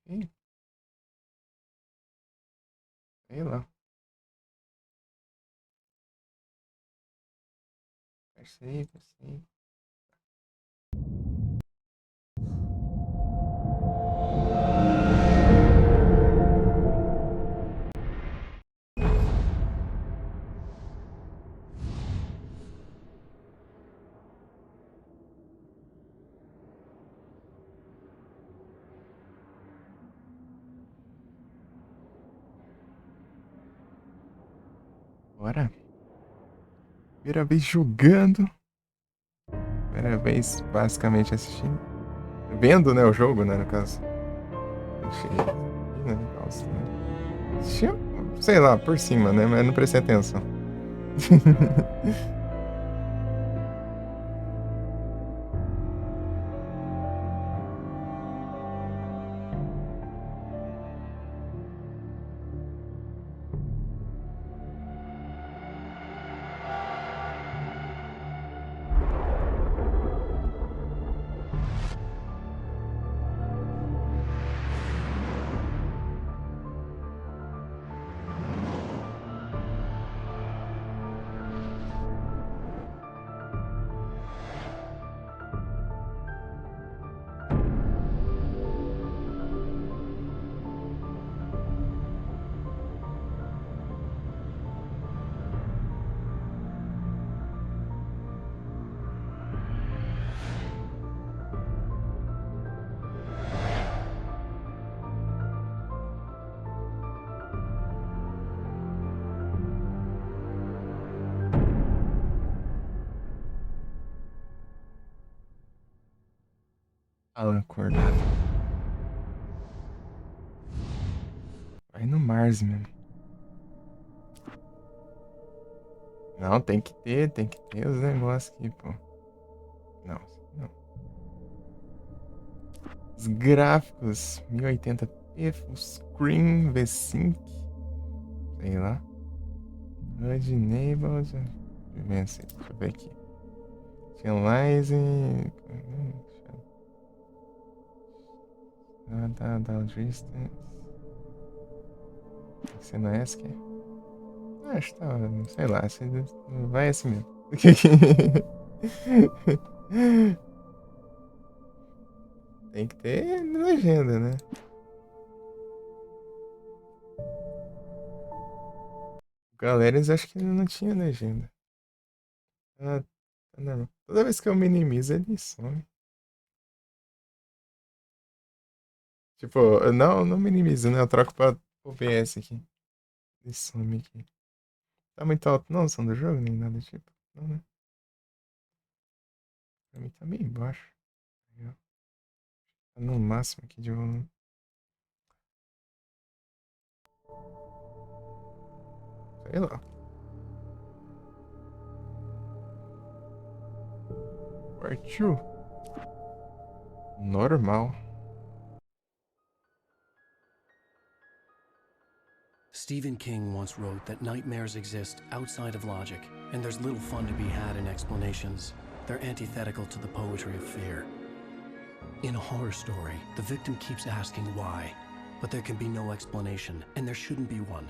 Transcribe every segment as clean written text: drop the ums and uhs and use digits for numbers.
Ih, sei lá. Passei, passei. Bora. Primeira vez jogando. Primeira vez basicamente assistindo. Vendo, né, o jogo, né, no caso. Achei. Né, nossa, né. Assistia, sei lá, por cima, né, mas não prestei atenção. Alan acordado. Vai no Mars, mesmo. Não, tem que ter os negócios aqui, pô. Não, não. Os gráficos 1080p, full screen, V-Sync. Sei lá. HUD enabled. Deixa eu ver aqui. Finalize. Down distance. Você não é essa aqui? Acho que tá. Sei lá. Vai assim mesmo. Tem que ter legenda, né? Galera, eles acham que não tinha legenda. Ah, tá normal. Toda vez que eu minimizo, ele some. Tipo, eu não minimizo, né? Eu troco pra OBS aqui. Ele some aqui. Tá muito alto não o som do jogo, nem nada do tipo. Não, né? Pra mim tá bem baixo. Aí, ó. Tá no máximo aqui de volume. Sei lá. Partiu. Normal. Stephen King once wrote that nightmares exist outside of logic, and there's little fun to be had in explanations. They're antithetical to the poetry of fear. In a horror story, the victim keeps asking why, but there can be no explanation, and there shouldn't be one.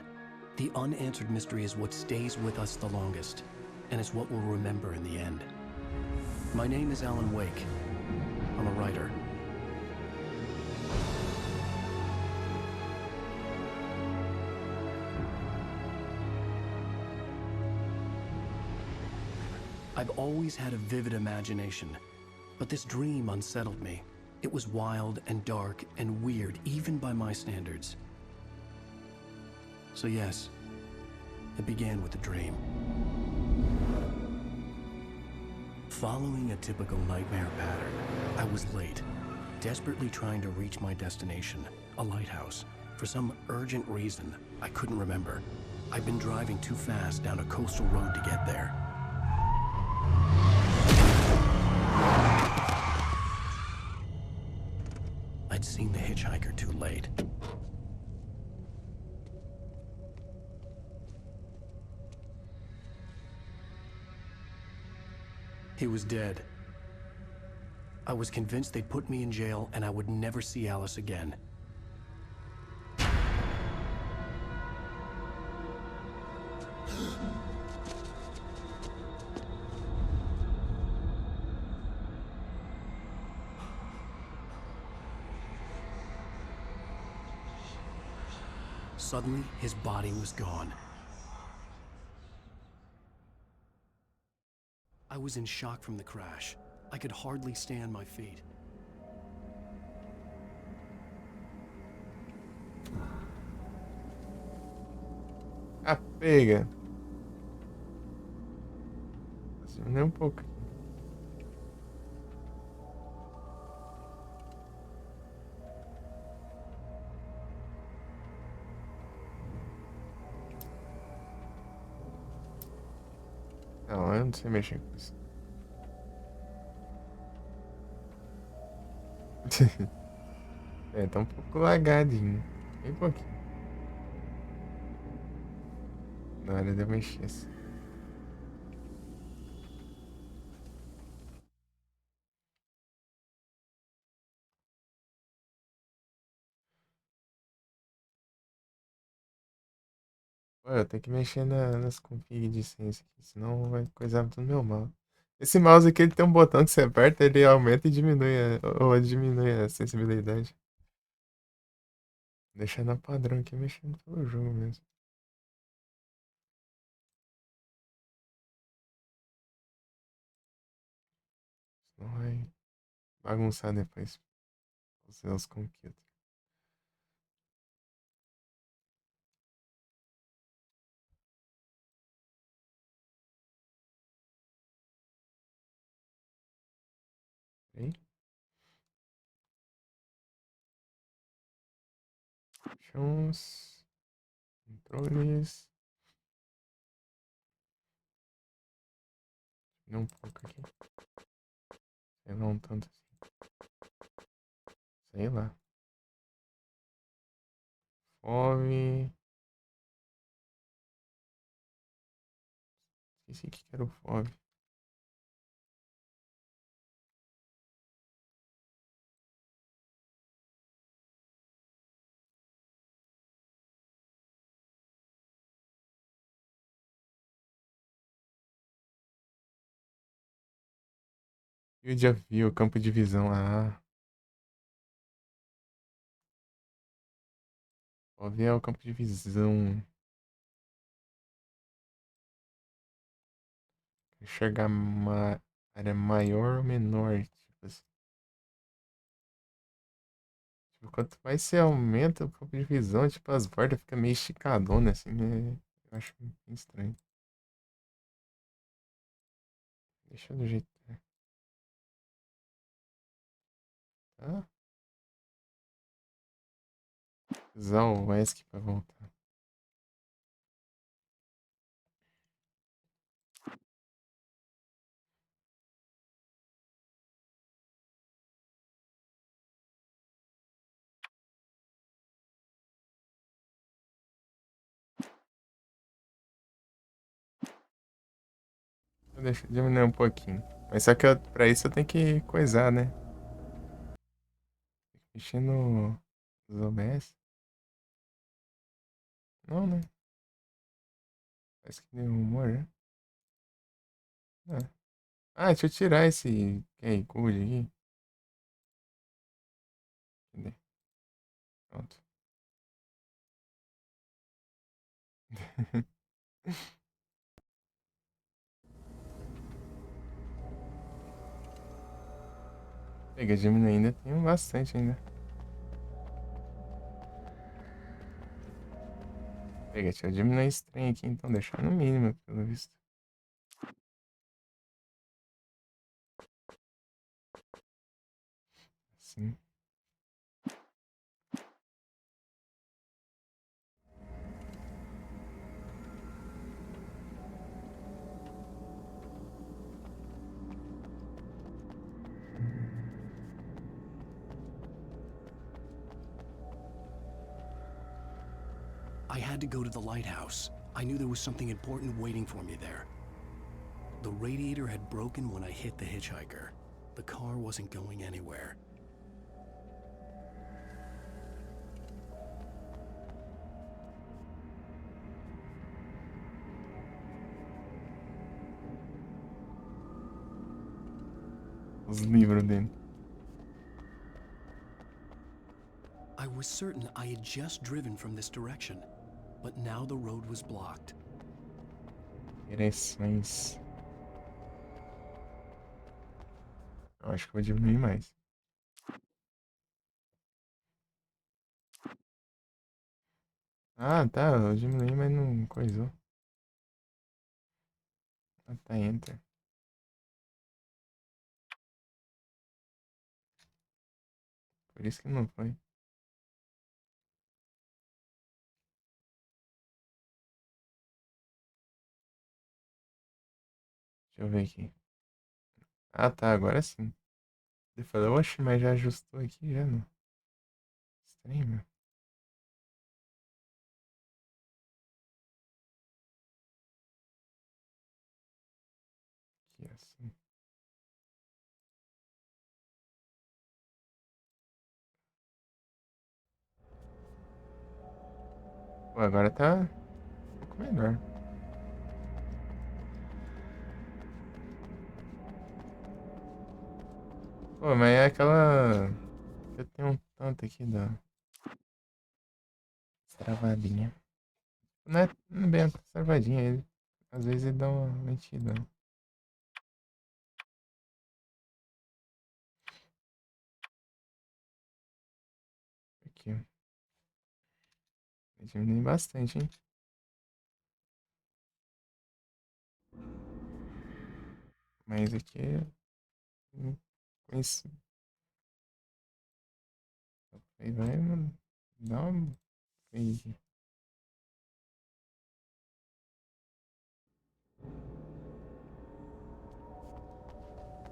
The unanswered mystery is what stays with us the longest, and it's what we'll remember in the end. My name is Alan Wake. I'm a writer. I've always had a vivid imagination, but this dream unsettled me. It was wild and dark and weird, even by my standards. So yes, it began with a dream. Following a typical nightmare pattern, I was late, desperately trying to reach my destination, a lighthouse. For some urgent reason, I couldn't remember. I'd been driving too fast down a coastal road to get there. I'd seen the hitchhiker too late. He was dead. I was convinced they'd put me in jail and I would never see Alice again. Suddenly, his body was gone. I was in shock from the crash. I could hardly stay on my feet. Ah, pega. Nem um pouco. Não, eu não sei mexer com isso. É, tá um pouco lagadinho. Bem pouquinho. Na hora de eu mexer assim. Pô, eu tenho que mexer nas config de senha aqui, senão vai coisar tudo meu mouse. Esse mouse aqui, ele tem um botão que você aperta, ele aumenta e diminui ou diminui a sensibilidade. Deixando a padrão aqui, mexendo pelo jogo mesmo. Senão vai bagunçar depois. Os seus computers. Aí, chãos, controles. Não um pouco aqui. Sei lá, um tanto assim. Sei lá. Fome. Esqueci que era o fome. Field of View, campo de visão. Ah, fome é o campo de visão. Enxergar uma área maior ou menor. Tipo assim. Tipo, quanto mais você aumenta o campo de visão, tipo, as bordas ficam meio esticadonas, assim, né? Eu acho bem estranho. Deixa do jeito que é. Tá? Usar o ESC pra voltar. Deixa eu diminuir um pouquinho. Mas só que pra isso eu tenho que coisar, né? Mexer nos OBS. Não, né? Parece que deu humor, né? É. Ah, deixa eu tirar esse QR Code aqui. Cadê? Pronto. Pega, diminuir ainda tem bastante ainda. Pega, deixa eu diminuir esse trem aqui, então deixar no mínimo, pelo visto. Assim. I had to go to the lighthouse. I knew there was something important waiting for me there. The radiator had broken when I hit the hitchhiker. The car wasn't going anywhere. Os livros dele. I was certain I had just driven from this direction. but now the road was blocked. Direções. Eu acho que vou diminuir mais. Ah, tá. Eu diminui, mas não coisou. Ah, tá, enter. Por isso que não foi. Deixa eu ver aqui. Ah, tá. Agora sim. Ele falou, oxe, mas já ajustou aqui, já não. Estranho, meu. Aqui, assim. Pô, agora tá um pouco melhor. Pô, mas é aquela... Eu tenho um tanto aqui da travadinha. Não é bem travadinha, ele... Às vezes ele dá uma lentidão. Aqui, ó. Diminui bastante, hein? Mas aqui é... Com isso... Aí vai, mano. Dá uma... Aí.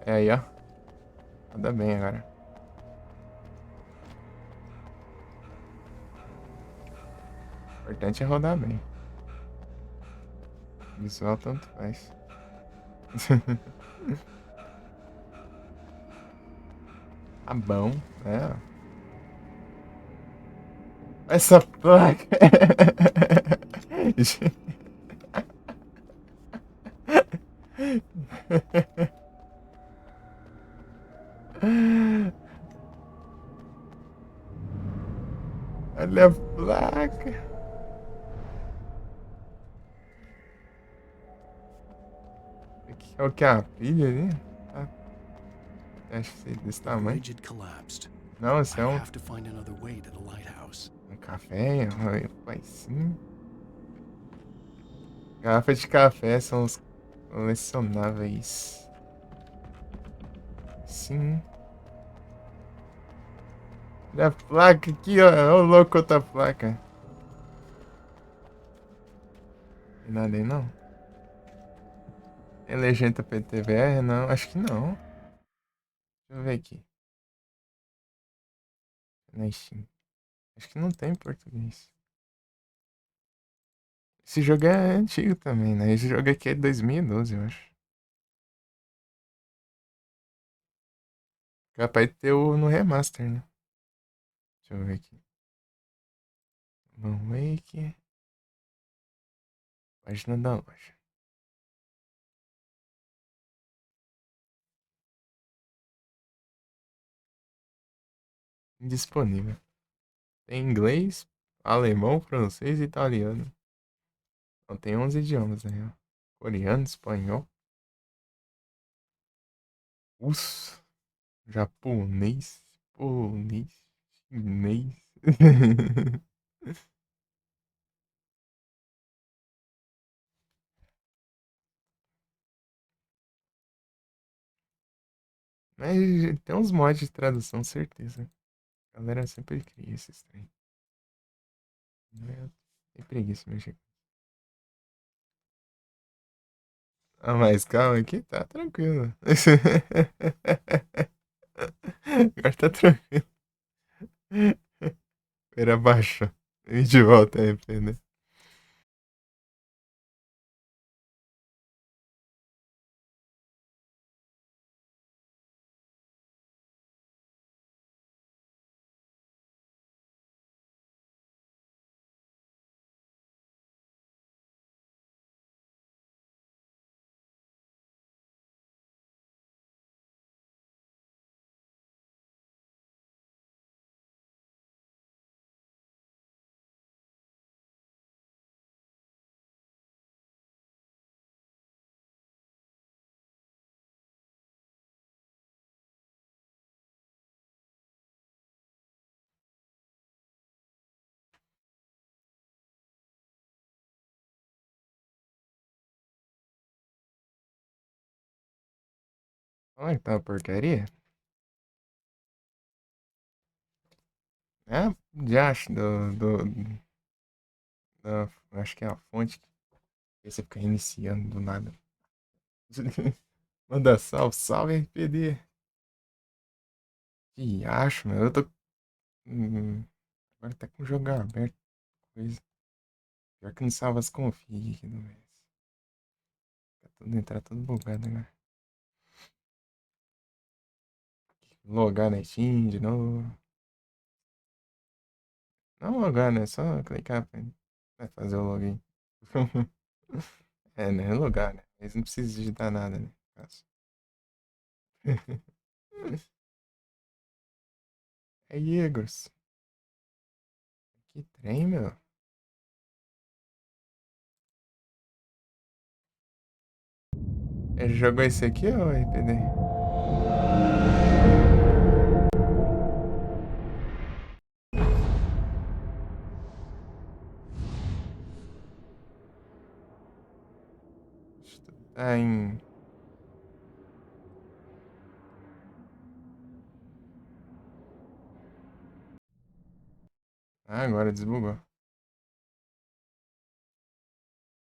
É aí, ó. Roda bem agora. O importante é rodar bem. Visual tanto faz. Tá bom, é. Essa placa. Olha a placa. Aqui é o que? A pilha ali? Ah, acho que desse The tamanho. bridge had collapsed. Não, esse é I'd have to find another way to the lighthouse. um café. Vai sim. Garrafa de café são os colecionáveis. Sim. Olha a placa aqui, ó. Olha o louco outra placa. Tem nada aí, não? É legenda PTBR? Não, acho que não. Deixa eu ver aqui. Na Steam. Acho que não tem em português. Esse jogo é antigo também, né? Esse jogo aqui é de 2012, eu acho. Capaz de ter o no remaster, né? Deixa eu ver aqui. Vamos ver aqui. Página da loja. Indisponível. Tem inglês, alemão, francês e italiano. Então tem 11 idiomas, né? Coreano, espanhol, russo, japonês, polonês, chinês. Mas tem uns mods de tradução, certeza. A galera sempre cria esses trem. Tem preguiça de mexer. Ah, mas calma aqui, tá tranquilo. Agora tá tranquilo. Era baixo. E de volta aí, Pedro. Olha que tá uma porcaria. É, já acho acho que é a fonte. Aí você fica reiniciando do nada. Manda salve, salve RPD. Que acho, mano. Eu tô. Agora tá com o jogo aberto. Coisa. Pior que não salva as config aqui no mês. Tá tudo entrar tudo bugado agora. Logar na Steam de novo. Não logar, né? Só clicar pra vai fazer o login. É, né? Logar, né? Mas não precisa digitar nada, né? Fácil. É Igors. Que trem, meu. Ele jogou esse aqui, ô RPD? Tá em. Ah, agora desbugou.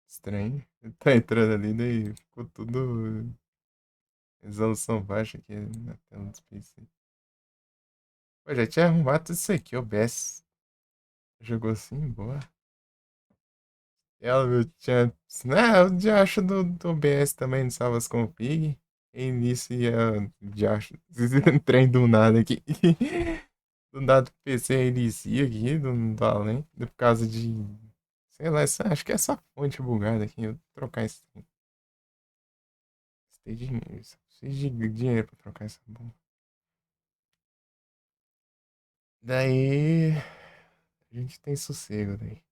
Estranho. Tá entrando ali, daí ficou tudo resolução baixa aqui na tela do PC. Pô, já tinha arrumado tudo isso aqui, OBS. Jogou assim, boa. Ela eu tinha. Ah, eu já acho do OBS também, não salva as config. E nisso ia. Já acho. Trem do nada aqui. Do nada o PC inicia aqui, do além. Por causa de. Sei lá, acho que é essa fonte bugada aqui. Eu vou trocar esse. Tem dinheiro. Preciso de dinheiro pra trocar essa bomba. Daí. A gente tem sossego daí.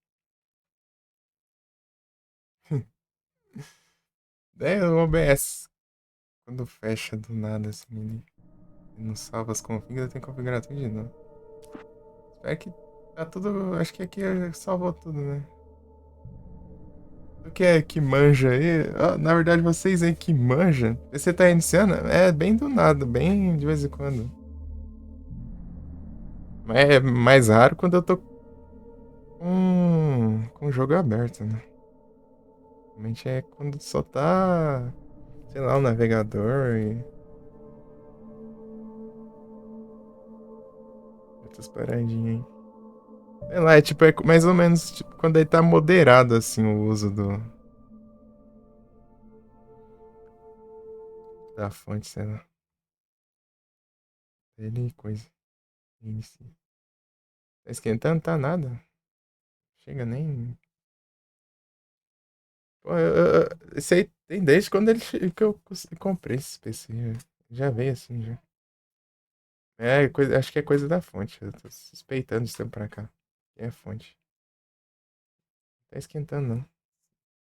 Daí o OBS. Quando fecha do nada assim, ele não salva as config, eu tenho que configurar tudo de novo. Espero que tá tudo. Acho que aqui salvou tudo, né? Tu que é que manja aí? Ah, na verdade, vocês aí que manja. Você tá iniciando? É bem do nada, bem de vez em quando. Mas é mais raro quando eu tô com o jogo aberto, né? Realmente é quando só tá, sei lá, o navegador e outras paradinhas aí. Sei lá, é tipo, é mais ou menos tipo, quando ele tá moderado, assim, o uso da fonte, sei lá. Ele coisa. Inicia. Tá esquentando? Tá nada. Chega nem. Pô, esse aí tem desde quando que eu comprei esse PC. Já veio assim, já. É, coisa, acho que é coisa da fonte. Eu tô suspeitando de tempo pra cá. É fonte. Não tá esquentando, não.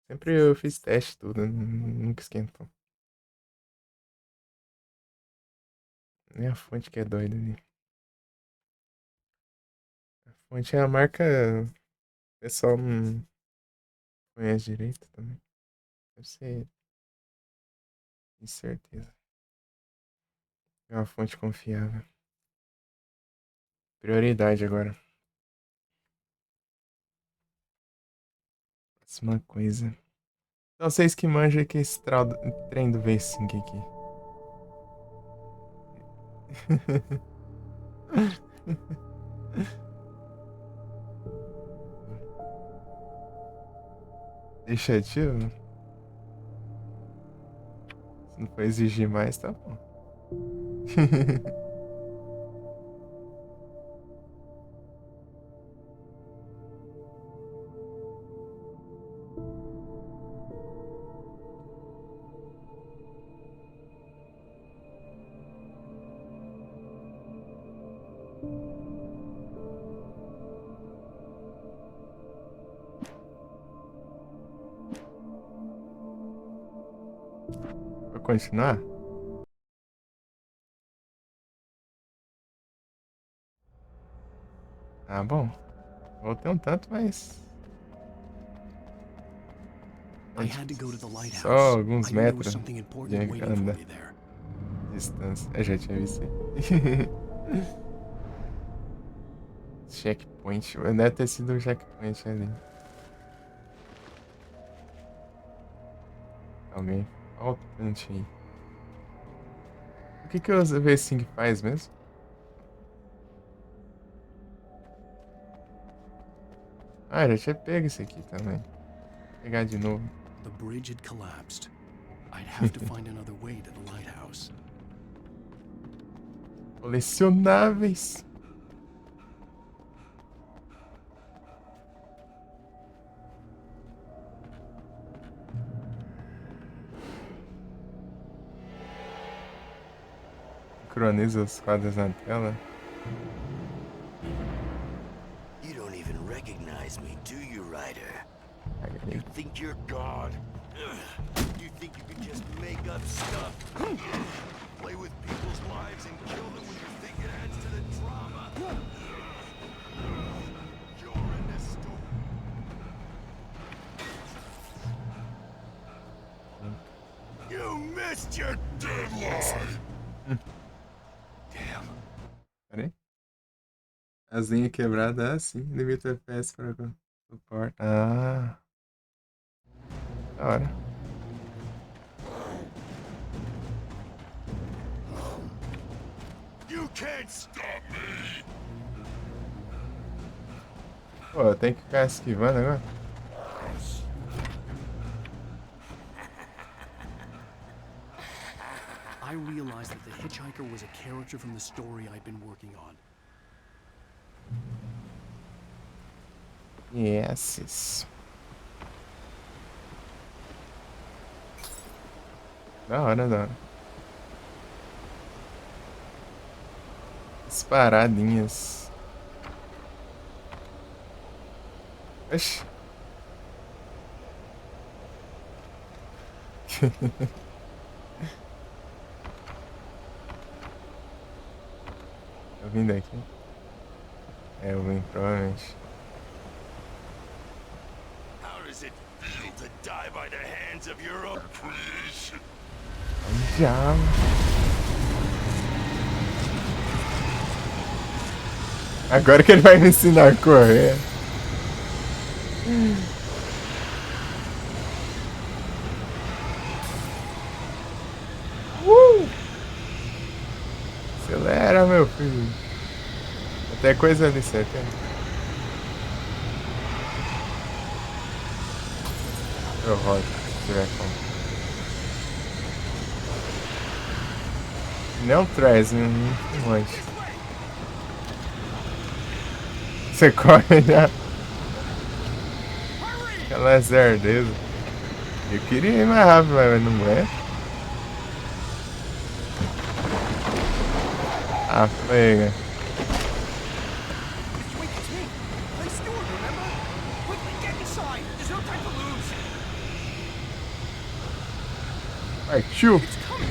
Sempre eu fiz teste tudo, nunca esquentou. Nem a fonte que é doida ali. A fonte é a marca. O pessoal não conhece direito também. Deve ser, com certeza. É uma fonte confiável. Prioridade agora. Próxima coisa. Então vocês que manjam que esse trem do V5 aqui. Deixa tio. Se não for exigir mais, tá bom. Vou continuar? Ah, bom. Voltei um tanto, mas. I É had tipo, to go to the só lighthouse. alguns I knew there was metros something de important waiting for andar. me there. Distância. Eu já tinha visto aí. Checkpoint. Deve ter sido um checkpoint ali. Alguém faltante aí. O que o V5 faz mesmo? Ah, já tinha pego esse aqui também. Vou pegar de novo. The bridge had collapsed. I'd have to find another way to the lighthouse. Colecionáveis. Sincroniza os quadros na tela. You don't even recognize me, do you, Ryder? Aí, You think you're God? You think you can just make up stuff? Play with people's lives and kill them when you think it adds to the drama? You're in this story. You missed your deadline! Damn. Peraí. Asinha quebrada, assim. Limita o FPS para suporte. Ah. Da hora. You can't stop me! Pô, eu tenho que ficar esquivando agora. I realized that the hitchhiker was a character from the story I'd been working on. Yes. Da hora, da hora. As paradinhas. Oxi. Tô vindo aqui. É, eu vim, provavelmente. How does it feel to die by the hands of your own creation? Já. Agora que ele vai me ensinar a correr. Acelera, meu filho. Até coisa ali certa. Eu rodo, se tiver como. Não traz um monte. Você corre já. Aquela zerdeza. Eu queria ir mais rápido, mas não é. Ah, pega. Wait, it's me! I'm Stuart, remember? Quickly, get inside! There's no time to lose! Partiu. It's coming!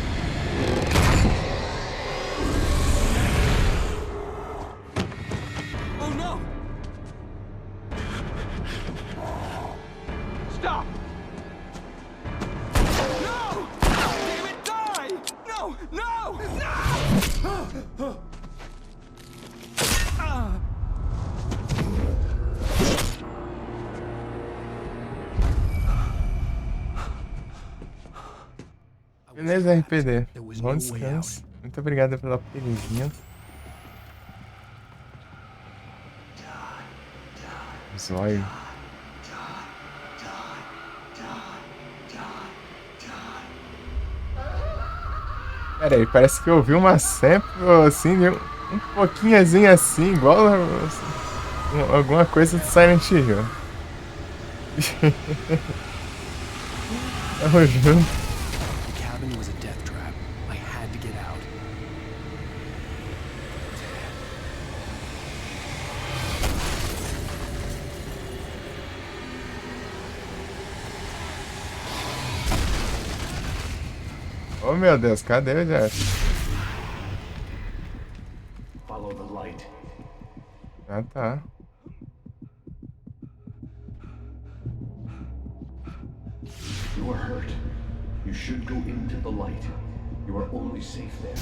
Oh no! Stop! No! Damn it, die! No! No! No! Beleza, RPD. There was Bom no way out. descanso. Muito obrigado pela pegadinha. Zóio. Pera aí, parece que eu ouvi uma sample assim, um pouquinhozinho assim, igual alguma coisa do Silent Hill. Tamo junto. The cabin was a death trap. I had to get out. Oh meu Deus, cadê o Jeff? Follow the light. Ah tá. You are hurt. You should go into the light. You are only safe there.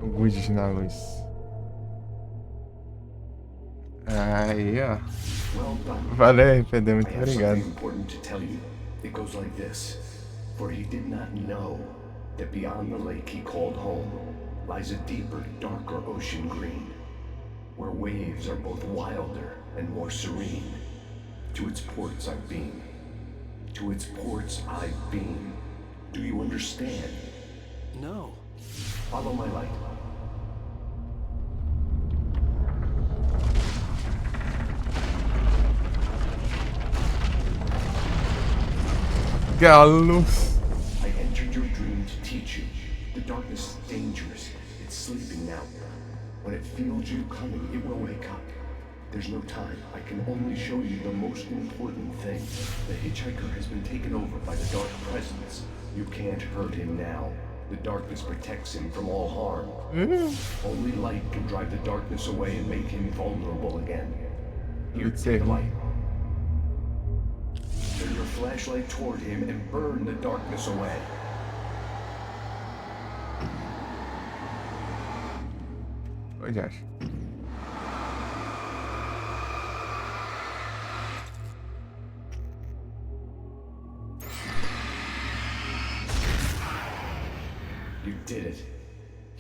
O Good na luz. Aí, ó. Well done. Valeu, RPD, muito I have obrigado. something important to tell you. It goes like this. For he did not know that beyond the lake he called home lies a deeper, darker ocean green, where waves are both wilder and more serene. To its ports I've been. To its ports I've been. Do you understand? No. Follow my light. Galos. I entered your dream to teach you. The darkness is dangerous. It's sleeping now. When it feels you coming, it will wake up. There's no time. I can only show you the most important thing. The hitchhiker has been taken over by the dark presence. You can't hurt him now. The darkness protects him from all harm. Only light can drive the darkness away and make him vulnerable again. Here, Let's take the see. light. Turn your flashlight toward him and burn the darkness away. Oi, Josh. You did it.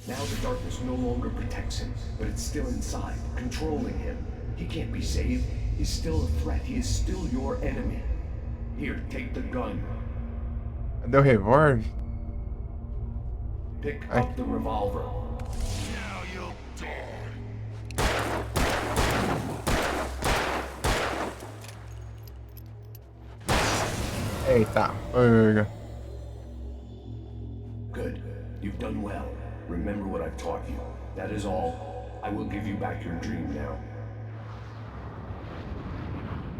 Now the darkness no longer protects him, but it's still inside, controlling him. He can't be saved. He's still a threat. He is still your enemy. Here, take the gun. Cadê o revólver? Pick Aye. up the revolver. Now you'll die. Eita, pega. Good. You've done well. Remember what I've taught you. That is all. I will give you back your dream now.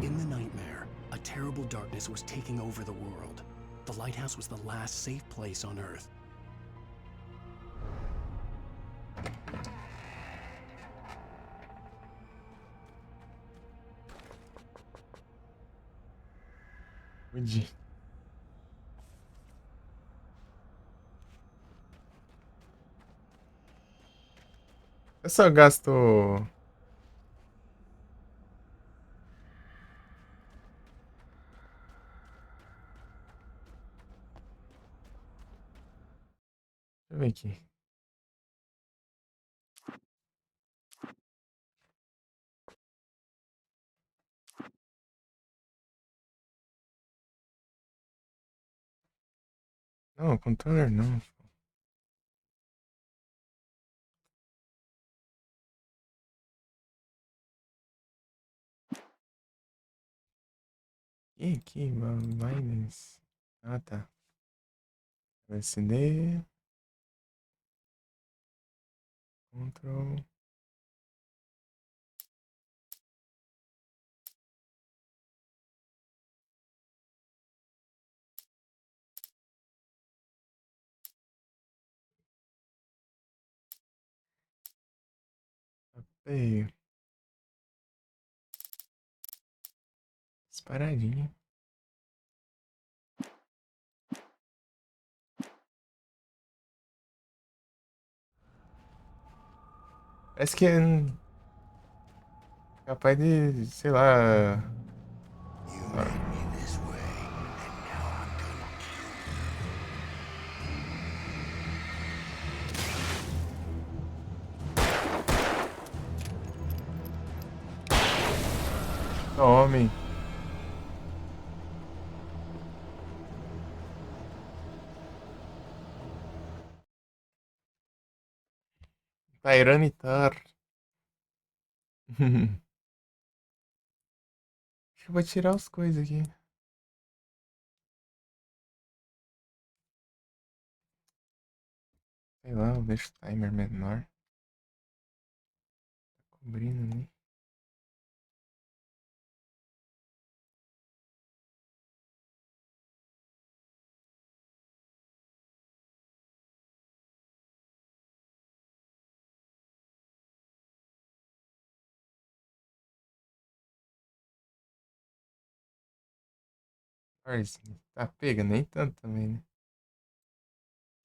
In the nightmare, a terrible darkness was taking over the world. The lighthouse was the last safe place on Earth. Fudi. Eu só gasto. Deixa eu ver aqui. Não, controller não. E aqui, Binance. Ah, tá. SD. Control. Feio. Disparadinho. Parece que é capaz de, sei lá. You made me this way, and now I'm gonna Tome. Tyranitar. Acho que eu vou tirar as coisas aqui. Sei lá, eu deixo o timer menor. Tá cobrindo, né? Parzinho. Tá pega, nem tanto também, né?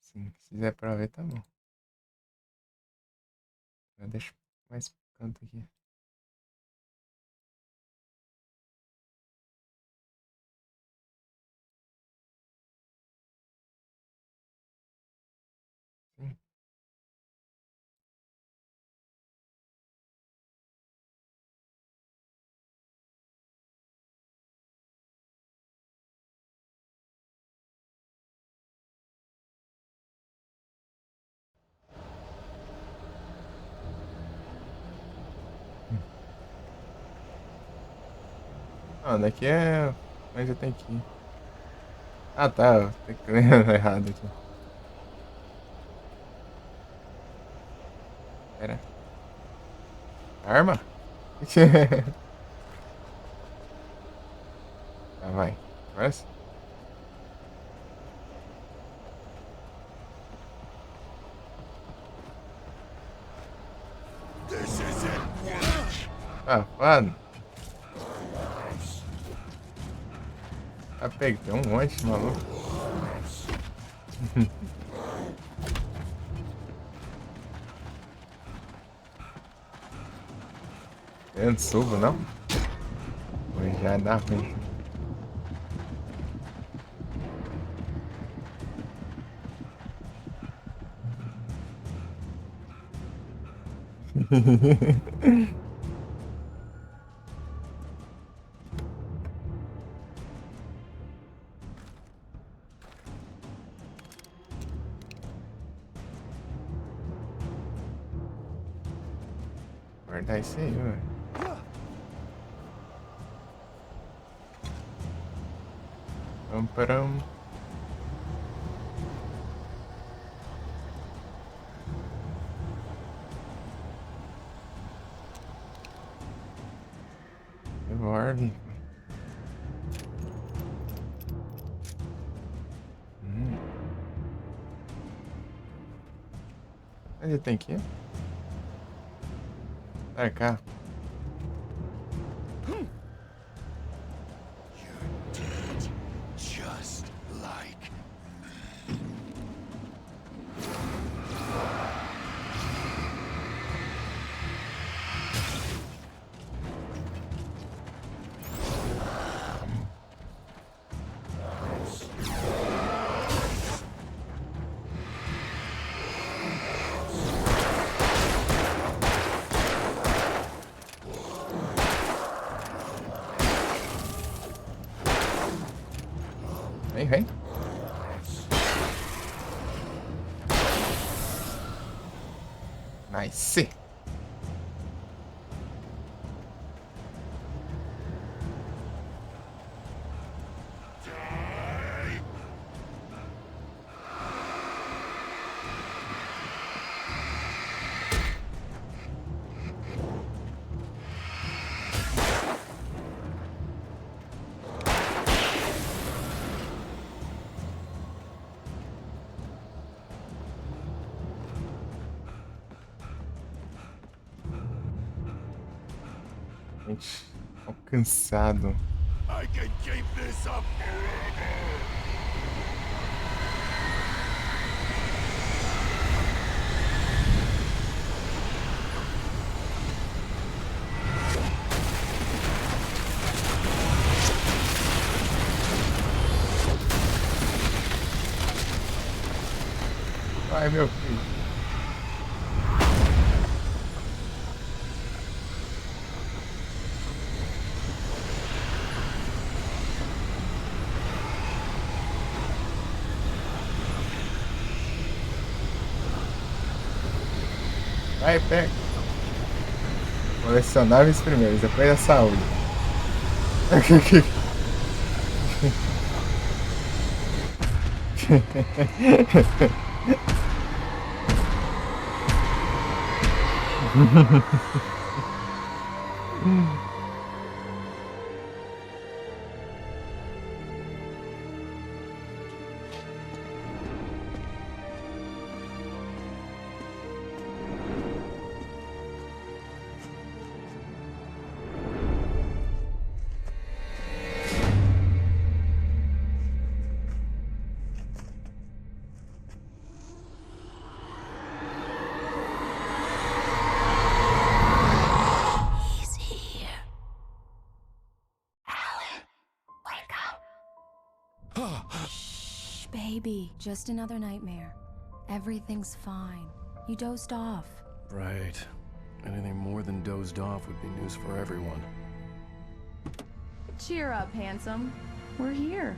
Sim, se quiser pra ver, tá bom. Já deixa mais pro canto aqui. Sim. Ah, daqui é onde eu tenho que ir. Ah, tá. Tem que ler errado aqui. Pera. Arma? Tá, vai. Agora sim. This isn't work. Ah, mano. Tá pego. Tem um monte de maluco. Eu não subo, não? Pois já dá ruim. Guardar isso aí, velho. Pam, param. Revolve. Onde tem que ir? Pra cá. You're dead. Just like Vem, vem. Nice. Gente, alcançado. I can keep this up forever. Vai, meu filho. Vai, pega. Colecionáveis primeiro, depois a saúde. baby. Just another nightmare. Everything's fine. You dozed off. Right. Anything more than dozed off would be news for everyone. Cheer up, handsome. We're here.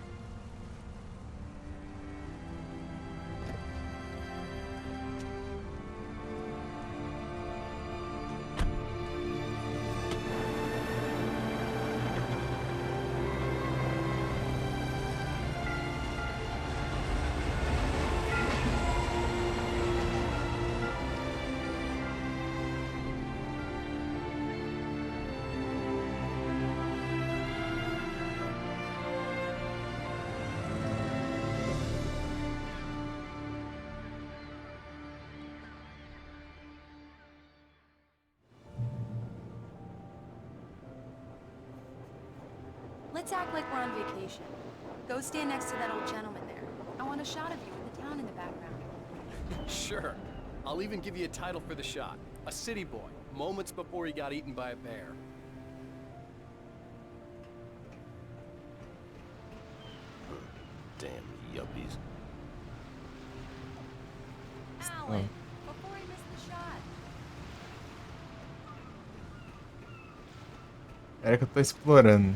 Let's act like we're on vacation. Go stand next to that old gentleman there. I want a shot of you with the town in the background. Sure. I'll even give you a title for the shot. A city boy, moments before he got eaten by a bear. Damn yuppies. Alan, before he missed the shot. Era que eu tô explorando.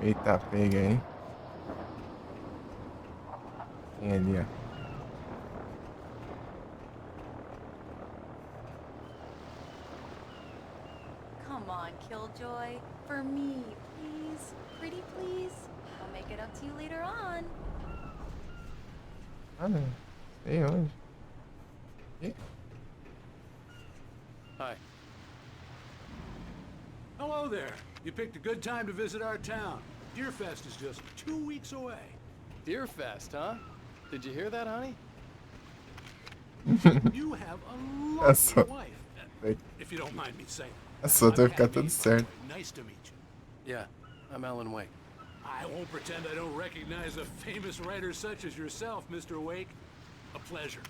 Eita, pega aí. Tem ali, ó. Come on, Killjoy. For me, please. Pretty please. I'll make it up to you later on. Ah, não. Sei onde. Ih, Hi. Hello there. You picked a good time to visit our town. Deerfest is just 2 weeks away. Deerfest, huh? Did you hear that, honey? You have a That's lovely so wife. fake. If you don't mind me saying. É só I'm vai ficar Pat tudo Mead. certo. Nice to meet you. Yeah, I'm Alan Wake. I won't pretend I don't recognize a famous writer such as yourself, Mr. Wake. A pleasure.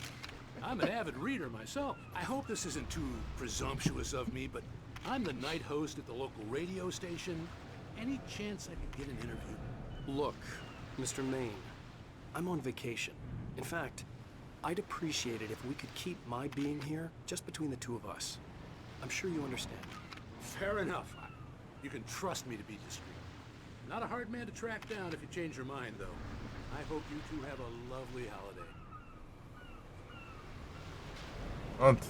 I'm an avid reader myself. I hope this isn't too presumptuous of me, but I'm the night host at the local radio station. Any chance I could get an interview? Look, Mr. Maine, I'm on vacation. In fact, I'd appreciate it if we could keep my being here just between the two of us. I'm sure you understand. Fair enough. You can trust me to be discreet. Not a hard man to track down if you change your mind, though. I hope you two have a lovely holiday. Pronto.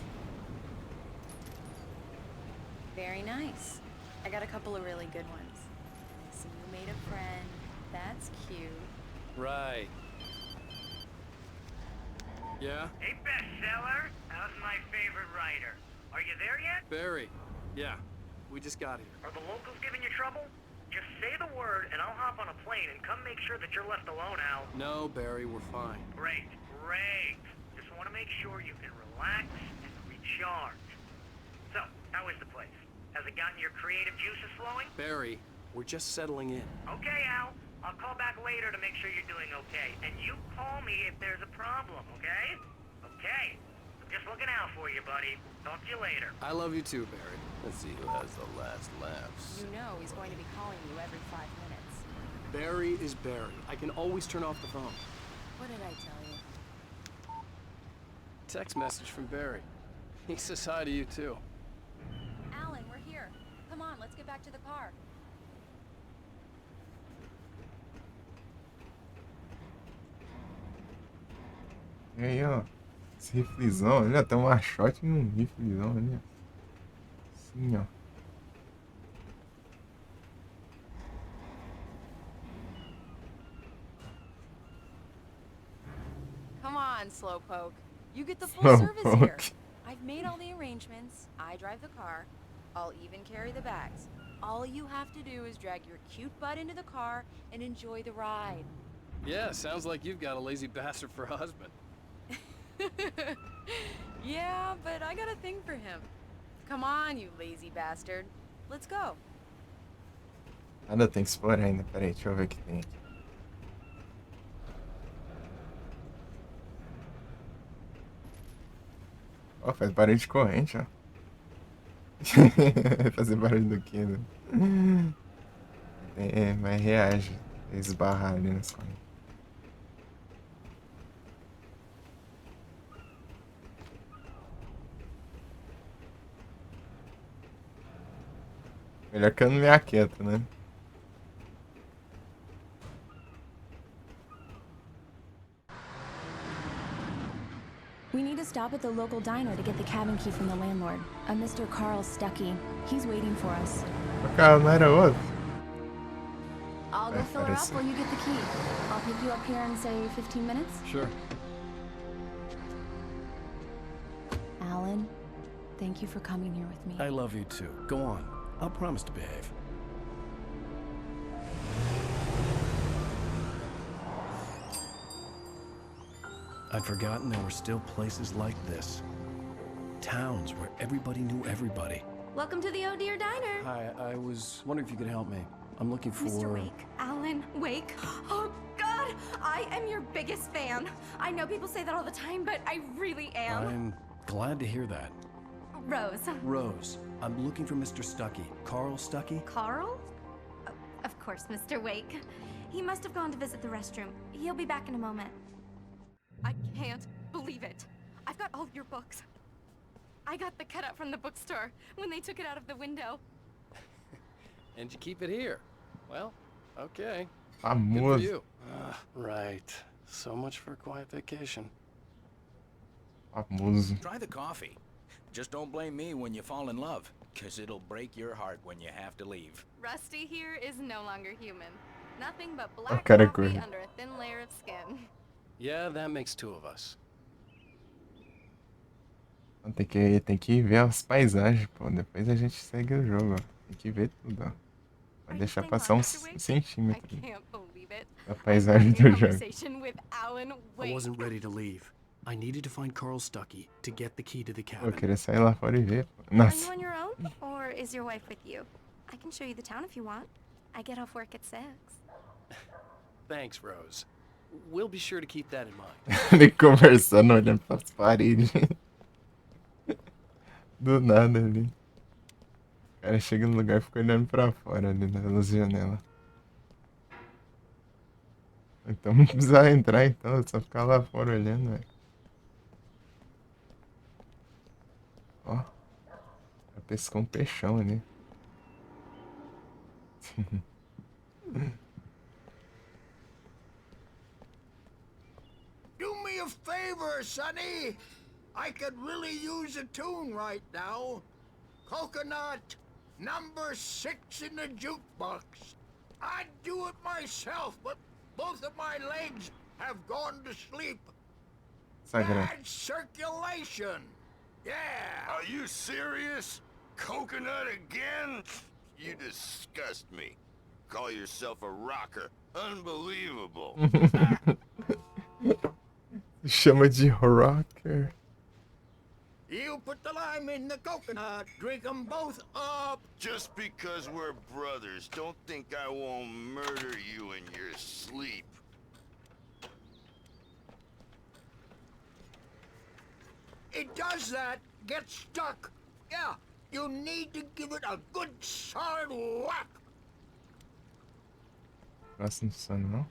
Very nice. I got a couple of really good ones. So you made a friend. That's cute. Right. Yeah? Hey, bestseller. How's my favorite writer? Are you there yet? Barry. Yeah. We just got here. Are the locals giving you trouble? Just say the word and I'll hop on a plane and come make sure that you're left alone, Al. No, Barry, we're fine. Great, great. Just want to make sure you can relax and recharge. So, how is the place? Has it gotten your creative juices flowing? Barry, we're just settling in. Okay, Al. I'll call back later to make sure you're doing okay. And you call me if there's a problem, okay? Okay. I'm just looking out for you, buddy. Talk to you later. I love you too, Barry. Let's see who has the last laughs. You know he's going to be calling you every 5 minutes. Barry is Barry. I can always turn off the phone. What did I tell you? Text message from Barry. He says hi to you too. Alan, we're here. Come on, let's get back to the car. E aí, ó. Esse riflezão, olha, tem um shot e um riflezão ali. Assim, ó. Come on, Slowpoke. You get the full service here. Slowpoke. I've made all the arrangements. I drive the car. I'll even carry the bags. All you have to do is drag your cute butt into the car and enjoy the ride. Yeah, sounds like you've got a lazy bastard for a husband. Yeah, but I got a thing for him. Come on, you lazy bastard. Let's go. Nada, tem que explorar ainda. Pera aí, deixa eu ver o que tem aqui. Ó, faz barulho de corrente, ó. Vai fazer barulho do quê, né? É, mas reage. Esbarrar ali nas coisas. Melhor que eu não me aquieto, né? We need to stop at the local diner to get the cabin key from the landlord, a Mr. Carl Stuckey. He's waiting for us. O cara não era outro. I'll go fill her up parece. while you get the key. I'll pick you up here in, say, 15 minutes. Sure. Alan, thank you for coming here with me. I love you too. Go on. I'll promise to behave. I'd forgotten there were still places like this. Towns where everybody knew everybody. Welcome to the Oh Dear Diner. Hi, I was wondering if you could help me. I'm looking for... Mr. Wake. Alan Wake. Oh, God! I am your biggest fan. I know people say that all the time, but I really am. I'm glad to hear that. Rose. Rose, I'm looking for Mr. Stuckey. Carl Stuckey? Carl? Of course, Mr. Wake. He must have gone to visit the restroom. He'll be back in a moment. I can't believe it. I've got all your books. I got the cutout from the bookstore when they took it out of the window. And you keep it here. Well, okay. Good for Famoso. you. Right. So much for a quiet vacation. Famoso. Try the coffee. Just don't blame me when you fall in love, 'cause it'll break your heart when you have to leave. Rusty here is no longer human. Nothing but black cara coffee gordo. under a thin layer of skin. Yeah, that makes two of us. Tem que ver as paisagens, pô. Depois a gente segue o jogo, ó. Tem que ver tudo, ó. Vai deixar passar uns I centímetros can't believe it. da I paisagem started a do jogo. conversation with Alan I Wake. wasn't ready to leave. I needed to find Carl Stuckey to get the key to the Pô, eu cabin. queria sair lá fora e ver, pô. Are you Nossa. on your own, or is your wife with you? I can show you the town if you want. I get off work at 6. Thanks, Rose. We'll be sure to keep that in mind. Ele conversando, olhando pras paredes. Do nada ali. O cara chega no lugar e fica olhando pra fora ali nas janelas. Então não precisa entrar então, é só ficar lá fora olhando, velho. Ó. Já pescou um peixão ali. Do me a favor, Sonny. I could really use a tune right now. Coconut, number 6 in the jukebox. I'd do it myself, but both of my legs have gone to sleep. Sagrado. Bad circulation. Yeah. Are you serious? Coconut again? You disgust me. Call yourself a rocker. Unbelievable. Chama de rocker. You put the lime in the coconut, drink them both up. Just because we're brothers, don't think I won't murder you in your sleep. It does that, get stuck. Yeah, you need to give it a good solid whack. Próximo sono, não?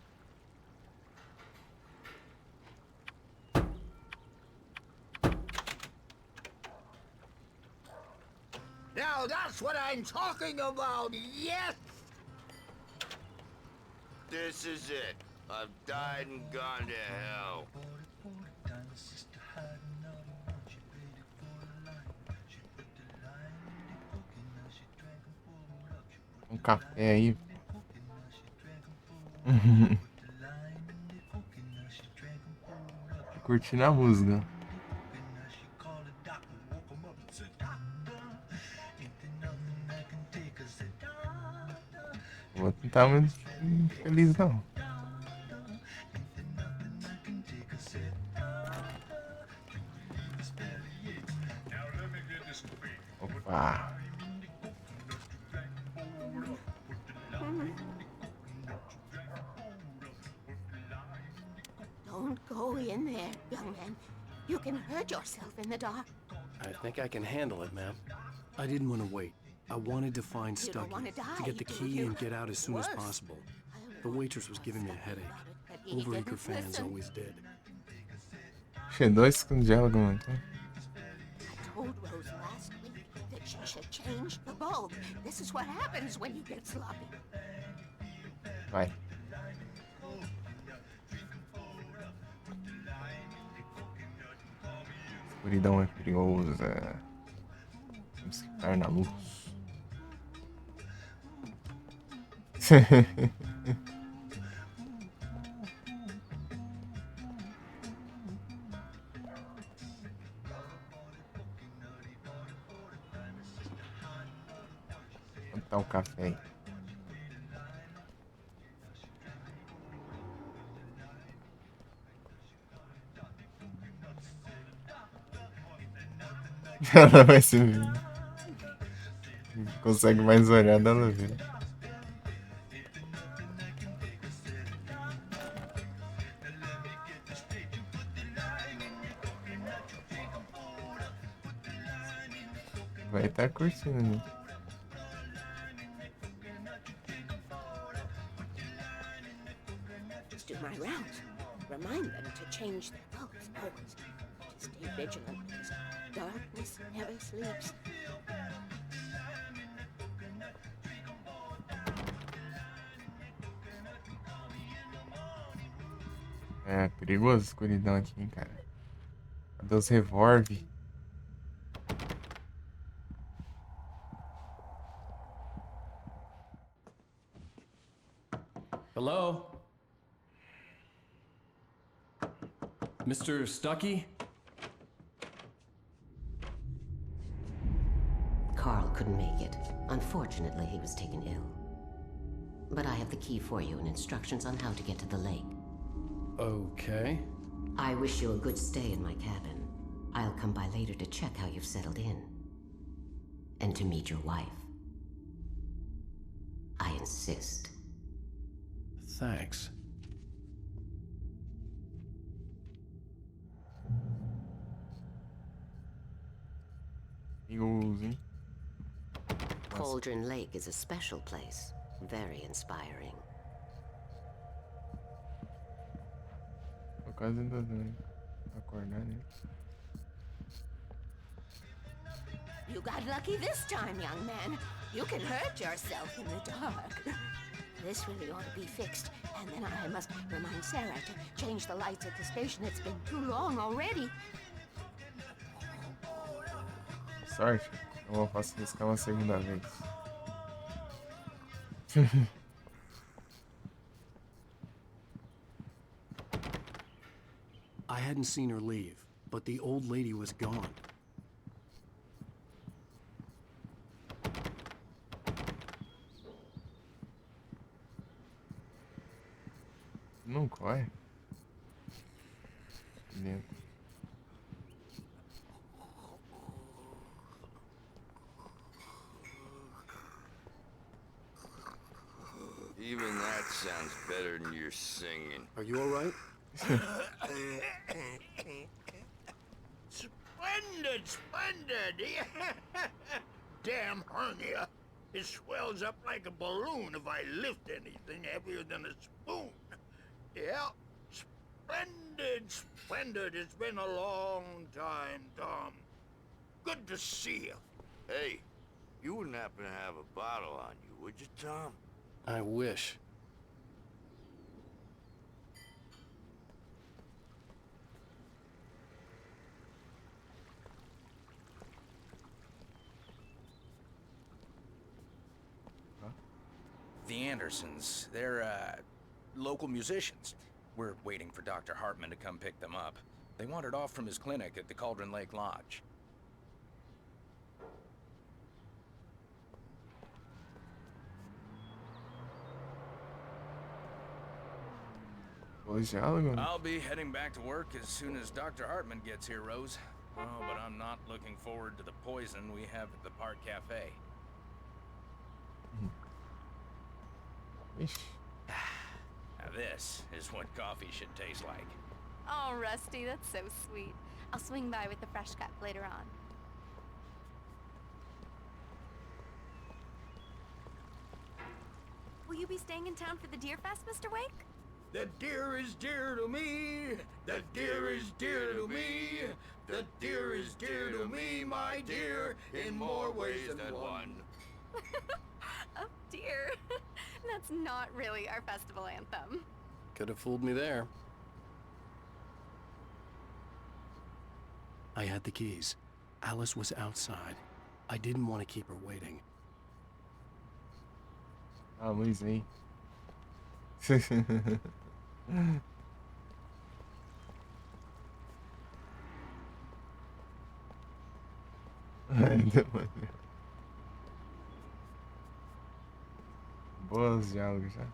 Now that's what I'm talking about, yes! This is it. I've died and gone to hell. Um café aí. Curtindo a música. O outro não tá muito feliz, não. Opa! Don't go in there, young man. You can hurt yourself in the dark. I think I can handle it, ma'am. I didn't want to wait. I wanted to find You don't Stucky, wanna die, to get the do key you? and get out as soon as Worse. possible. The waitress was giving me a headache. Overeager fans always did. Achei dois com diálogo, mano. I told Rose last week that she should change the bulb. This is what happens when you get sloppy. Vai. Escuridão é perigosa. Temos que ficar na luz. Onde tá o café aí? Ela vai se ver. Consegue mais olhada, ela vê. Vai estar curtindo, né? Just do my rounds. Remind them to change their bulbs always. To stay vigilant because darkness never sleeps. É perigoso a escuridão aqui, hein, cara. Cadê os revólver? Hello? Mr. Stucky? Carl couldn't make it. Unfortunately, he was taken ill. But I have the key for you and instructions on how to get to the lake. Okay. I wish you a good stay in my cabin. I'll come by later to check how you've settled in. And to meet your wife. I insist. Thanks. Perigoso, hein? Cauldron Lake is a special place. Very inspiring. Tô quase tentando acordar, né? You got lucky this time, young man. You can hurt yourself in the dark. This really ought to be fixed, and then I must remind Sarah to change the lights at the station. It's been too long already. Sorte, eu não posso riscar uma segunda vez. I hadn't seen her leave, but the old lady was gone. Não corre. Dentro. Even that sounds better than your singing. Are you all right? Splendid, splendid! Damn hernia. It swells up like a balloon if I lift anything heavier than a spoon. Yeah, splendid, splendid. It's been a long time, Tom. Good to see you. Hey, you wouldn't happen to have a bottle on you, would you, Tom? I wish. The Andersons, they're, local musicians. We're waiting for Dr. Hartman to come pick them up. They wandered off from his clinic at the Cauldron Lake Lodge. I'll be heading back to work as soon as Dr. Hartman gets here, Rose. Oh, but I'm not looking forward to the poison we have at the Park Cafe. Now this is what coffee should taste like. Oh, Rusty, that's so sweet. I'll swing by with the fresh cup later on. Will you be staying in town for the Deer Fest, Mr. Wake? The deer is dear to me. The deer is dear to me. The deer is dear to me, my dear, in more ways than one. Oh dear. That's not really our festival anthem. Could have fooled me there. I had the keys. Alice was outside. I didn't want to keep her waiting. I'm easy. Boas diálogos já.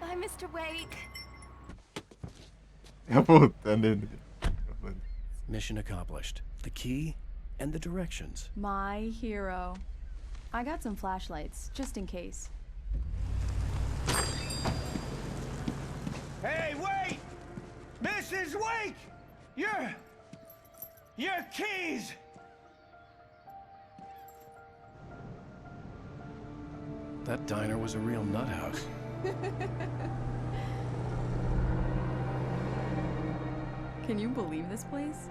Bye, Mr. Wake. Voltando. Mission accomplished. The key and the directions. My hero. I got some flashlights, just in case. Hey, wait! Mrs. Wake! Your keys! That diner was a real nut house. Can you believe this place?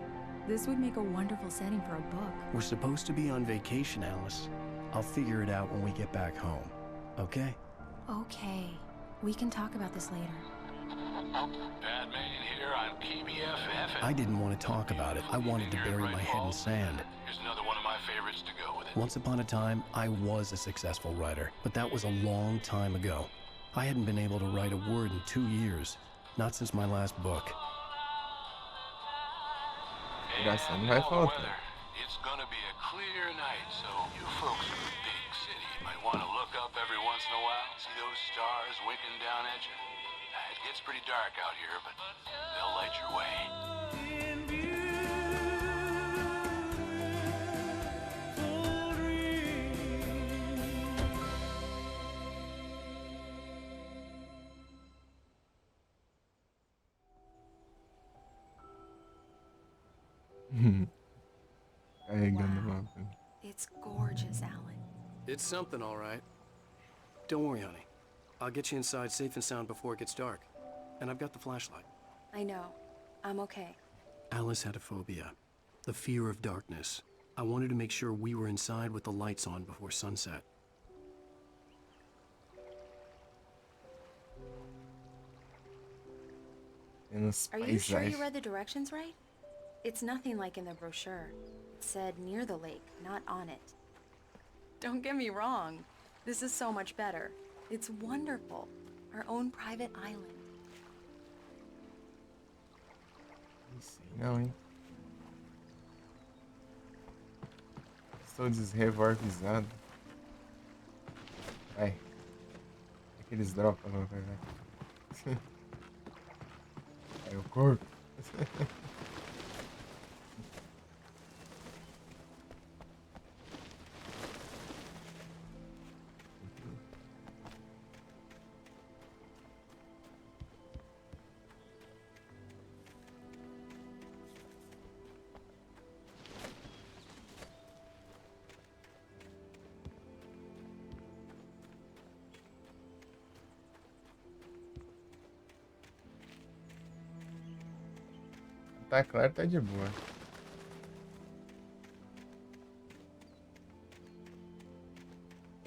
This would make a wonderful setting for a book. We're supposed to be on vacation, Alice. I'll figure it out when we get back home. Okay? Okay. We can talk about this later. Batman here on PBFF. I didn't want to talk about it. I wanted to bury my head in sand. Here's another one of my favorites to go with it. Once upon a time, I was a successful writer, but that was a long time ago. I hadn't been able to write a word in 2 years. Not since my last book. Graça não vai faltar. It's gonna be a clear night, so you folks in the big city might want to look up every once in a while, see those stars winking down at you. It gets pretty dark out here, but they'll light your way. Carregando o mapa. It's gorgeous, Alan. It's something, all right. Don't worry, honey. I'll get you inside safe and sound before it gets dark. And I've got the flashlight. I know. I'm okay. Alice had a phobia. The fear of darkness. I wanted to make sure we were inside with the lights on before sunset. Are you sure you read the directions right? It's nothing like in the brochure. It said near the lake, not on it. Don't get me wrong. This is so much better. It's wonderful. Our own private island. Não, hein? Estou desrevorvizado. Ai. Aqueles dropas vão pegar. Aí o corpo. Tá claro, tá de boa.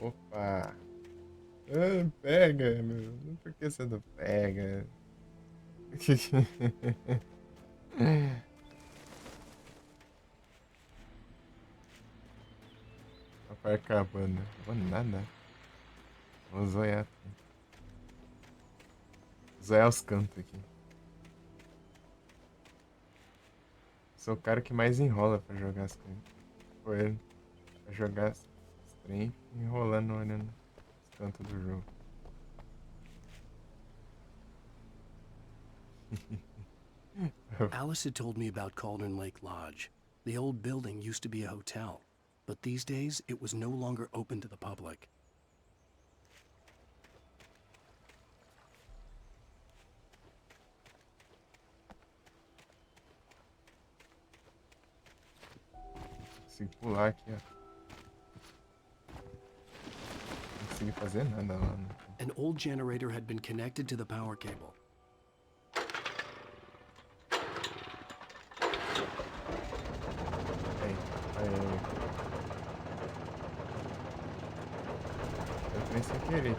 Opa! Ah, pega, meu. Por que você não pega? Papai acabando. Vou nada. Vou zoiar. Zoiar os cantos aqui. Sou o cara que mais enrola pra jogar as coisas. Foi ele. Pra jogar os trem, enrolando, olhando os cantos do jogo. Alice had told me about Cauldron Lake Lodge. The old building used to be a hotel, but these days it was no longer open to the public. Consigo pular aqui, ó. consegui fazer nada lá, né? An old generator had been connected to the power cable. Eu também sem querer.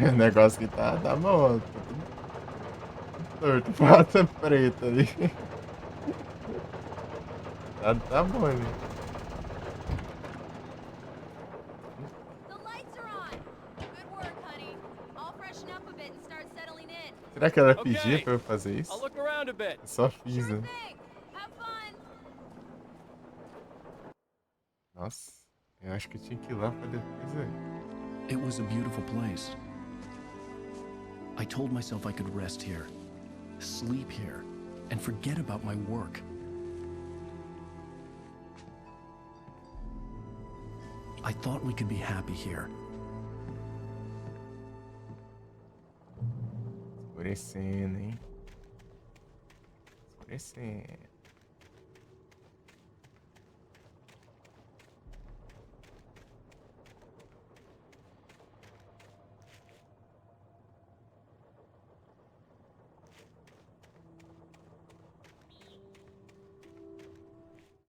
O negócio que tá bom. Tá tudo torto, pata preta ali. Tá bom ali. Será que ela pedia pra eu fazer isso? Eu só fiz, né? Nossa, eu acho que eu tinha que ir lá pra depois aí. It was a beautiful place. I told myself I could rest here, sleep here, and forget about my work. I thought we could be happy here. Escurecendo, hein? Escurecendo.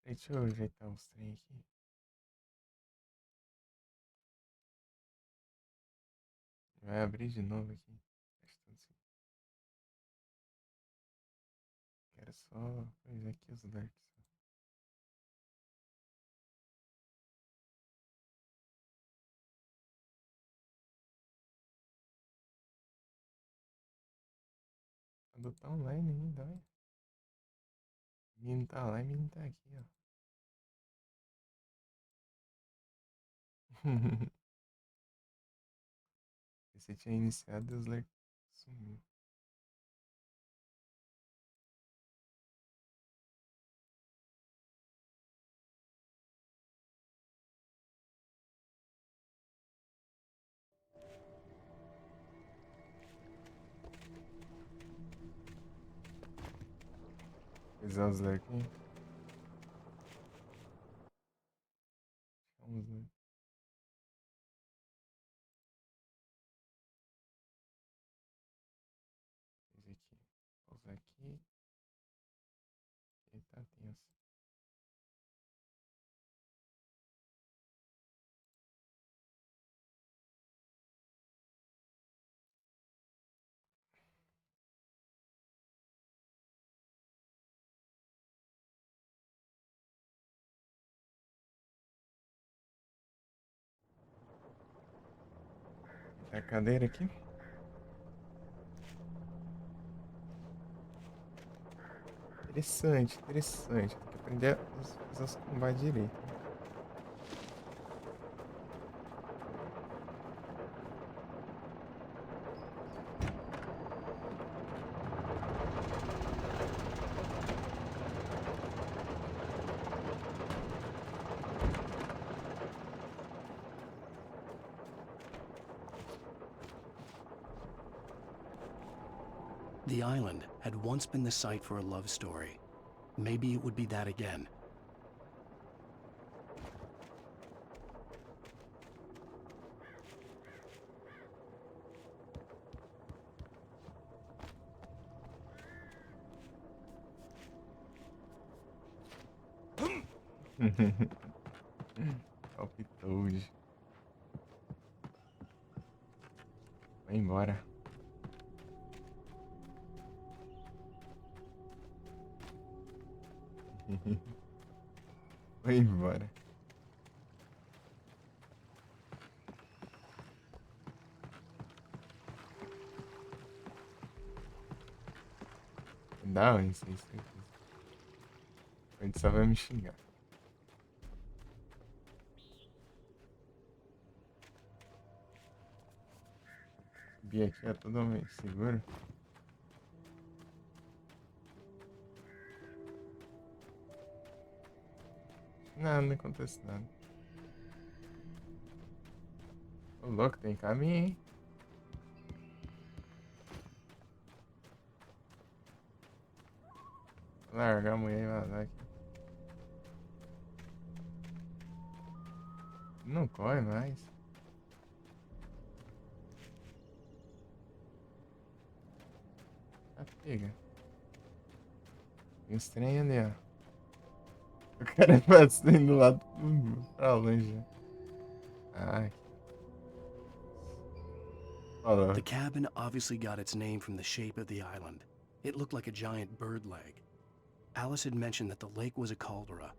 Deixa eu ajeitar os trem aqui. Vai abrir de novo aqui. Quero só fazer aqui os darks. Quando tá online ainda, olha. Menino tá lá e menino tá aqui, ó. Você tinha iniciado e os darks sumiu. Usar os darks. Vamos ver. Esse aqui. Vou usar aqui. E tá tenso. Tá a cadeira aqui. Interessante, interessante. Tem que aprender a fazer os combates direito. The island had once been the site for a love story. Maybe it would be that again. Palpitou hoje. Vai embora. Vai embora. Dá isso aí, certeza. A gente só vai me xingar. Subir aqui é totalmente seguro. Não acontece nada. Ô louco, tem caminho, hein? Largar a mulher e vazar aqui. Não corre mais. Ah, pega. Tem estranho ali, ó. O cara passando do lado pra longe. Ai. The cabin obviously got its name from the shape of the island. It looked like a giant bird leg. Alice had mentioned that the lake was a caldera.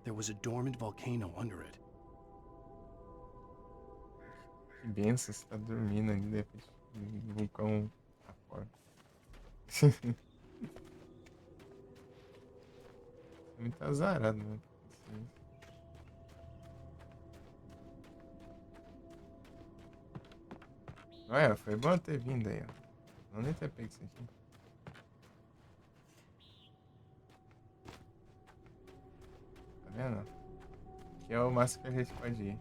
There was a dormant volcano under it. Que benção, você tá dormindo ali, de repente o vulcão acorda. Muito azarado, né? Assim. Olha, foi bom ter vindo aí, ó. Não nem ter pego isso aqui. Tá vendo? Aqui é o máximo que a gente pode ir.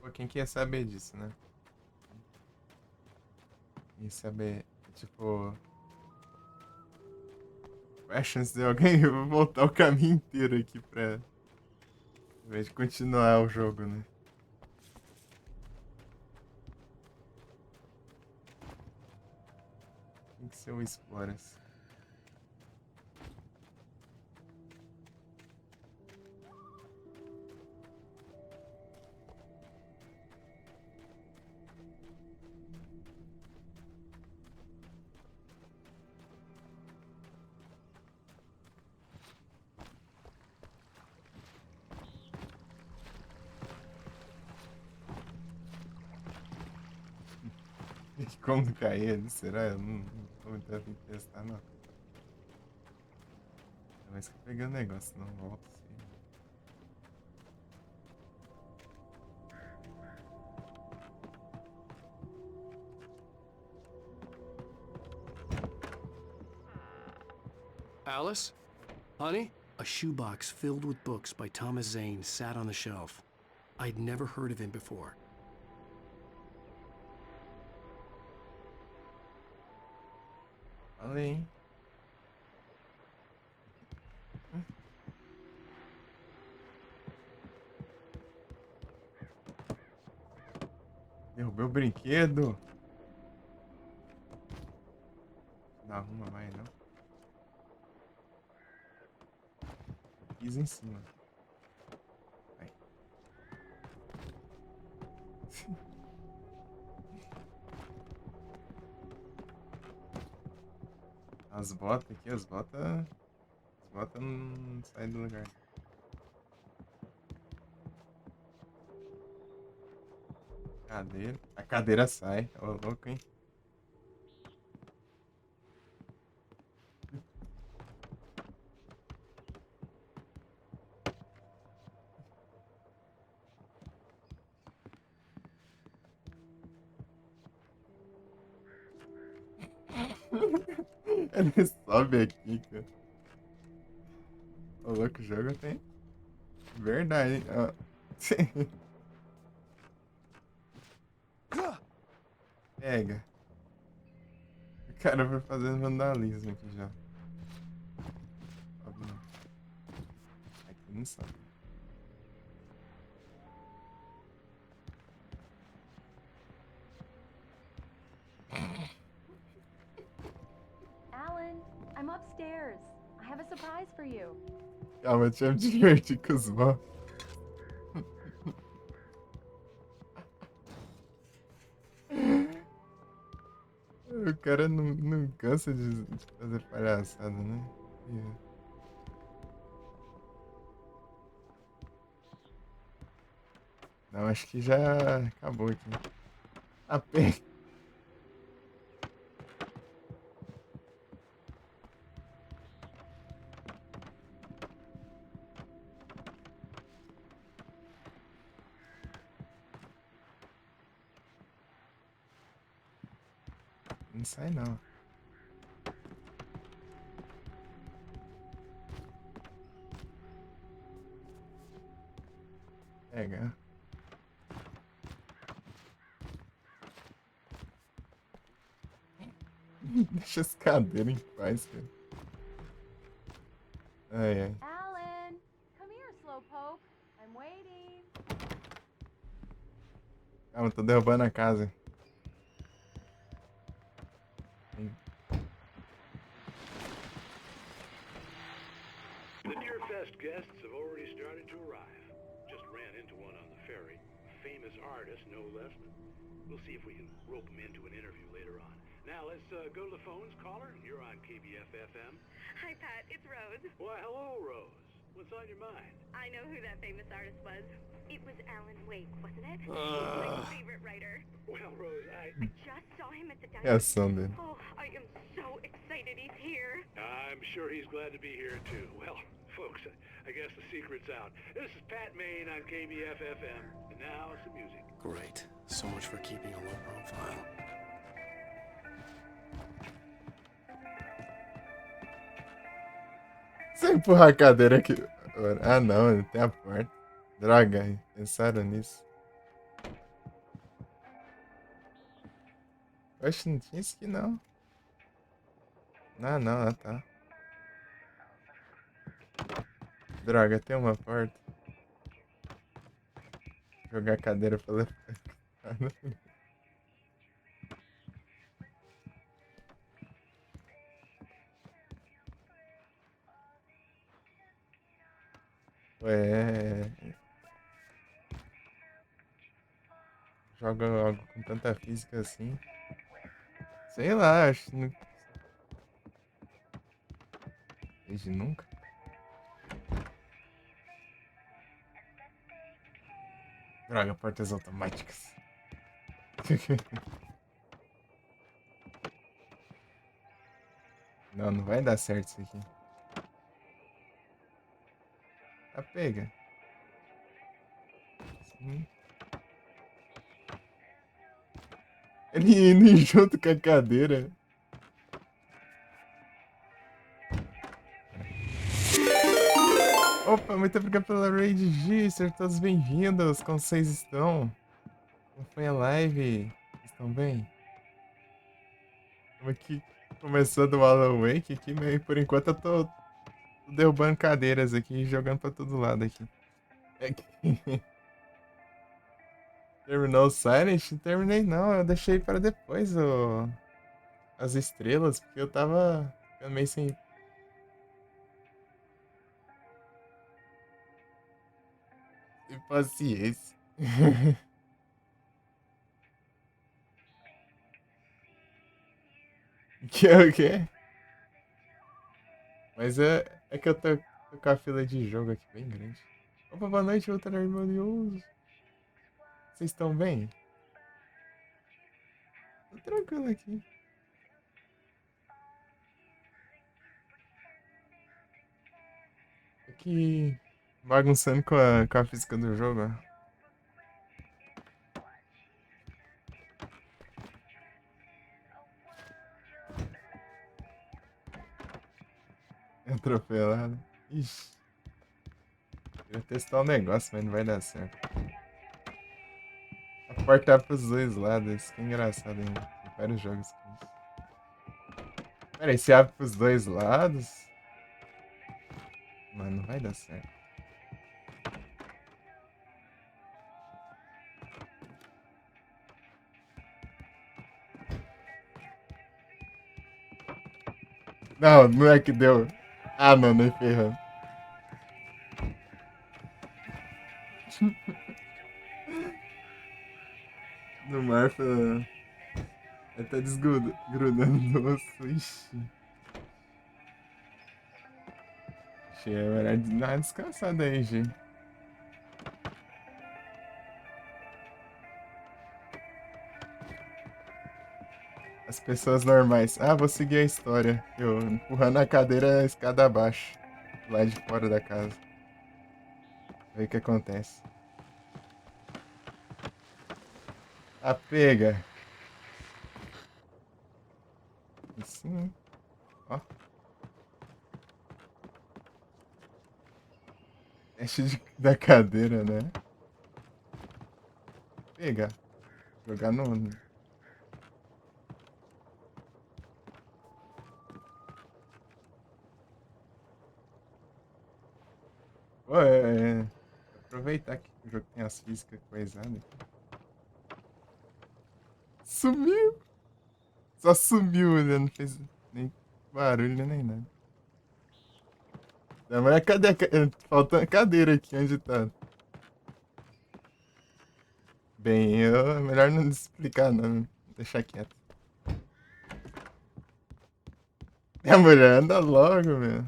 Pô, quem quer saber disso, né? E saber, tipo... Qual é a chance de alguém voltar o caminho inteiro aqui pra... Ao invés de continuar o jogo, né? Tem que ser o Explorers. Como cair ali, será? Eu não tô muito afim de testar, não. Mas que eu peguei o negócio, não volta assim. Alice? Honey? A shoebox filled with books by Thomas Zane sat on the shelf. I'd never heard of him before. Falei, hein? Derrubei o brinquedo. Não arruma mais, não. Pisa em cima. Vai. As botas aqui, as botas não saem do lugar. Cadeira. A cadeira sai. Ô, louco, hein? Ele sobe aqui, cara. Ô, louco, o jogo tem. Verdade, hein? Ó. Pega. O cara vai fazendo vandalismo aqui já. Sobe não. Aqui não sobe. Alan, I'm upstairs. I have a surprise for you. Calma, deixa eu me divertir com os mãos. O cara não cansa de fazer palhaçada, né? Não, acho que já acabou aqui. A pé. Não sai não. Pega. Deixa as cadeiras em paz, cara. Ai, ai. Alan! Calma, tô derrubando a casa. The Deerfest guests have already started to arrive. Just ran into one on the ferry. Famous artist, no less. We'll see if we can rope him into an interview later on. Now let's go to the phones. Caller, you're on KBF-FM. Hi, Pat. It's Rose. Why, hello, Rose. What's on your mind? I know who that famous artist was. It was Alan Wake, wasn't it? He's my favorite writer. Well, Rose, I just saw him at the diner. Yes, Sunday. Oh, I am so excited he's here. I'm sure he's glad to be here, too. Well, folks, I guess the secret's out. This is Pat Maine on KBF-FM. And now, some music. Great. So much for keeping a low profile. Você empurra a cadeira aqui. Ah, não, tem a porta. Droga, pensaram nisso. Oxe, não tinha isso aqui não. Ah, não, tá. Droga, tem uma porta. Jogar a cadeira pela. Ué. Joga algo com tanta física assim. Sei lá, acho que não. Desde nunca. Droga, portas automáticas. Não, não vai dar certo isso aqui. Tá pega. Sim. Ele indo junto com a cadeira. Opa, muito obrigado pela raid, G. Sejam todos bem-vindos. Como vocês estão? Como foi a live? Estão bem? Como é que começou do Alan Wake aqui, mas por enquanto eu tô derrubando cadeiras aqui e jogando pra todo lado aqui. Terminou o Silent? Não terminei não, eu deixei para depois as estrelas, porque eu tava meio sem... Sem paciência. Que é o quê? Mas é que eu tô com a fila de jogo aqui bem grande. Opa, boa noite, Ultra Harmonioso. Vocês estão bem? Tô tranquilo aqui. Aqui bagunçando com a física do jogo, ó. Atropelado. Ixi. Queria testar um negócio, mas não vai dar certo. A porta abre pros dois lados, isso que é engraçado, hein? Tem vários jogos com isso. Pera aí, se abre pros dois lados? Mano, não vai dar certo. Não, não é que deu. Ah, não, nem ferrando. No Marfa. Ele tá desgrudando no osso. Ixi. Ixi, é melhor dar uma descansada aí, gente. As pessoas normais. Ah, vou seguir a história. Eu empurrando a cadeira a escada abaixo. Lá de fora da casa. Ver o que acontece. Ah, pega. Assim. Ó. Teste da cadeira, né? Pega. Jogar no... Aproveitar que o jogo tem as físicas coisadas. Sumiu. Só sumiu, né? Não fez nem barulho, nem nada. Não, mas cadê faltando cadeira aqui, onde tá? Bem, melhor não explicar, não. Deixar quieto. A mulher anda logo, meu.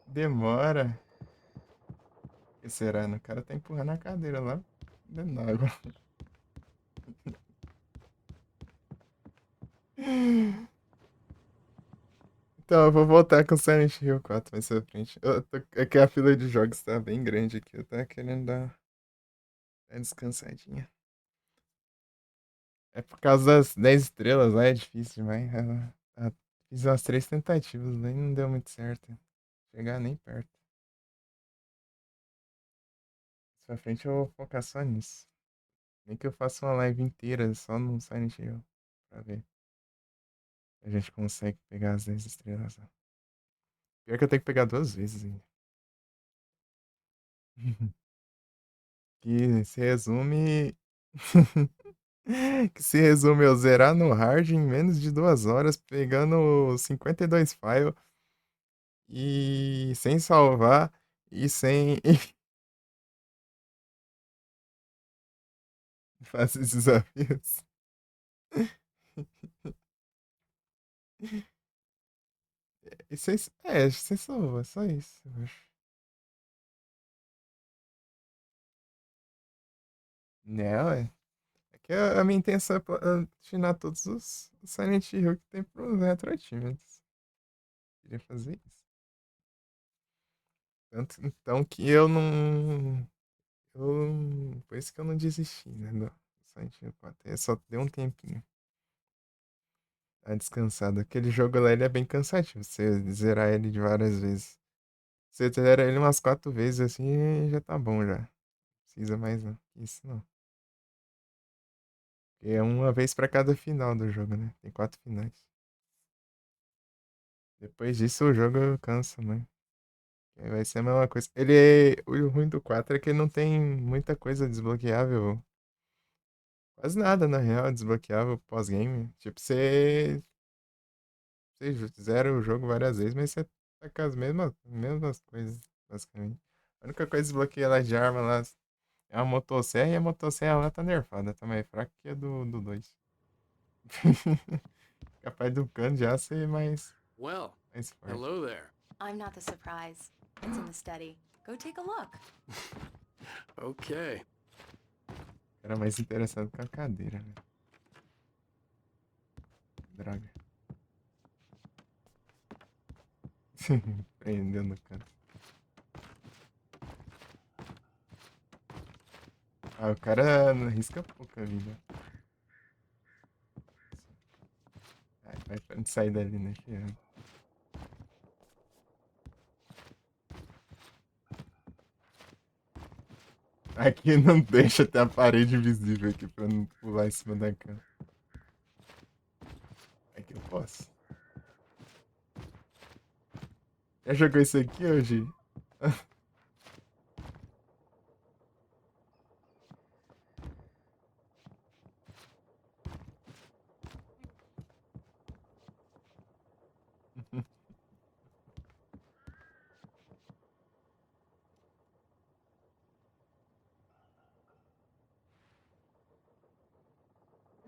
Demora. O que será? O cara tá empurrando a cadeira lá dentro da água. Então, eu vou voltar com Silent Hill 4 mais pra frente. É que a fila de jogos tá bem grande aqui. Eu tava querendo dar uma descansadinha. É por causa das 10 estrelas lá, é difícil demais. Fiz umas 3 tentativas, aí não deu muito certo. Chegar nem perto. Mais pra frente eu vou focar só nisso. Nem que eu faça uma live inteira só no Silent Hill. Pra ver. A gente consegue pegar as 10 estrelas lá. Pior que eu tenho que pegar 2 vezes ainda. Que se resume. Que se resume eu zerar no hard em menos de 2 horas, pegando 52 files e sem salvar e sem. Fazer esses desafios. E sem salvar, só isso, eu acho. Né, ué. É que a minha intenção é platinar todos os Silent Hill que tem pros Retro Achievements. Queria fazer isso. Tanto então que eu não. Por isso que eu não desisti, né? Do Silent Hill 4. Eu só deu um tempinho. A descansada. Aquele jogo lá, ele é bem cansativo. Você zerar ele de várias vezes. Você zera ele umas 4 vezes assim, já tá bom já. Não precisa mais não. Isso não. É uma vez pra cada final do jogo, né? Tem 4 finais. Depois disso o jogo cansa, mano. Vai ser a mesma coisa. O ruim do 4 é que ele não tem muita coisa desbloqueável. Quase nada, na real, desbloqueável pós-game. Tipo, você zera o jogo várias vezes, mas você tá com as mesmas coisas, basicamente. A única coisa que desbloqueia lá de arma lá é a motosserra, e a motosserra lá tá nerfada, tá mais fraca que a do 2. Capaz do cano já ser mais Well, forte. hello there. I'm not the surprise. It's in the study. Go take a look. Okay. Era mais interessado com a cadeira, né? Droga. Prendeu no canto. Ah, o cara arrisca pouco a vida. Vai pra gente sair dali, né, filho? Aqui não deixa ter a parede visível aqui pra não pular em cima da cama. Aqui eu posso. Já jogou isso aqui hoje?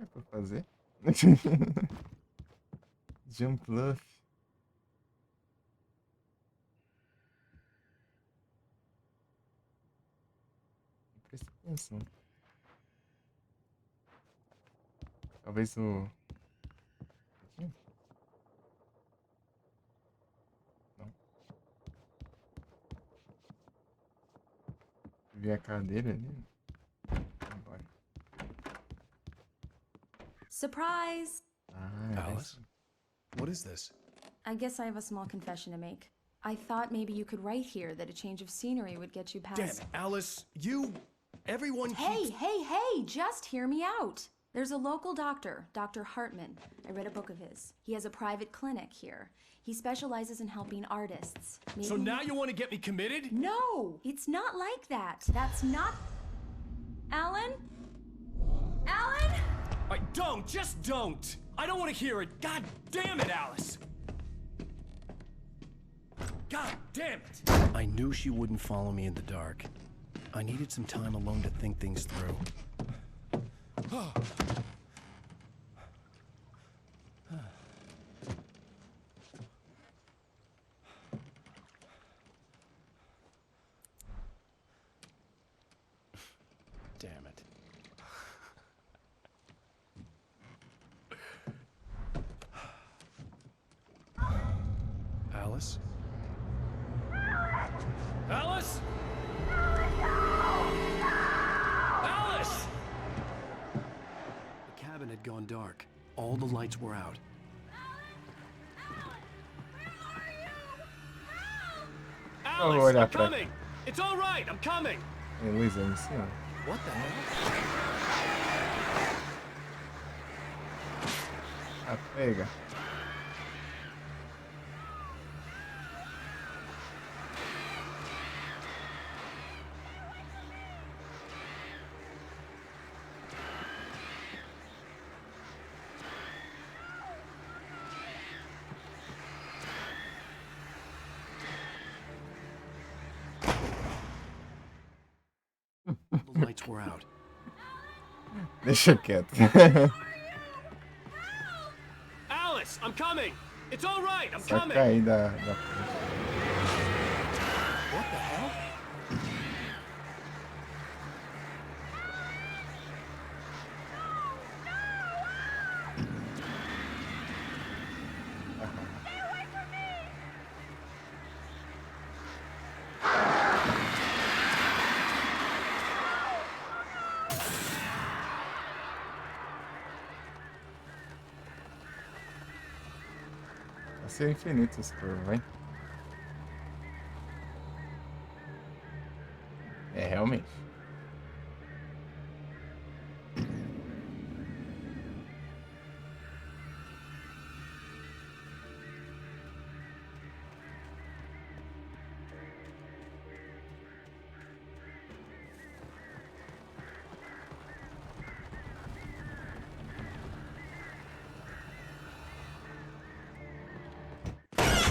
É pra fazer? Jump Luff. Presta atenção. Talvez o... Aqui? Não. Vi a cadeira ali. Agora. Surprise! Alice? What is this? I guess I have a small confession to make. I thought maybe you could write here that a change of scenery would get you past... Damn it, Alice. Everyone Hey, just hear me out. There's a local doctor, Dr. Hartman. I read a book of his. He has a private clinic here. He specializes in helping artists. So now you want to get me committed? No, it's not like that. That's not... Alan? Alan? don't! Just don't! I don't want to hear it! God damn it, Alice! God damn it! I knew she wouldn't follow me in the dark. I needed some time alone to think things through. Damn it. Alice? Alice? Alice! The cabin had gone dark. All the lights were out. Alice, olhar I'm pra cá. coming! It's all right, I'm coming! Luísa, em cima. What the hell? Ah, pega. The lights were out. Deixa quieto. Alice, I'm coming! It's all right, I'm Só coming! cair da... What the hell? Vai ser infinito esse curva, hein? É, realmente.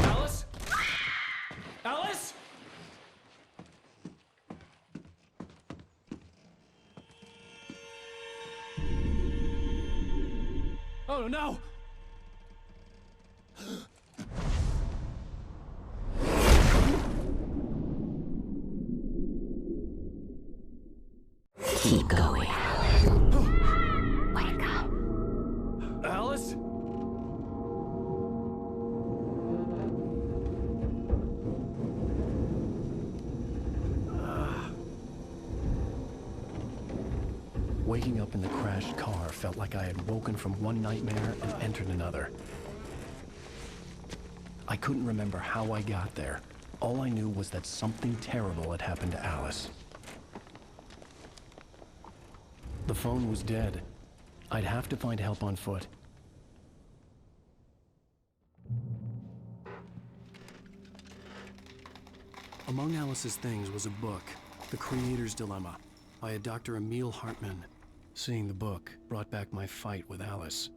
Alice? Alice? Oh no! Keep going. Wake up. Alice? Waking up in the crashed car felt like I had woken from one nightmare and entered another. I couldn't remember how I got there. All I knew was that something terrible had happened to Alice. The phone was dead. I'd have to find help on foot. Among Alice's things was a book, The Creator's Dilemma, by a Dr. Emil Hartman. Seeing the book brought back my fight with Alice.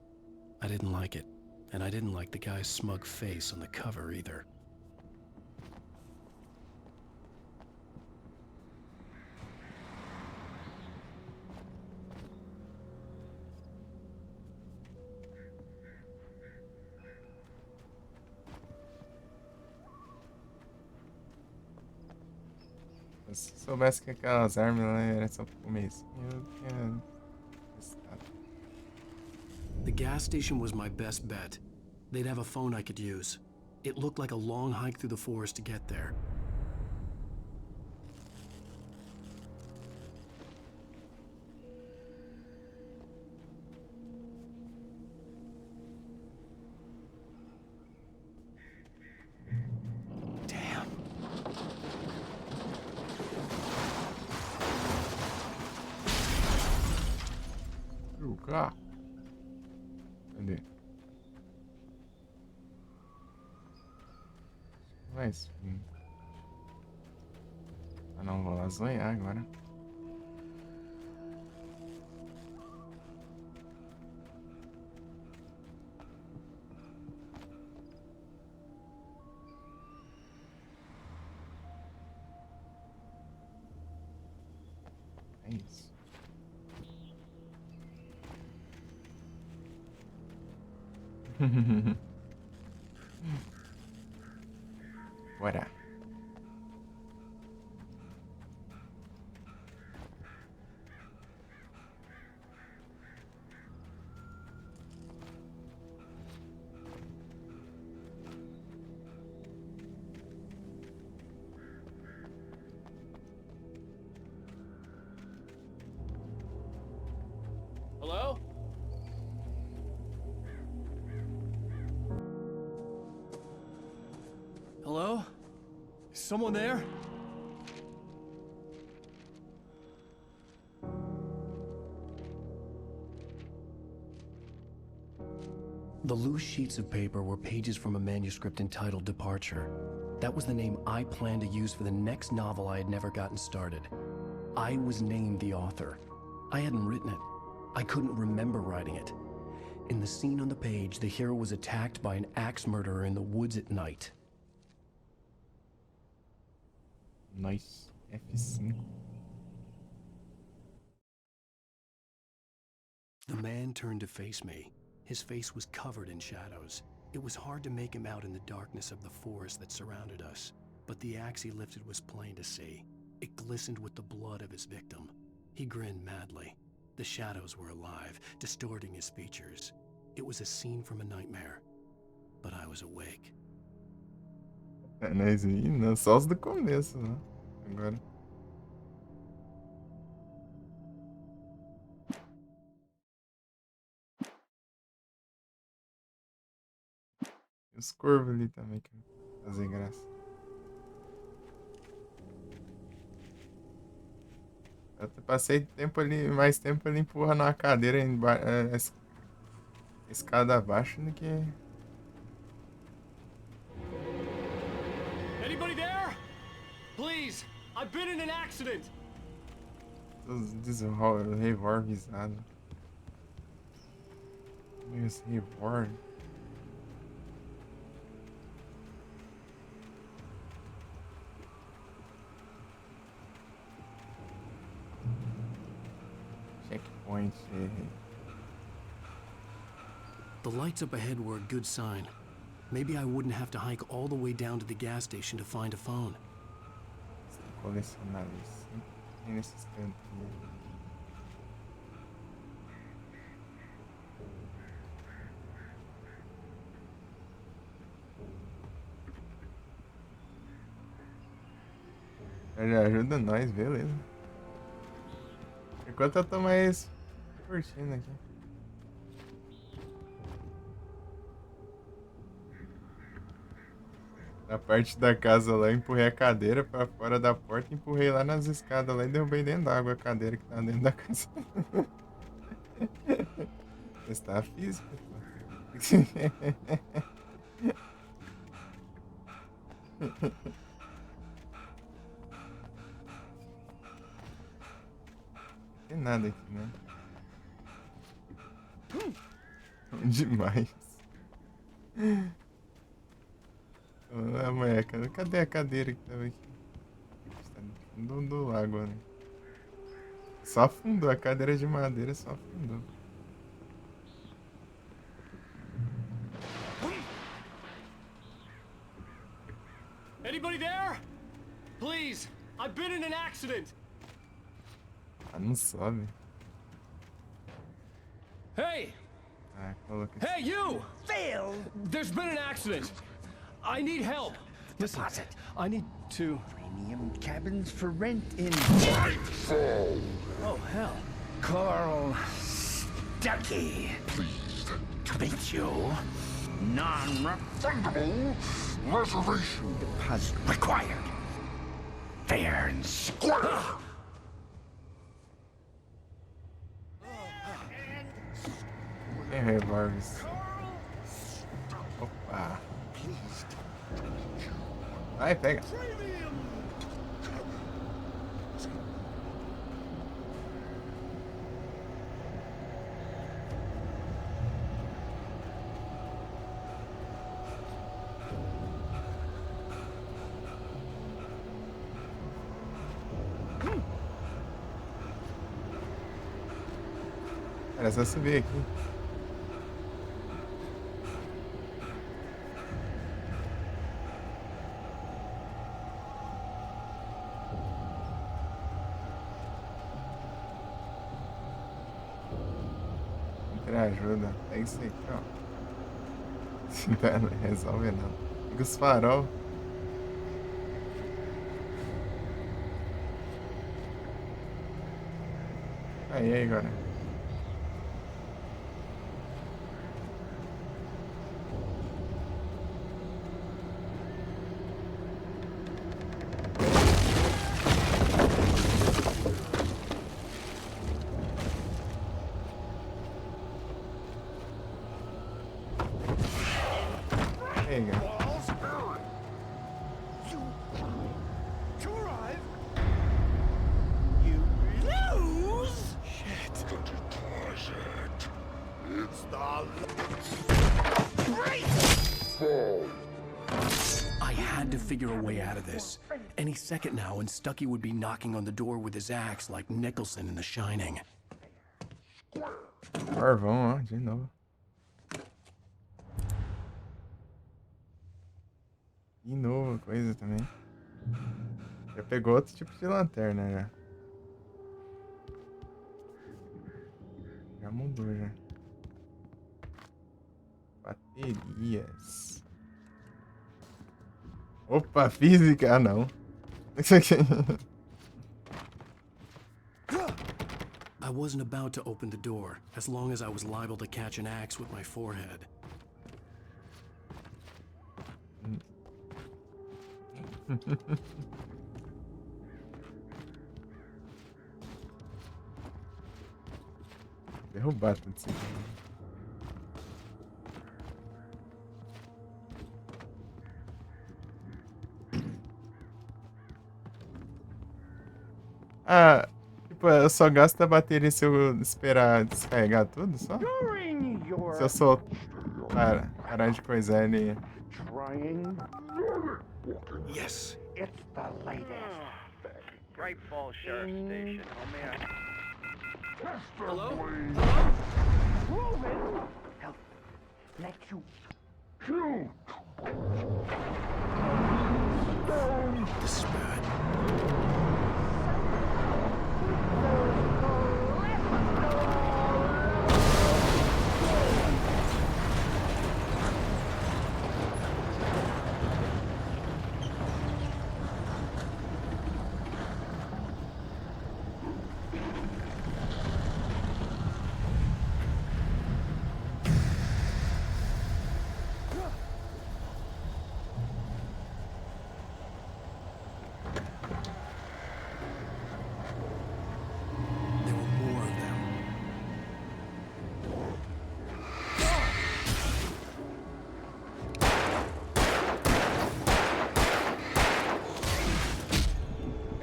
I didn't like it, and I didn't like the guy's smug face on the cover either. Se soubesse que aquelas armas lá eram só pro começo, eu tinha testado. The gas station was my best bet. They'd have a phone I could use. It looked like a long hike through the forest to get there. O carro. Cadê? Vai subir. Ah não, vou lá zonhar agora. Bora. Hello? Hello? Is someone there? The loose sheets of paper were pages from a manuscript entitled Departure. That was the name I planned to use for the next novel I had never gotten started. I was named the author. I hadn't written it. I couldn't remember writing it. In the scene on the page, the hero was attacked by an axe murderer in the woods at night. Nice. F5. The man turned to face me. His face was covered in shadows. It was hard to make him out in the darkness of the forest that surrounded us, but the axe he lifted was plain to see. It glistened with the blood of his victim. He grinned madly. The shadows were alive, distorting his features. It was a scene from a nightmare, but I was awake. Mas aí, não, só os do começo, né? Agora. E os corvos ali também, que fazer graça. Eu passei mais tempo ali empurrando uma cadeira a escada abaixo do que... Anybody there? Please, I've been in an accident. Revolvizado. Esse revólver. Checkpoint. The lights up ahead were a good sign. Maybe I wouldn't have to hike all the way down to the gas station to find a phone. Colecionar isso. Tem nesses cantos. Ele ajuda nós, beleza. Enquanto eu tô mais curtindo aqui. Na parte da casa lá, eu empurrei a cadeira pra fora da porta, empurrei lá nas escadas lá e derrubei dentro d'água a cadeira que tá dentro da casa. Testar a física, Não tem nada aqui, né? Demais. Ah, mulher, cadê a cadeira que tava aqui? Está no fundo do lago, né? Só afundou, a cadeira de madeira só afundou. Anybody there? Please, I've been in an accident. Ah, não sobe. Hey! Ah, coloca. Hey, you! Phil! There's been an accident. I need help. Listen, I need to... Premium cabins for rent in... Nightfall! Oh, hell. Carl Stuckey. Pleased to meet you. Non-refundable reservation deposit required. Fair and square. Tem revólveres. Opa. Vai, pega. Era só subir aqui. entreajuda. É isso aqui, ó. Não resolve não. Liga os farol. Aí, agora. I had to figure a way out of this. Any second now, and Stucky would be knocking on the door with his axe like Nicholson in The Shining. Carvão, ó, de novo. De novo, coisa também. Já pegou outro tipo de lanterna, já. Já mudou, já. Baterias. Opa, física! Ah, não. Isso aqui. I wasn't about to open the door, as long as I was liable to catch an axe with my forehead. Derrubar tudo isso aqui. Ah, tipo, eu só gasto a bateria se eu esperar descarregar tudo, só? Se eu só parar de coisar ele... Yes. It's the latest. Great Falls Sheriff Station. Hello? Roman! Help. Let you shoot.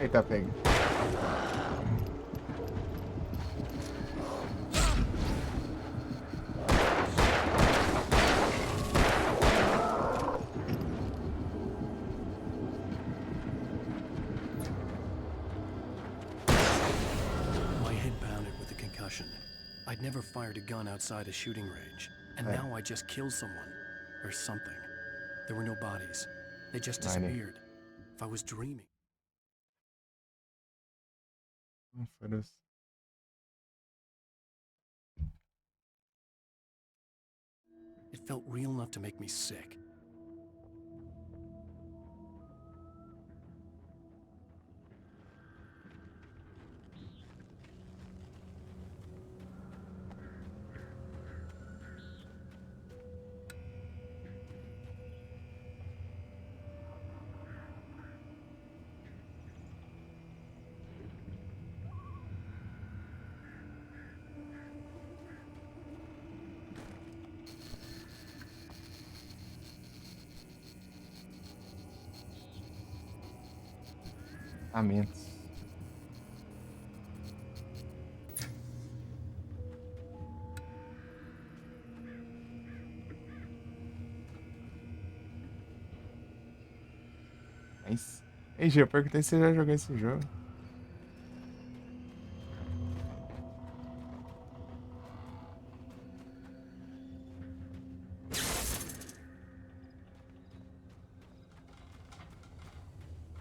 Eita, pega. My head pounded with the concussion. I'd never fired a gun outside a shooting range, and now I just killed someone. Or something. There were no bodies. They just disappeared. If I was dreaming. It felt real enough to make me sick. Nice. Ei, Gê, eu perguntei se você já jogou esse jogo.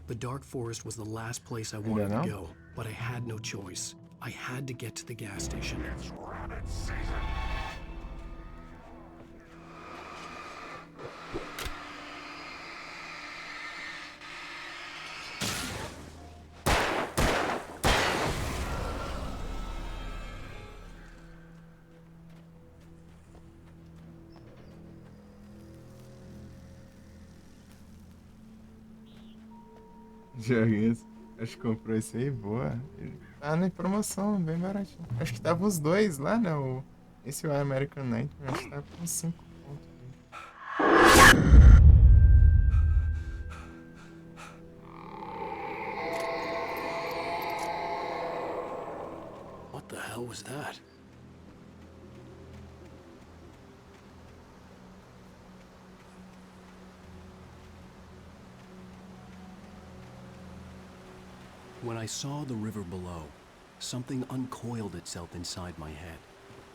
The Dark Forest was the last place I wanted to go, but I had no choice. I had to get to the gas station. It's rabbit season. Joguinhos. Acho que comprou esse aí, boa. Ele tá na promoção, bem baratinho. Acho que tava os dois lá, né? Esse é o American Nightmare, acho que tava com 5 pontos. What the hell was that? When I saw the river below, something uncoiled itself inside my head.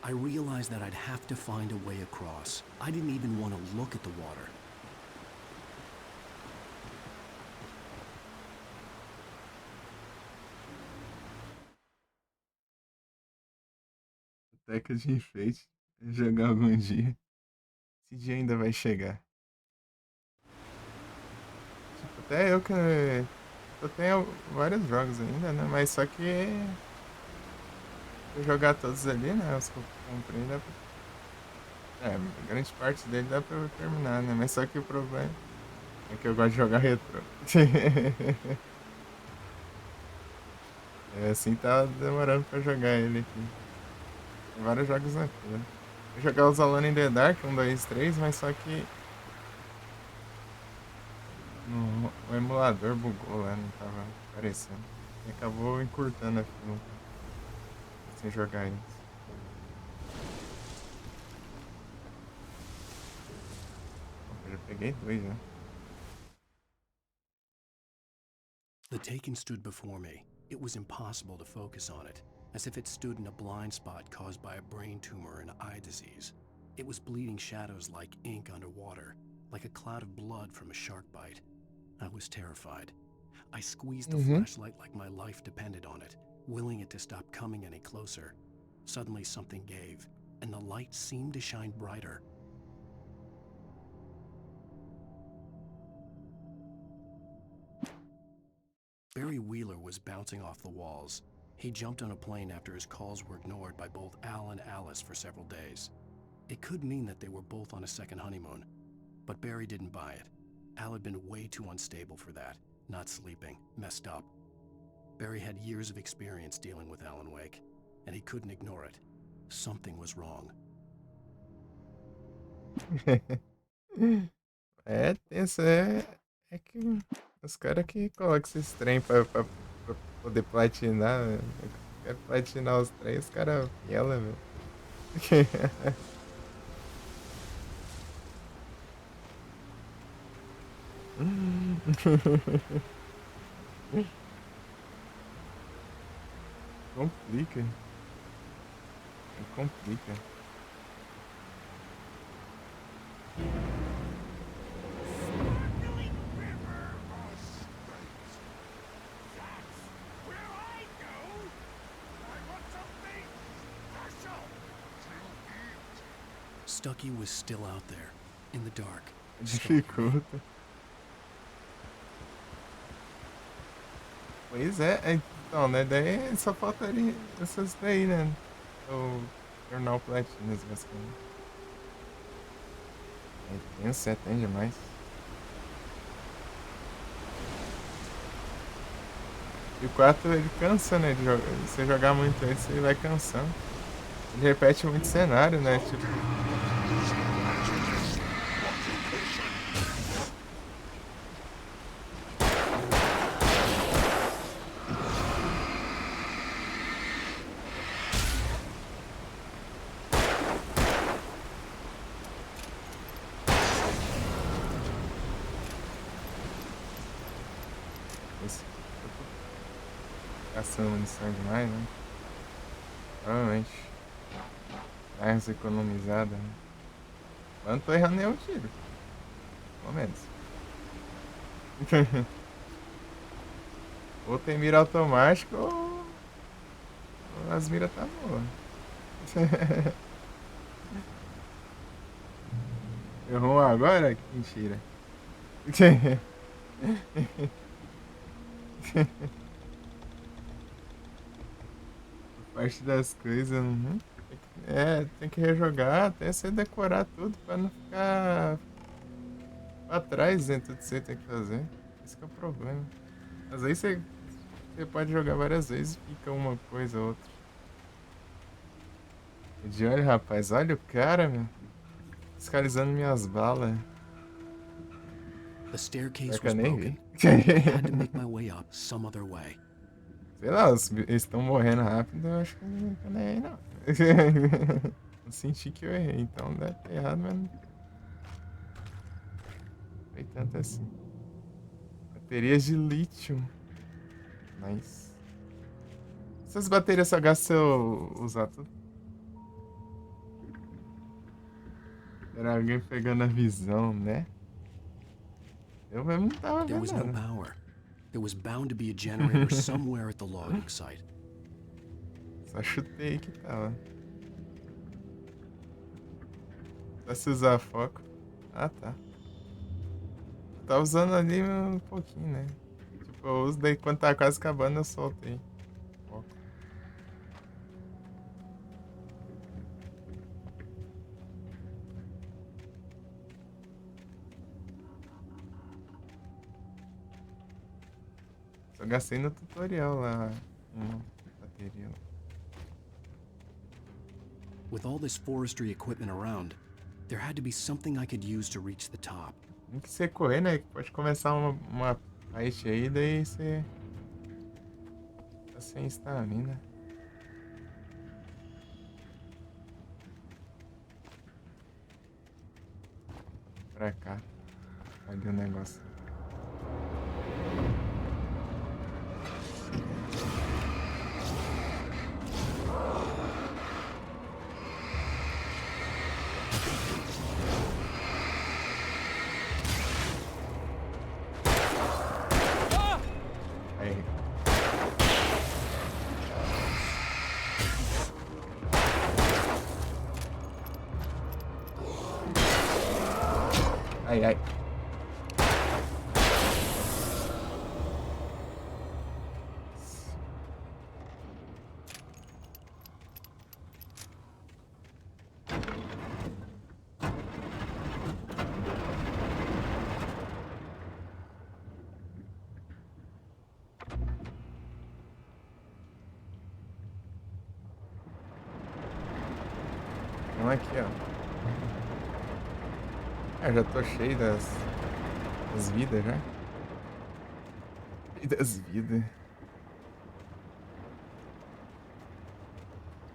I realized that I'd have to find a way across. I didn't even want to look at the water. Teca de enfeite. Jogar algum dia. Esse dia ainda vai chegar. Tipo, até eu que... Eu tenho vários jogos ainda, né? Mas só que... Se eu jogar todos ali, né? Os que eu comprei, dá pra... grande parte dele dá pra eu terminar, né? Mas só que o problema é que eu gosto de jogar retrô. Assim tá demorando pra jogar ele aqui. Tem vários jogos aqui, né? Eu jogar os Alone in the Dark, 1, 2, 3, mas só que... O emulador bugou lá, não tava aparecendo. E acabou encurtando a fila sem jogar eles. Eu já peguei 2, né? The Taken stood before me. It was impossible to focus on it, as if it stood in a blind spot caused by a brain tumor and eye disease. It was bleeding shadows like ink underwater, like a cloud of blood from a shark bite. I was terrified. I squeezed the flashlight like my life depended on it, willing it to stop coming any closer. Suddenly something gave, and the light seemed to shine brighter. Barry Wheeler was bouncing off the walls. He jumped on a plane after his calls were ignored by both Al and Alice for several days. It could mean that they were both on a second honeymoon, but Barry didn't buy it. Al had been way too unstable for that, not sleeping, messed up. Barry had years of experience dealing with Alan Wake, and he couldn't ignore it. Something was wrong. Tenso, é que os caras que colocam esses trem pra poder platinar, velho. Eu quero platinar os trem, os caras pela, velho. Complica. Complica. Stucky was still out there, in the dark. Dificulta. Pois é, então, né? Daí só faltaria essas daí, né? O jornal Platinas, basicamente. É tenso, até demais. E o 4 ele cansa, né? De jogar. Se você jogar muito esse, ele vai cansando. Ele repete muito cenário, né? Tipo. Gastando munição demais, né? Provavelmente. Mais economizada, né? Eu não tô errando nenhum tiro. Pelo menos. Ou tem mira automática ou as miras tá boa. Errou agora? Que mentira. Parte das coisas, tem que rejogar até você decorar tudo pra não ficar pra trás dentro do que você tem que fazer. Esse que é o problema. Às vezes você pode jogar várias vezes e fica uma coisa ou outra. De olho, rapaz. Olha o cara, meu. Fiscalizando minhas balas. The staircase Pior que was eu nem broken. vi. I had to make my way up some other way. Sei lá, eles estão morrendo rápido, eu acho que eu não tô nem aí, não. Eu senti que eu errei, então deve ter errado, mas não foi tanto assim. Baterias de lítio. Nice. Essas baterias só gastam se eu usar tudo. Era alguém pegando a visão, né? Eu mesmo não tava There vendo was no nada. power. There was bound to be a generator somewhere at the logging site. Só chutei que tava. Só se usar foco. Ah, tá. Tá usando ali um pouquinho, né? Tipo, eu uso daí quando tá quase acabando eu soltei. Foco. Só gastei no tutorial lá. Uma bateria. With all this forestry equipment around, there had to be something I could use to reach the top. Tem que você correr, né? Pode começar uma fight aí, daí você tá sem estamina. Pra cá. Cadê o negócio? Aí. Ai, ai. Então aqui, ó. Ah, já tô cheio das vidas já. E das vidas.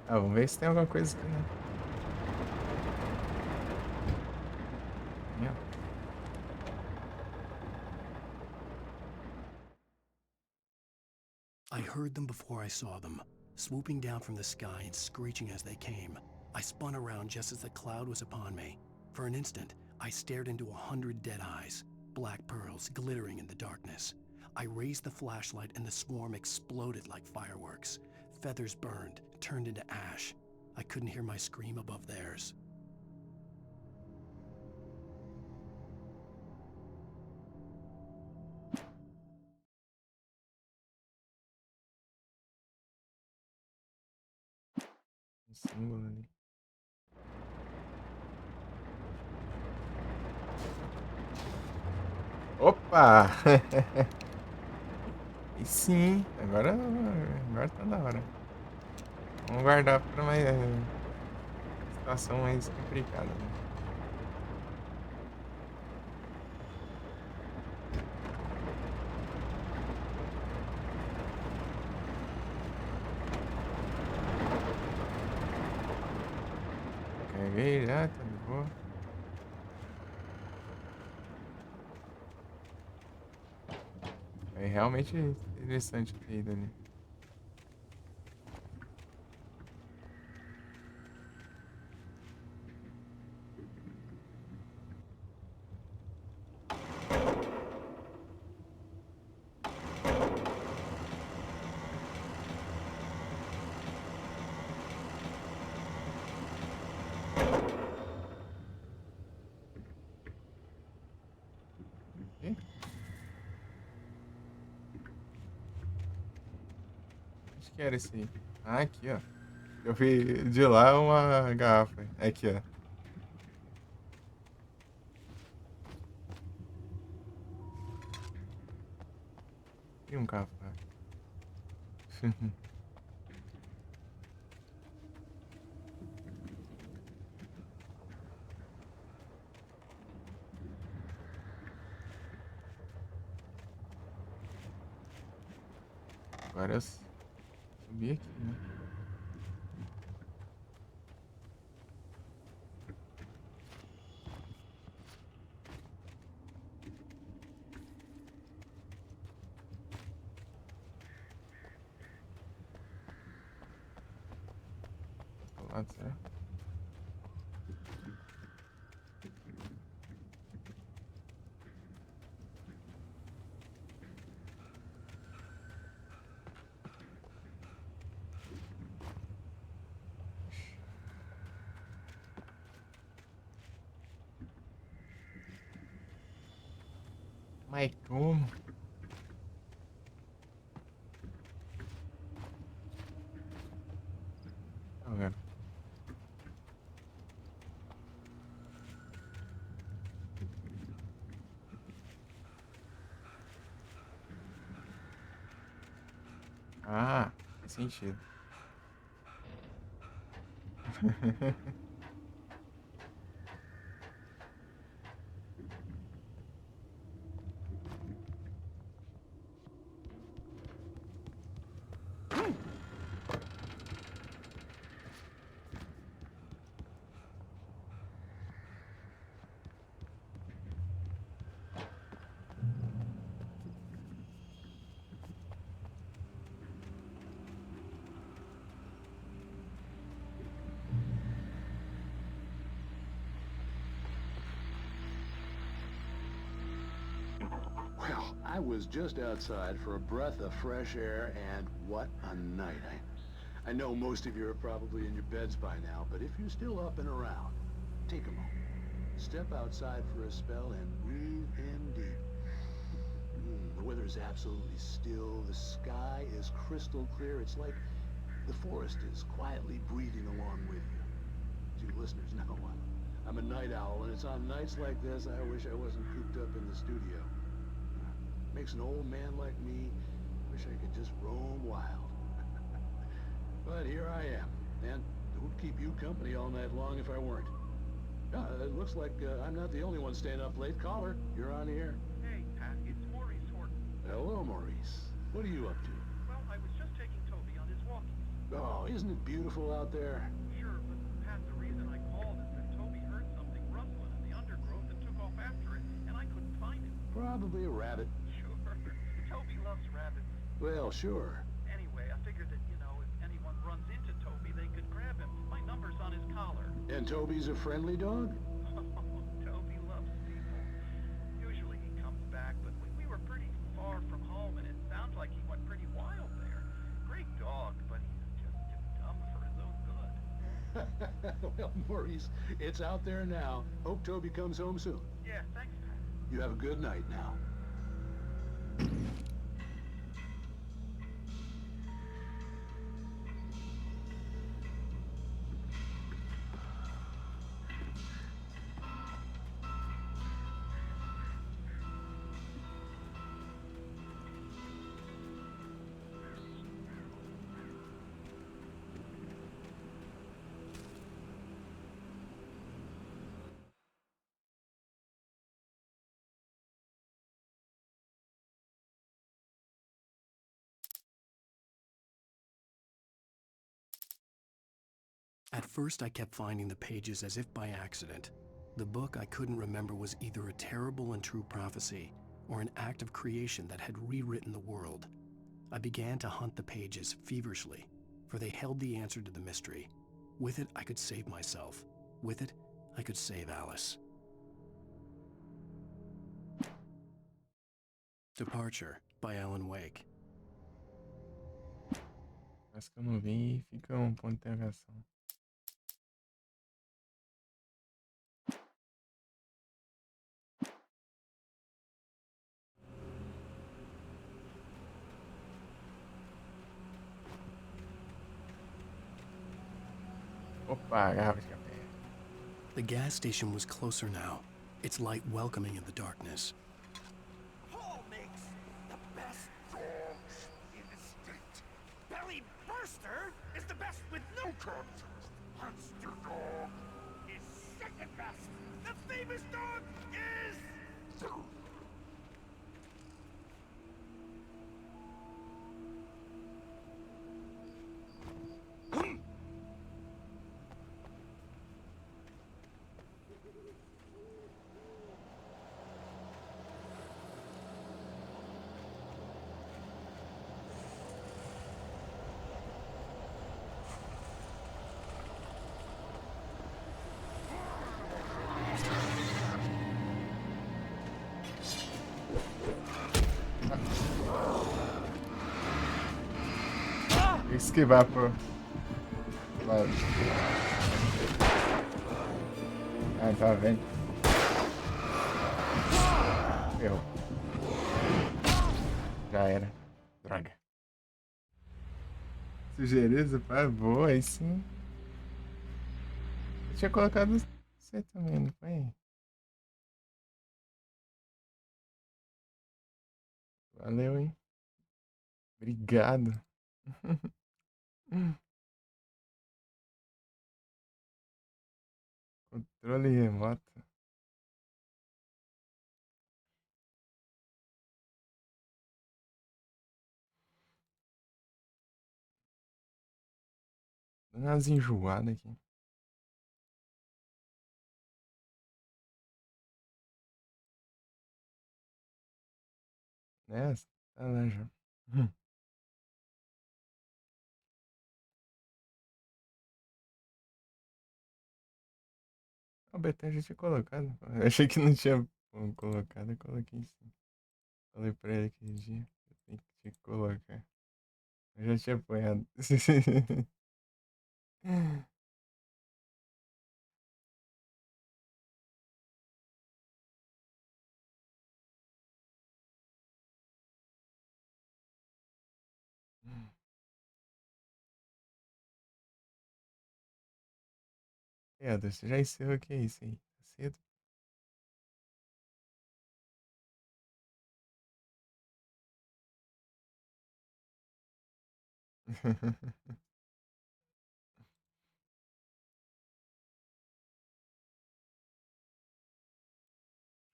Ah, vamos ver se tem alguma coisa aqui, né? Aqui, ó. I heard them before I saw them, swooping down from the sky and screeching as they came. I spun around just as the cloud was upon me. For an instant, I stared into 100 dead eyes, black pearls glittering in the darkness. I raised the flashlight and the swarm exploded like fireworks. Feathers burned, turned into ash. I couldn't hear my scream above theirs. Um símbolo ali. Opa! E sim, agora tá da hora. Vamos guardar pra mais situação mais complicada. Né? Carreguei já, tá de boa. É realmente interessante ter ido ali. Ih. Acho que era esse aí. Ah, aqui, ó. Eu vi de lá uma garrafa. Aqui, ó. E um café. Agora eu subi aqui, né? Do lado, será? Mas como? Tá vendo? Ah, faz sentido. Well, I was just outside for a breath of fresh air, and what a night. I know most of you are probably in your beds by now, but if you're still up and around, take a moment. Step outside for a spell and breathe in deep. The weather is absolutely still. The sky is crystal clear. It's like the forest is quietly breathing along with you. As you listeners know, I'm a night owl, and it's on nights like this I wish I wasn't cooped up in the studio. Makes an old man like me wish I could just roam wild. But here I am, and it would keep you company all night long if I weren't. It looks like I'm not the only one staying up late. Caller, you're on the air. Hey, Pat, it's Maurice Horton. Hello, Maurice. What are you up to? Well, I was just taking Toby on his walkies. Oh, isn't it beautiful out there? Sure, but Pat, the reason I called is that Toby heard something rustling in the undergrowth and took off after it, and I couldn't find it. Probably a rabbit. Sure. Toby loves rabbits. Well, sure. Anyway, I figured that, if anyone runs into Toby, they could grab him. My number's on his collar. And Toby's a friendly dog? Toby loves people. Usually he comes back, but we were pretty far from home, and it sounds like he went pretty wild there. Great dog, but he's just too dumb for his own good. Well, Maurice, it's out there now. Hope Toby comes home soon. Yeah, thanks, Pat. You have a good night now. At first, I kept finding the pages as if by accident. The book I couldn't remember was either a terrible and true prophecy or an act of creation that had rewritten the world. I began to hunt the pages feverishly, for they held the answer to the mystery. With it, I could save myself. With it, I could save Alice. Departure by Alan Wake. Parece que eu não vi e fica um ponto de interrogação. Opa, garrafa de café. The gas station was closer now, its light welcoming in the darkness. Paul makes the best contest. Monster dog is second best. The famous dog is... Esquivar pro lado. Ah, tá vendo? Errou. Já era. Droga. Sugerido, pai, boa, aí sim. Eu tinha colocado você também, não foi? Valeu, hein? Obrigado. Controle remoto. Dando umas enjoadas aqui. Nessa? Tá lá já. O Betão já tinha colocado. Eu achei que não tinha colocado, eu coloquei sim. Falei pra ele aquele dia. Eu tinha que colocar. Eu já tinha apanhado. Anderson, já encerrou o que é isso aí? Tá cedo?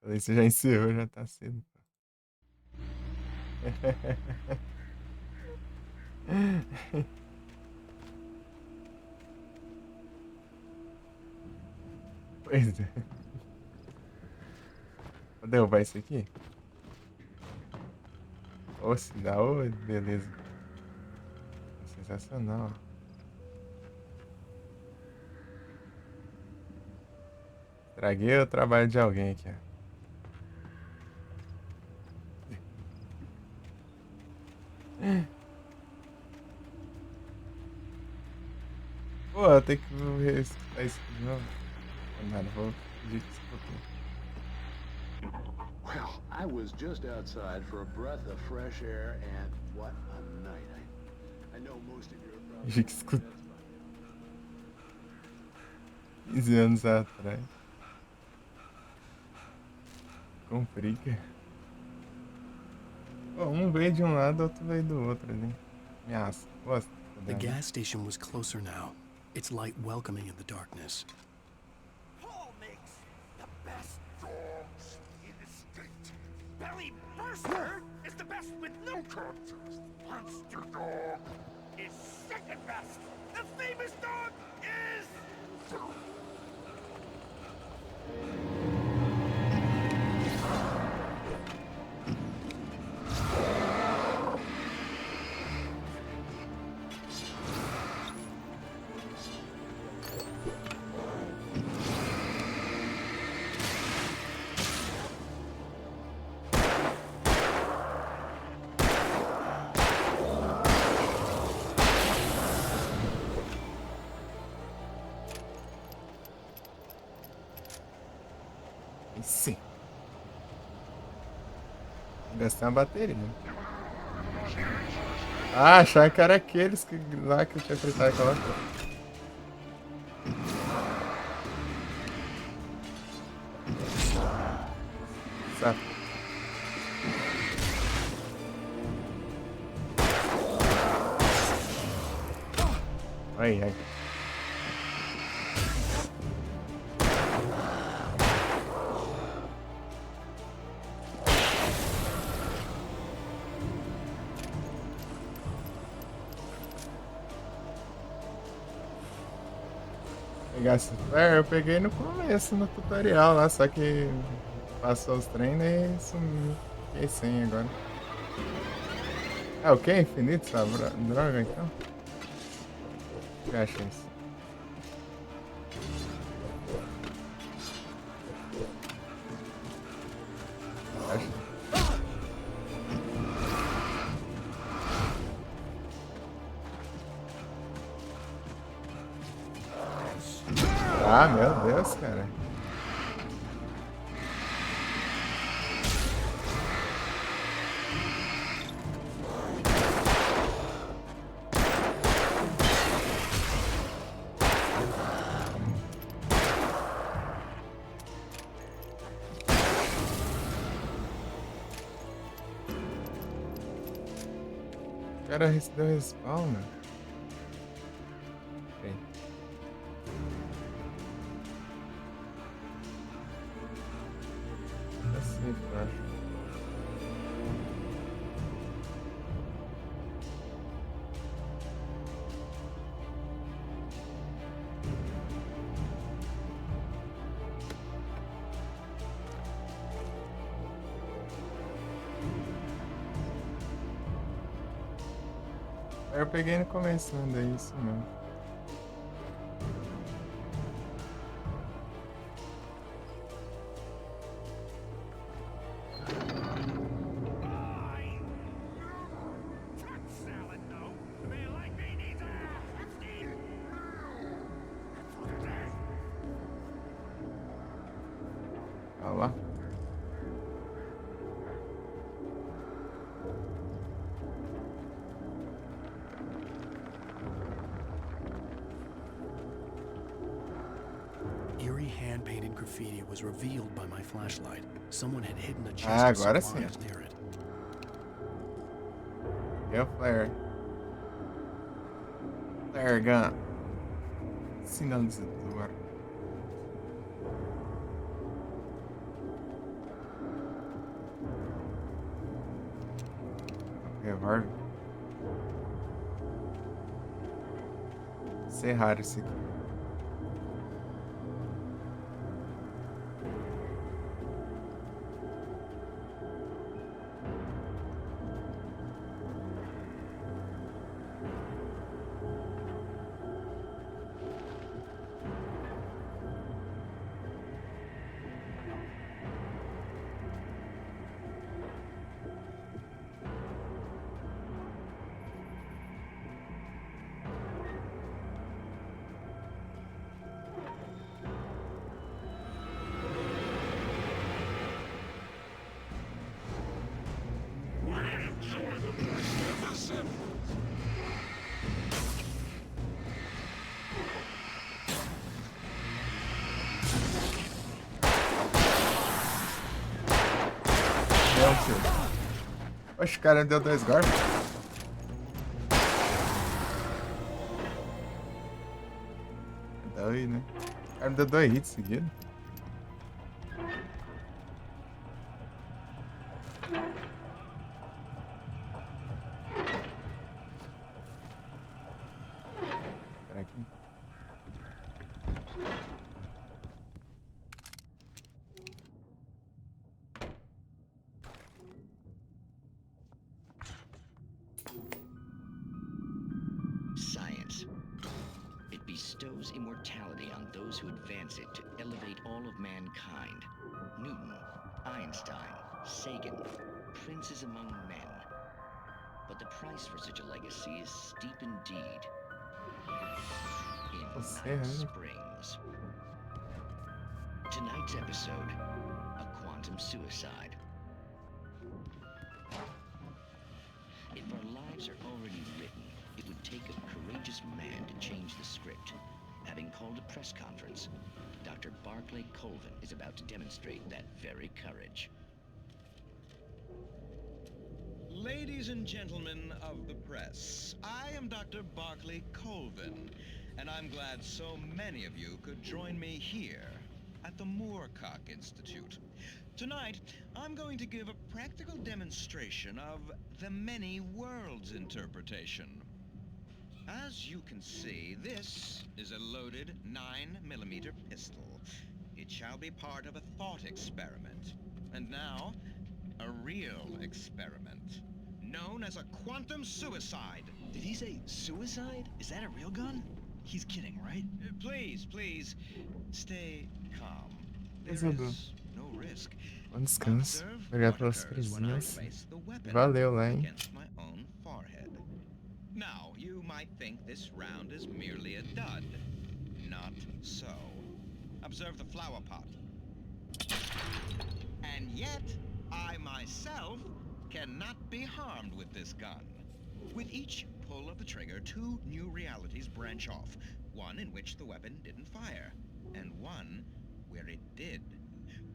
Falei, você já encerrou, já tá cedo. Pois é. Vou derrubar isso aqui? Ô, se dá, ô, beleza. Sensacional. Estraguei o trabalho de alguém aqui, ó. Pô, eu tenho que escutar isso de novo. Nada, vou pedir desculpa. Well, I was just outside for a breath of fresh air, and what a night. I know most of you are probably... Achei que escuta. 15 anos atrás. Complica. Pô, um veio de um lado, outro veio do outro ali. Ameaça. Gosto. The gas station was closer now, its light welcoming in the darkness. Paul makes the best dogs in the state. Belly Burster is the best with no contest. Monster dog is second best. The famous dog is... Sim. Gastar uma bateria. Ah, achava que era aqueles que, lá que eu tinha fritado aquela coisa. Sabe? Ai, ai. Pegasse flare, eu peguei no começo, no tutorial lá, só que passou os treinos e sumiu. Fiquei sem agora. É o que? Infinito essa droga então? O que acha isso? Ah, meu Deus, cara. O cara deu respawn, né? Okay. Tá safe, eu acho. Eu peguei no começo, né? Daí isso mesmo. Olha lá. Eerie hand-painted graffiti was revealed by my flashlight. Someone had hidden a chest Ah, of agora supplies sim. near it. E o flare? Flare gun. Sinalizador. Revólver. Isso é raro esse aqui. Oxe, o cara deu 2 golpes. É doido, né? O cara me deu 2 hits seguidos. Espera aqui. Science. It bestows immortality on those who advance it to elevate all of mankind. Newton, Einstein, Sagan, princes among men. But the price for such a legacy is steep indeed. In Night Springs. Tonight's episode, a quantum suicide. If our lives are already written, it would take a courageous man to change the script. Having called a press conference, Dr. Barclay Colvin is about to demonstrate that very courage. Ladies and gentlemen of the press, I am Dr. Barclay Colvin, and I'm glad so many of you could join me here at the Moorcock Institute. Tonight, I'm going to give a practical demonstration of the many worlds interpretation. As you can see, this is a loaded 9mm pistol. It shall be part of a thought experiment. And now, a real experiment, known as a quantum suicide. Did he say suicide? Is that a real gun? He's kidding, right? Please, stay calm. There Pesador. is no risk. Bom descanso. Obrigado pelas trezinhas. Valeu lá, hein? My own forehead. Now, you might think this round is merely a dud. Not so. Observe the flower pot. And yet, I myself cannot be harmed with this gun. With each pull of the trigger, 2 new realities branch off. One in which the weapon didn't fire, and one where it did.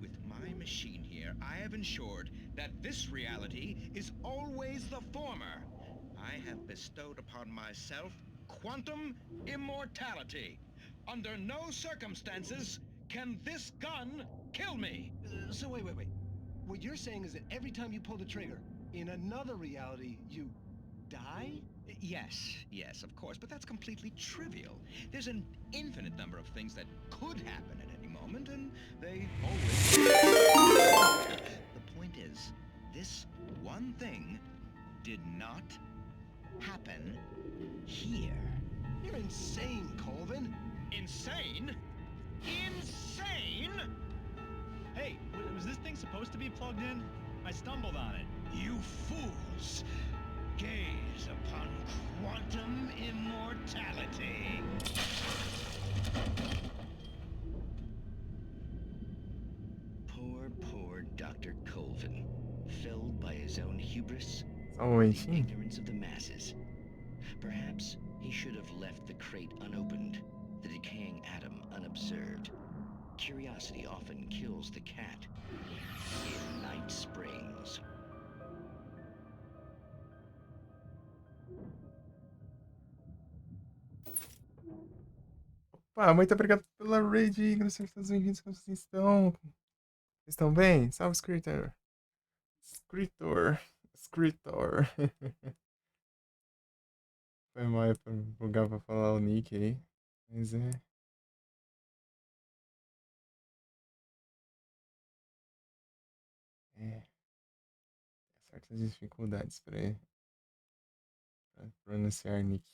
With my machine here, I have ensured that this reality is always the former. I have bestowed upon myself quantum immortality. Under no circumstances can this gun kill me. So wait. What you're saying is that every time you pull the trigger, in another reality, you die? Yes, of course, but that's completely trivial. There's an infinite number of things that could happen at any moment, and they always... The point is, this one thing did not happen here. You're insane, Colvin. Insane? Insane? Hey, was this thing supposed to be plugged in? I stumbled on it. You fools! Gaze upon quantum immortality. Poor Dr. Colvin, felled by his own hubris Oh, and the ignorance of the masses. Perhaps he should have left the crate unopened, the decaying atom unobserved. Curiosity often kills the cat. In Night Springs. Opa, muito obrigado pela raid, Igor. Sejam todos bem-vindos. Como vocês estão? Vocês estão bem? Salve, escritor. Foi mal pra bugar pra falar o nick aí. Mas é. Certas dificuldades pra pronunciar nick.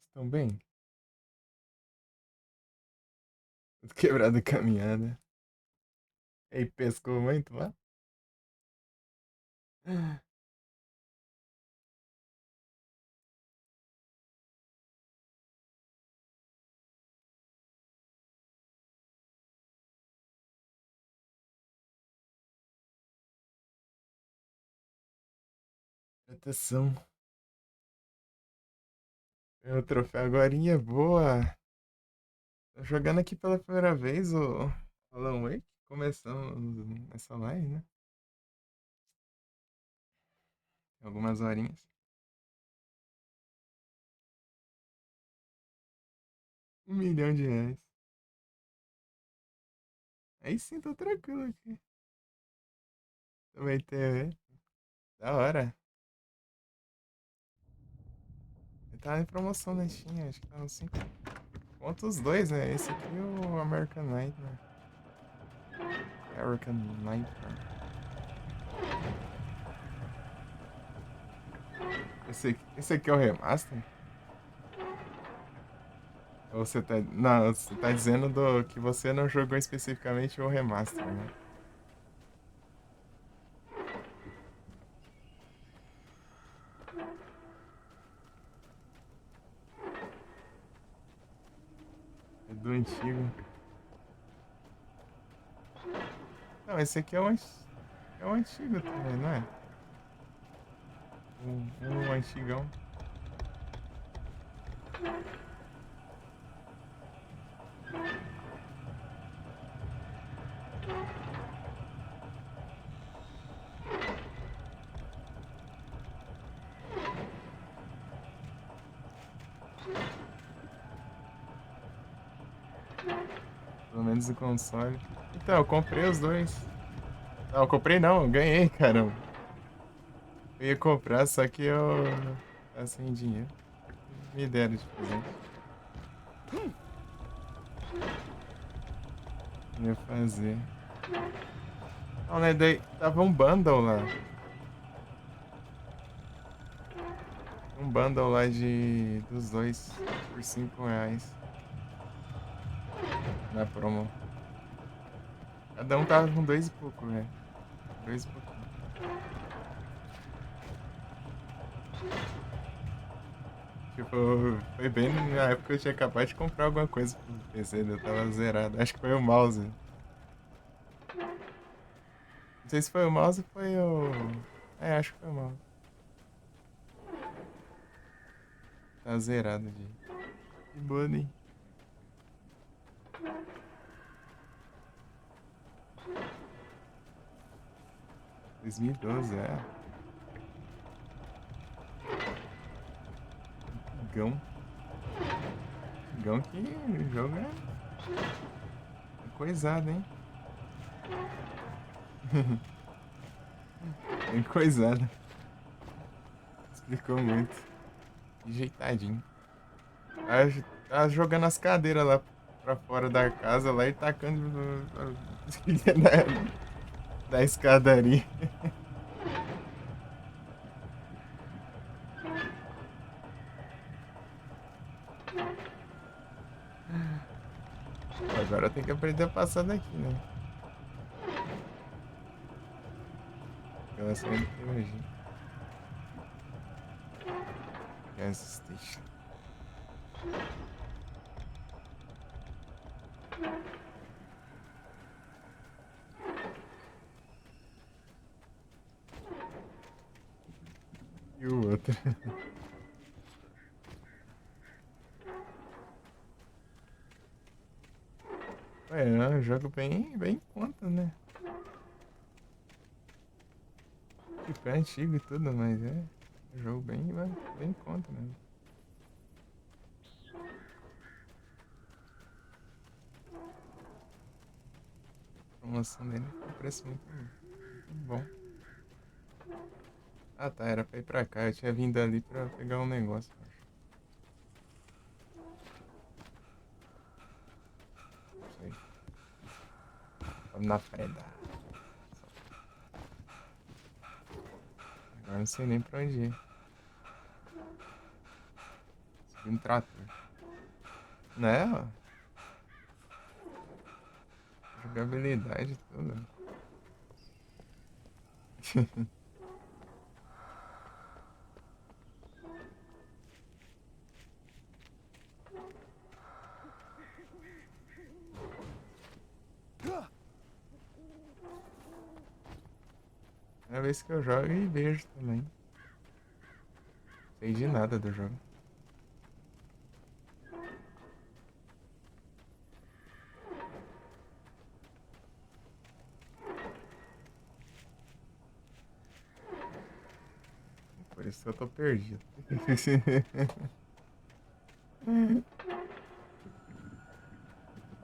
Estão bem? Quebrado a caminhada. Ei, pescou muito lá? Proteção. Ganhou o troféu agorinha, boa. Tô jogando aqui pela primeira vez o Alan Wake. Começamos nessa live, né? Tem algumas horinhas. R$1 milhão. Aí sim, tô tranquilo aqui. Também tem, da hora. Tá em promoção na Steam, acho que tá uns 5 contos os dois, né? Esse aqui e o American Nightmare. Esse aqui é o remaster? Ou você tá... Não, você tá dizendo que você não jogou especificamente o remaster, né? Do antigo. Não, esse aqui é o antigo também, não é? O antigão. Pelo menos o console. Então, eu comprei os dois. Não, eu comprei não, eu ganhei, caramba. Eu ia comprar, só que eu tava sem dinheiro. Me deram de presente. Ia fazer. Não, né? Daí tava um bundle lá. Um bundle lá dos dois por R$5. Na promo. Cada um tava com 2 e pouco, velho. 2 e pouco. Tipo, foi bem na época que eu tinha acabado de comprar alguma coisa pro PC, eu tava zerado. Acho que foi o mouse. Não sei se foi o mouse ou foi o... É, acho que foi o mouse. Tá zerado de money. Em 2012, é. Gão. Gão que o jogo é coisado, hein? Bem coisado. Explicou muito. Ajeitadinho. Tava jogando as cadeiras lá pra fora da casa lá e tacando da escadaria. Agora eu tenho que aprender a passar daqui, né? Ela sempre imagina. Gas station. E o outro. Ué, é um jogo bem em conta, né? Tipo, é antigo e tudo, mas é um jogo bem em conta mesmo. A promoção dele tem um preço muito bom. Ah tá, era pra ir pra cá, eu tinha vindo ali pra pegar um negócio, acho. Não sei. Vamos na preda. Agora não sei nem pra onde ir. Subi um trator. Né, ó. Jogabilidade e tudo. É a vez que eu jogo e vejo também. Sei de nada do jogo. Por isso que eu tô perdido.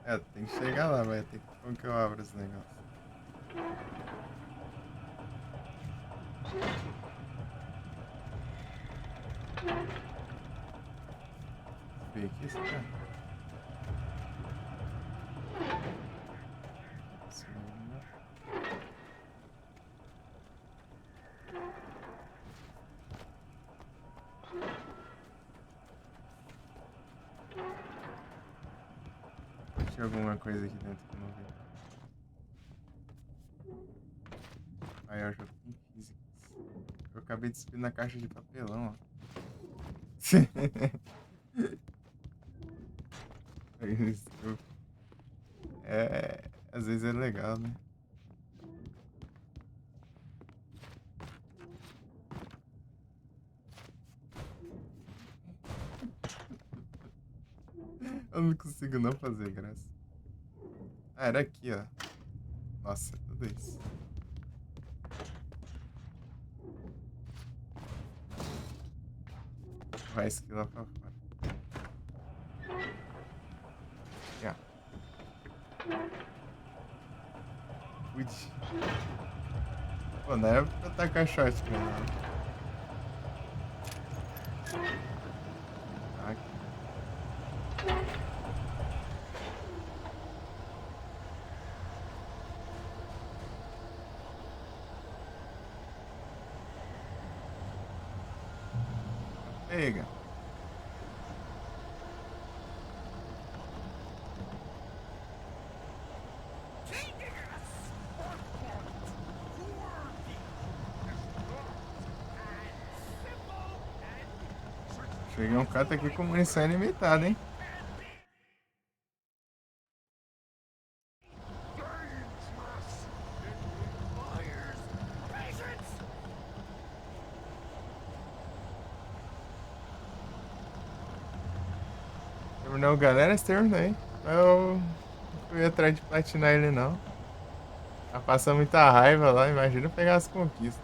É, tem que chegar lá, vai ter que... Como que eu abro esse negócio? Ver aqui, será? Tinha alguma coisa aqui dentro que eu não vi. Aí eu jogo em física. Eu acabei de subir na caixa de papelão, ó. Às vezes é legal, né? Eu não consigo não fazer graça. Ah, era aqui, ó. Nossa, tudo isso. Vai esquilar pra fora. Já. Cuide. Pô, não era pra tacar shot pra ele. Pega. Cheguei um cara aqui com munição ilimitada, hein? Terminou, galera? Terminei. Eu não fui atrás de platinar ele, não. Tá passando muita raiva lá, imagina pegar as conquistas.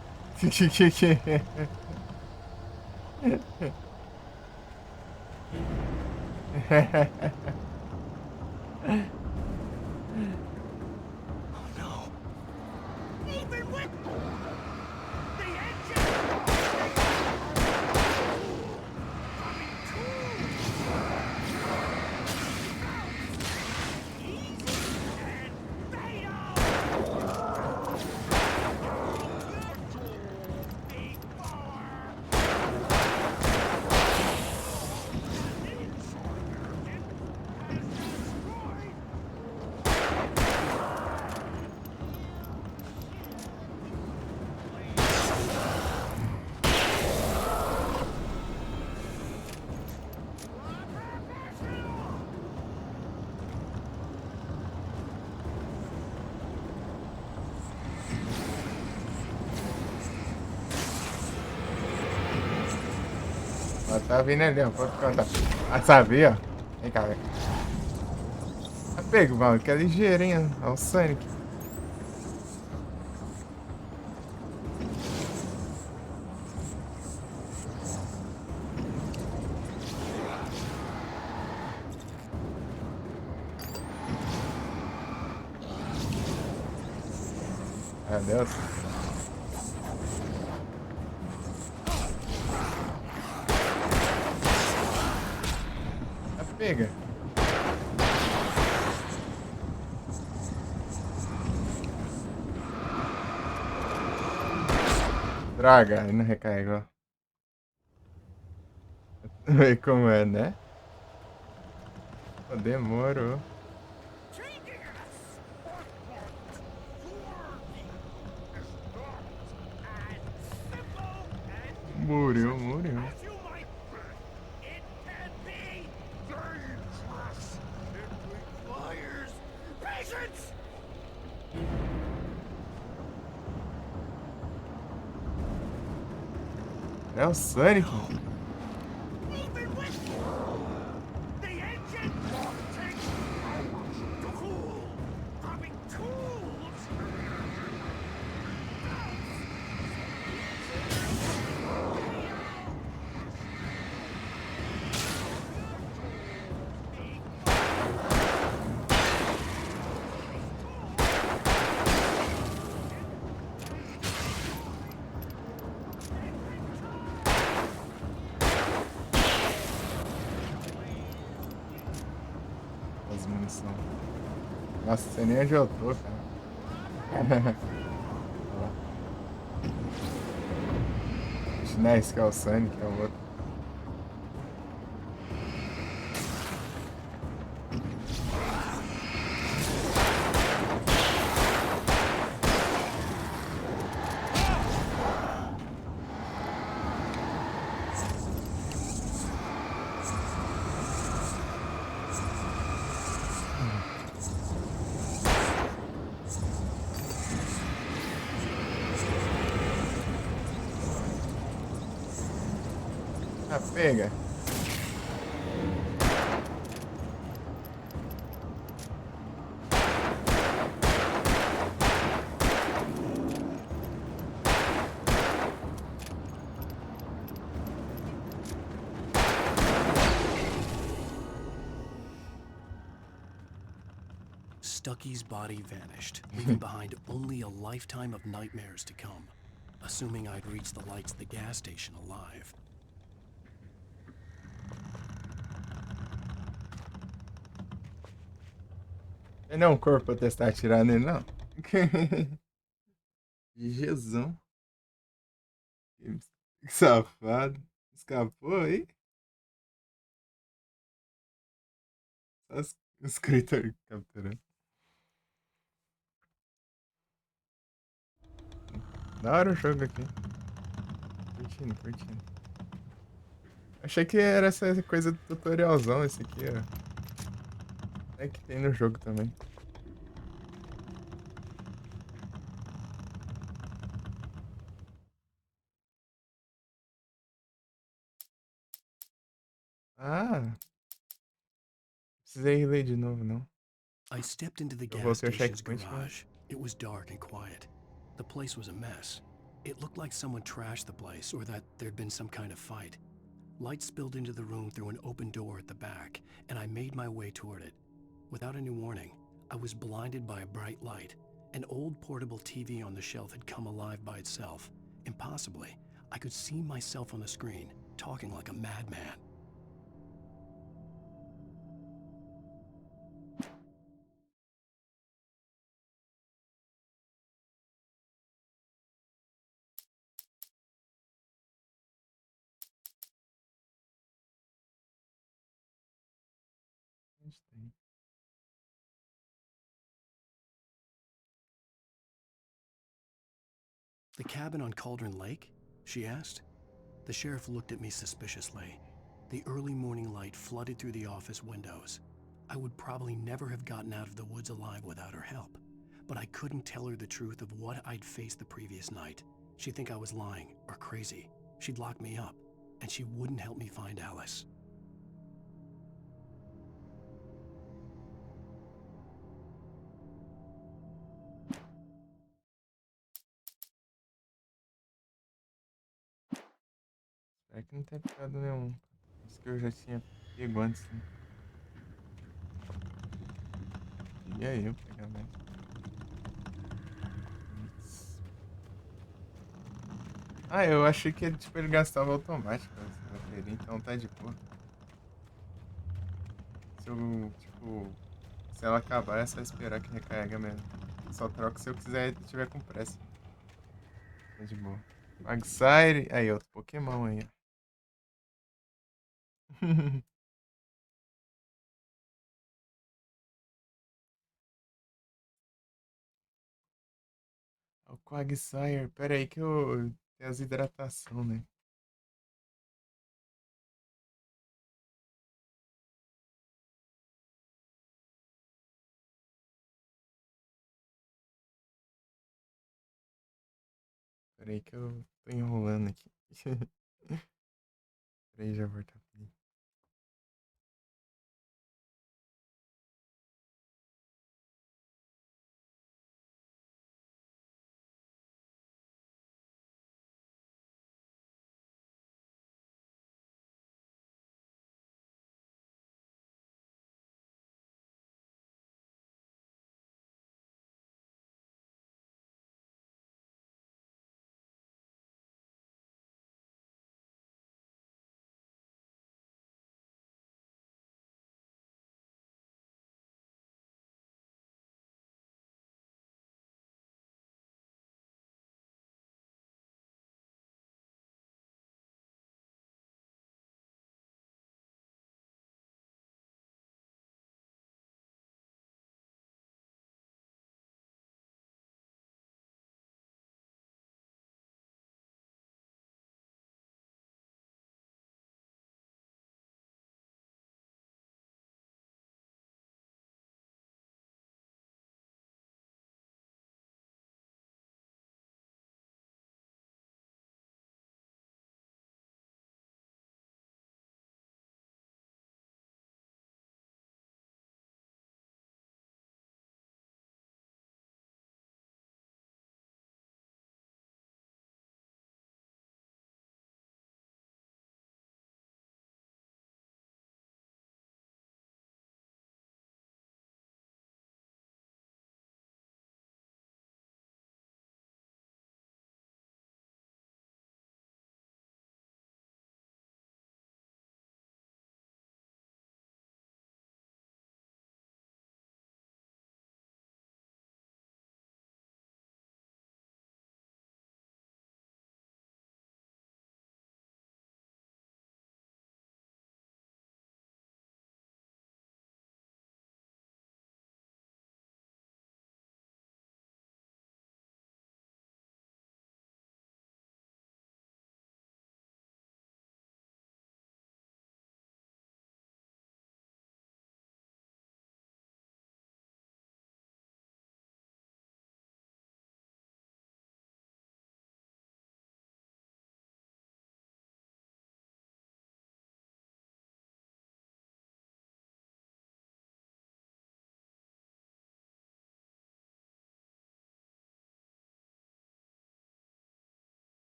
Tá vindo ali, ó. Pode contar. Ah, sabia, ó. Vem cá, vem. Tá pego, mano. Que é ligeiro, hein? É o Sonic. Meu Deus. Pega. Droga, ele não recarregou. Vê como é, né? Demorou. Morreu, morreu. É o Sonic. As munição. Nossa, sei nem onde eu tô, cara. Não é esse que é o Sonic, é o outro. Ah, pega. Stucky's body vanished, leaving behind only a lifetime of nightmares to come, assuming I'd reached the lights of the gas station alive. Ele não é um corpo pra testar atirar nele, não. Jesus. Que safado. Escapou aí? Só os critters capturando. Da hora o jogo aqui. Curtindo, curtindo. Achei que era essa coisa do tutorialzão esse aqui, ó. É que tem no jogo também. Ah. Precisei ler de novo, não. I stepped into the Eu gas voltei ao station's checkpoint, garage. It was dark and quiet. The place was a mess. It looked like someone trashed the place or that there'd been some kind of fight. Light spilled into the room through an open door at the back, and I made my way toward it. Without any warning, I was blinded by a bright light. An old portable TV on the shelf had come alive by itself. Impossibly, I could see myself on the screen, talking like a madman. The cabin on Cauldron Lake? She asked. The sheriff looked at me suspiciously. The early morning light flooded through the office windows. I would probably never have gotten out of the woods alive without her help, but I couldn't tell her the truth of what I'd faced the previous night. She'd think I was lying or crazy. She'd lock me up, and she wouldn't help me find Alice. Espero que não tenha pegado nenhum. Isso que eu já tinha pego antes, né? E aí, eu pegar mais. Ah, eu achei que ele, tipo, ele gastava automático essa bateria, então tá de boa. Se eu, tipo, se ela acabar é só esperar que recarrega mesmo. Só troco se eu quiser e tiver com pressa. Tá de boa. Magsyre. Aí, outro Pokémon aí, ó. O Quagsire. Pera aí que eu tenho as hidratação, né? Pera aí que eu tô enrolando aqui. Pera aí, já volto.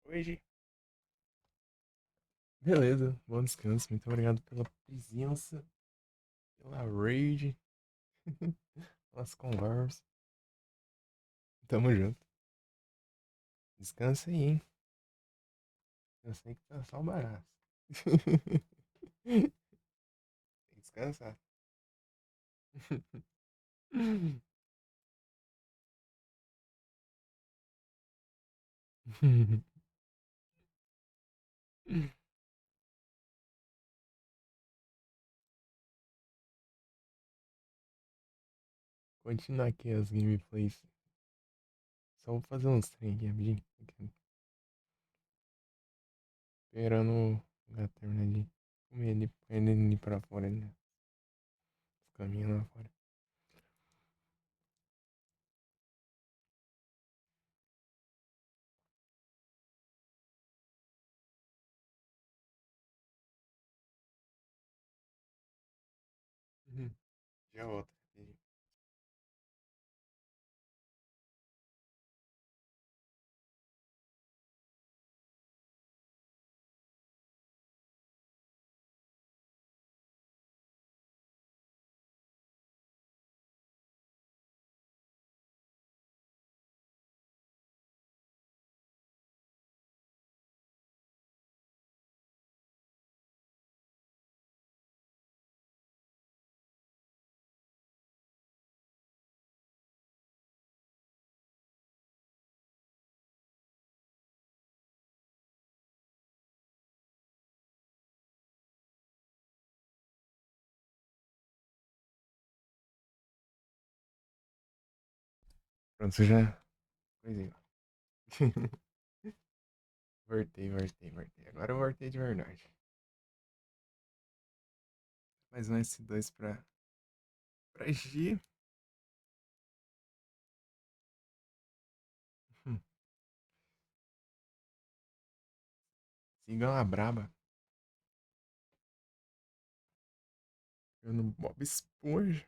hoje. Beleza, bom descanso. Muito obrigado pela presença, pela raid, pelas conversas. Tamo junto. Descansa aí, hein? Eu sei que tá só o barato. Tem que descansar. Continuar aqui as gameplays. Só vou fazer uns trem aqui rapidinho. Esperando o gato terminar de comer ele, põe ele ali pra fora, né? Os caminhos lá fora. Já volto. Pronto, você já. Pois é. Voltei. Agora eu voltei de verdade. Mais um S2 pra G. Sigam a braba. Eu no Bob Esponja.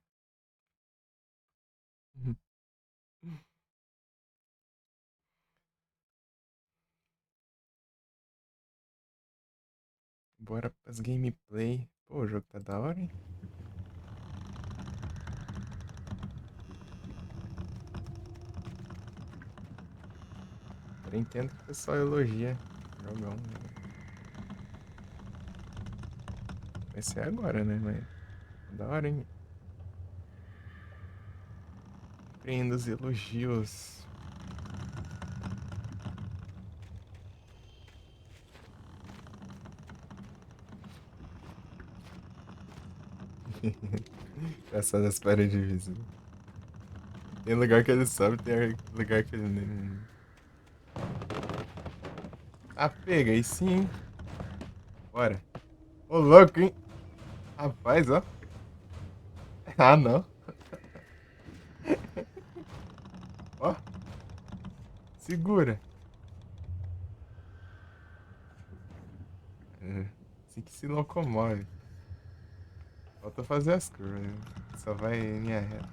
Bora pras gameplay. Pô, o jogo tá da hora, hein? Eu entendo que o pessoal elogia. Jogão, né? Vai ser agora, né? Mas tá da hora, hein? Compreendo os elogios. Engraçado as paredes invisíveis. Tem lugar que ele sobe, tem lugar que ele nem. Ah, pega aí sim, hein? Bora. Ô, louco, hein? Rapaz, ó. Ah, não. Ó. Segura. Assim que se locomove. Falta fazer as curvas, né? Só vai em linha reta.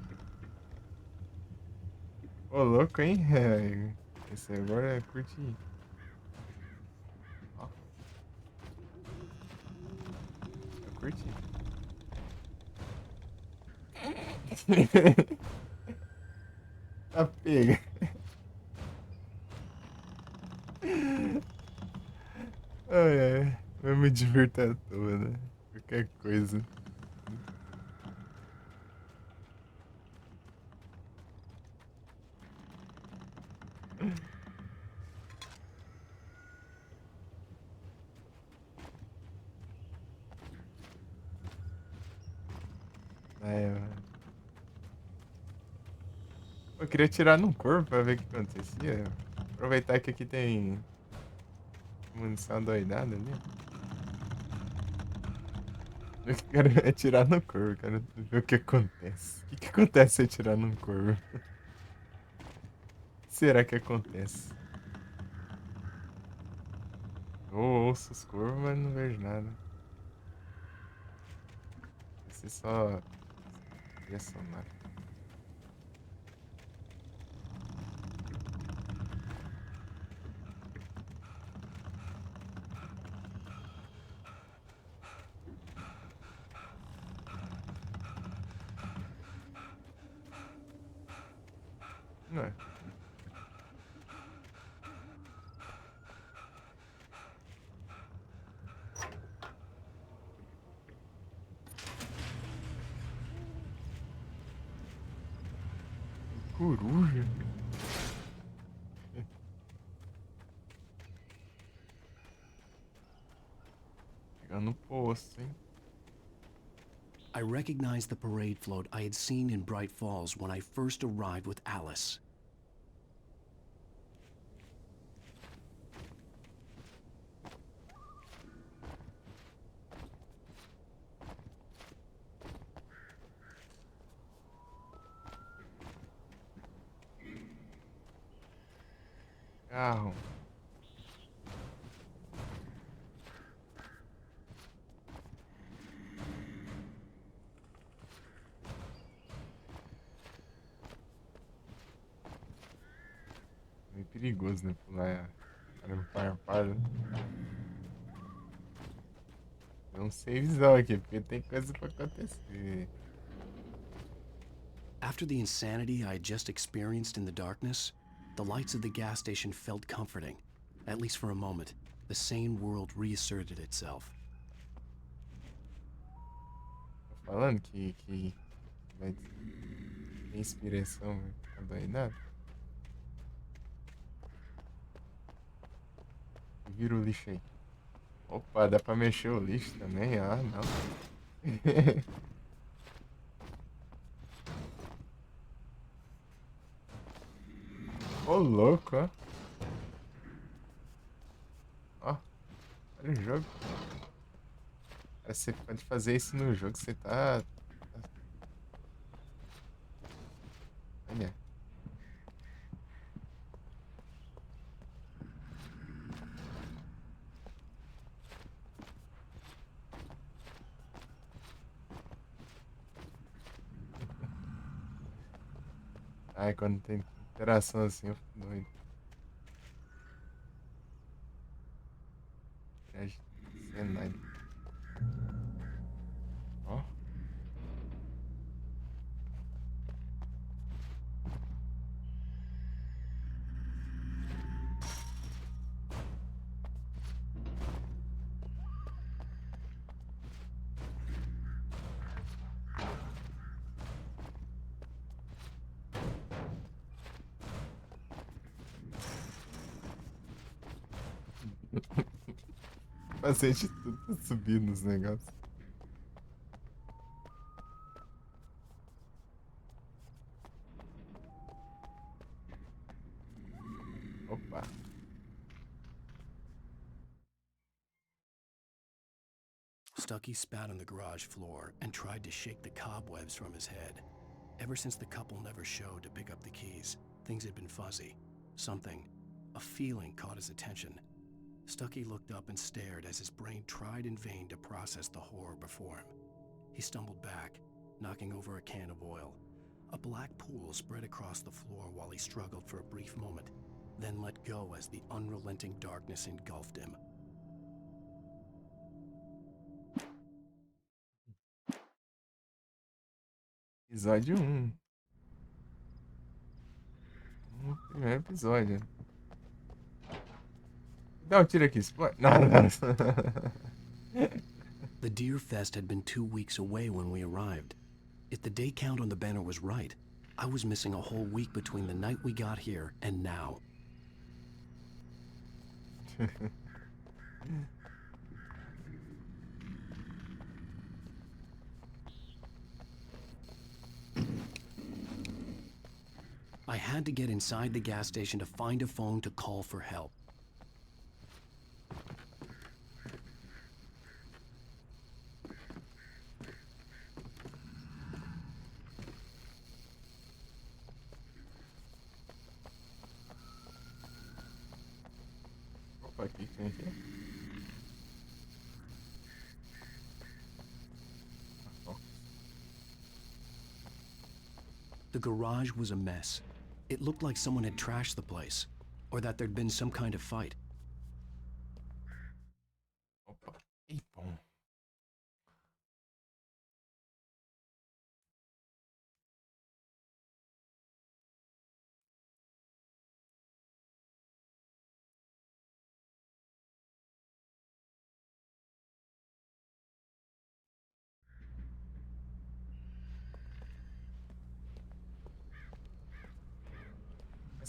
Ô, louco, hein? Esse agora é curtinho. Ó. Eu curti. Ah, pega. Ai. Vai me divertir à toa, né? Qualquer coisa. Mano. Eu queria tirar num corpo pra ver o que acontecia. Aproveitar que aqui tem munição doidada ali. Eu quero atirar no corvo, quero ver o que acontece. O que acontece se atirar num corvo? O que será que acontece? Eu ouço os corvos, mas não vejo nada. Esse só ia somar. Não é? Coruja? Chegar no poço, hein? I recognized the parade float I had seen in Bright Falls when I first arrived with Alice. Carro. Meio perigoso, né? Pular no farpado. Tem um savezão aqui, porque tem coisa pra acontecer. After the insanity I had just experienced in the darkness, the lights of the gas station felt comforting. At least for a moment, the sane world reasserted itself. Tô falando que vai ter inspiração, tá doidado? Vira o lixo aí. Opa, dá pra mexer o lixo também? Ah, não. Ô, louco, ó. Ó, olha o jogo. Você pode fazer isso no jogo, você tá... Olha. Ai, quando tem interação assim, eu fico doido. Cenário. Ó. O paciente tudo tá subindo nos negócios. Opa. Stucky spat on the garage floor and tried to shake the cobwebs from his head. Ever since the couple never showed to pick up the keys, things had been fuzzy. Something, a feeling caught his attention. Stucky looked up and stared as his brain tried in vain to process the horror before him. He stumbled back, knocking over a can of oil. A black pool spread across the floor while he struggled for a brief moment, then let go as the unrelenting darkness engulfed him. Episódio 1. Primeiro episódio. Dá um tiro aqui, explode. Não, não. The Deer Fest had been 2 weeks away when we arrived. If the day count on the banner was right, I was missing a whole week between the night we got here and now. I had to get inside the gas station to find a phone to call for help. Opa, o que tem aqui? The garage was a mess. It looked like someone had trashed the place, or that there'd been some kind of fight. Opa, que bom.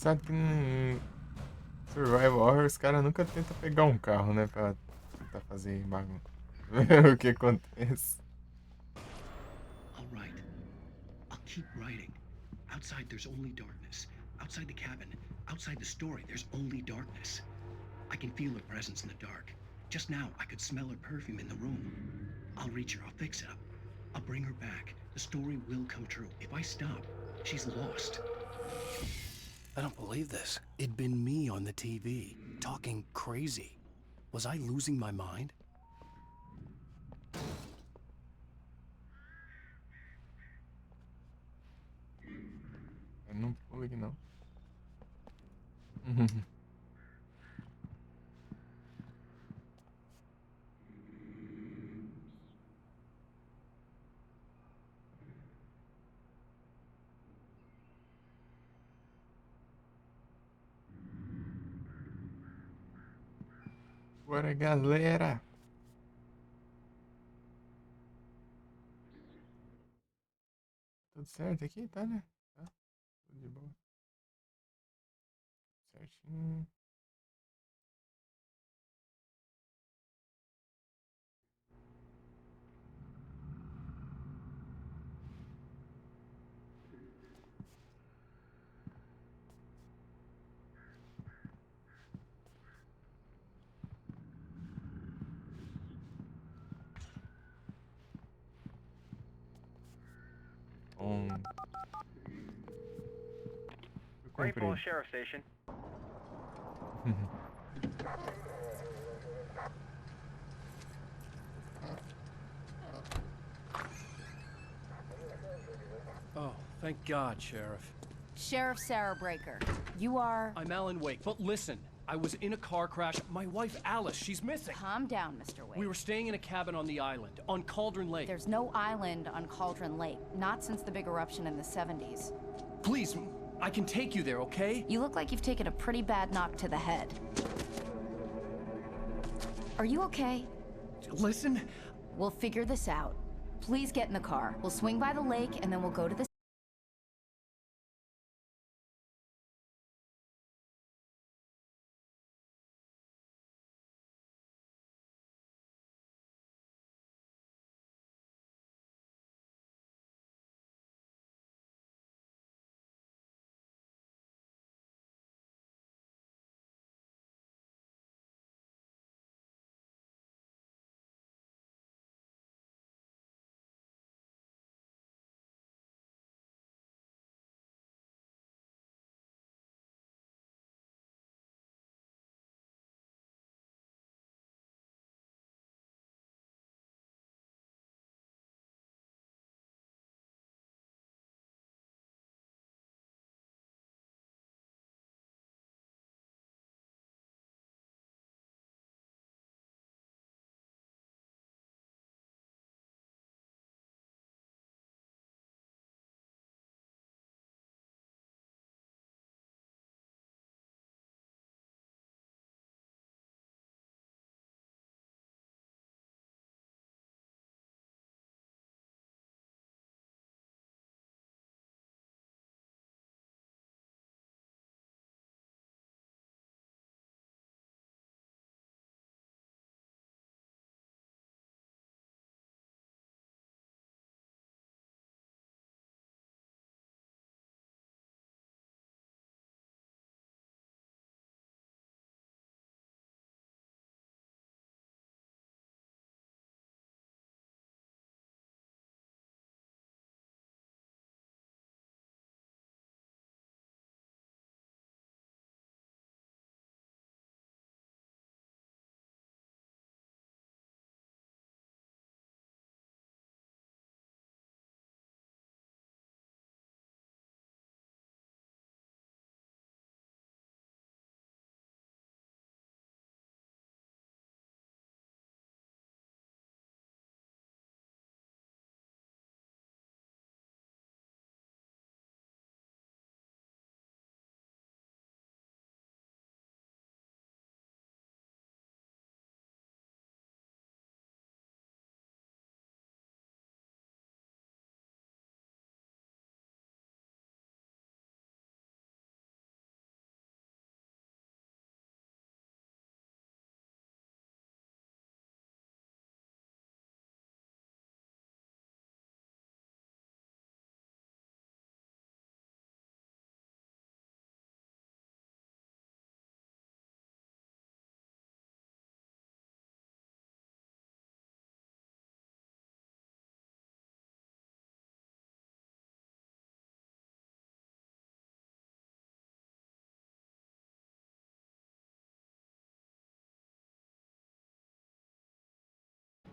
Engraçado que em Survival Horror os caras nunca tentam pegar um carro, né? Pra tentar fazer bagunça. O que acontece. I'll write. I'll keep writing. Outside there's only darkness. Outside the cabin, outside the story, there's only darkness. I can feel her presence in the dark. Just now, I could smell her perfume in the room. I'll reach her, I'll fix it up. I'll bring her back. The story will come true. If I stop, she's lost. I don't believe this. It'd been me on the TV, talking crazy. Was I losing my mind? Eu não pula aqui não. Bora, galera! Tudo certo aqui? Tá, né? Tá. Tudo de boa. Certinho. Great Falls Sheriff Station. Oh, thank God, Sheriff. Sheriff Sarah Breaker. You are... I'm Alan Wake, but listen. I was in a car crash. My wife, Alice, she's missing. Calm down, Mr. Wake. We were staying in a cabin on the island, on Cauldron Lake. There's no island on Cauldron Lake. Not since the big eruption in the 70s. Please, I can take you there, okay? You look like you've taken a pretty bad knock to the head. Are you okay? Listen. We'll figure this out. Please get in the car. We'll swing by the lake and then we'll go to the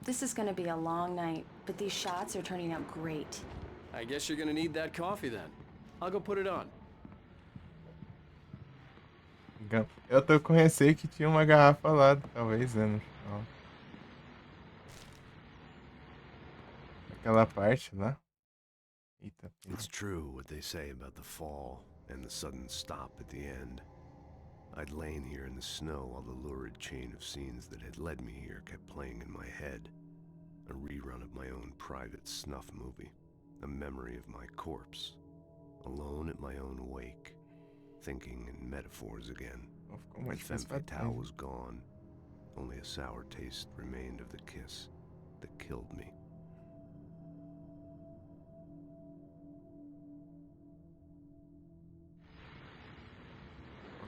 This is gonna be a long night, but these shots are turning out great. I guess you're gonna need that coffee then. I'll go put it on. Eu tô com receio que tinha uma garrafa lá, talvez, né, no chão. Aquela parte lá. Eita, It's true what they say about the fall and the sudden stop at the end. I'd lain here in the snow while the lurid chain of scenes that had led me here kept playing in my head. A rerun of my own private snuff movie. A memory of my corpse. Alone at my own wake. Thinking in metaphors again. The femme fatale was gone. Only a sour taste remained of the kiss that killed me.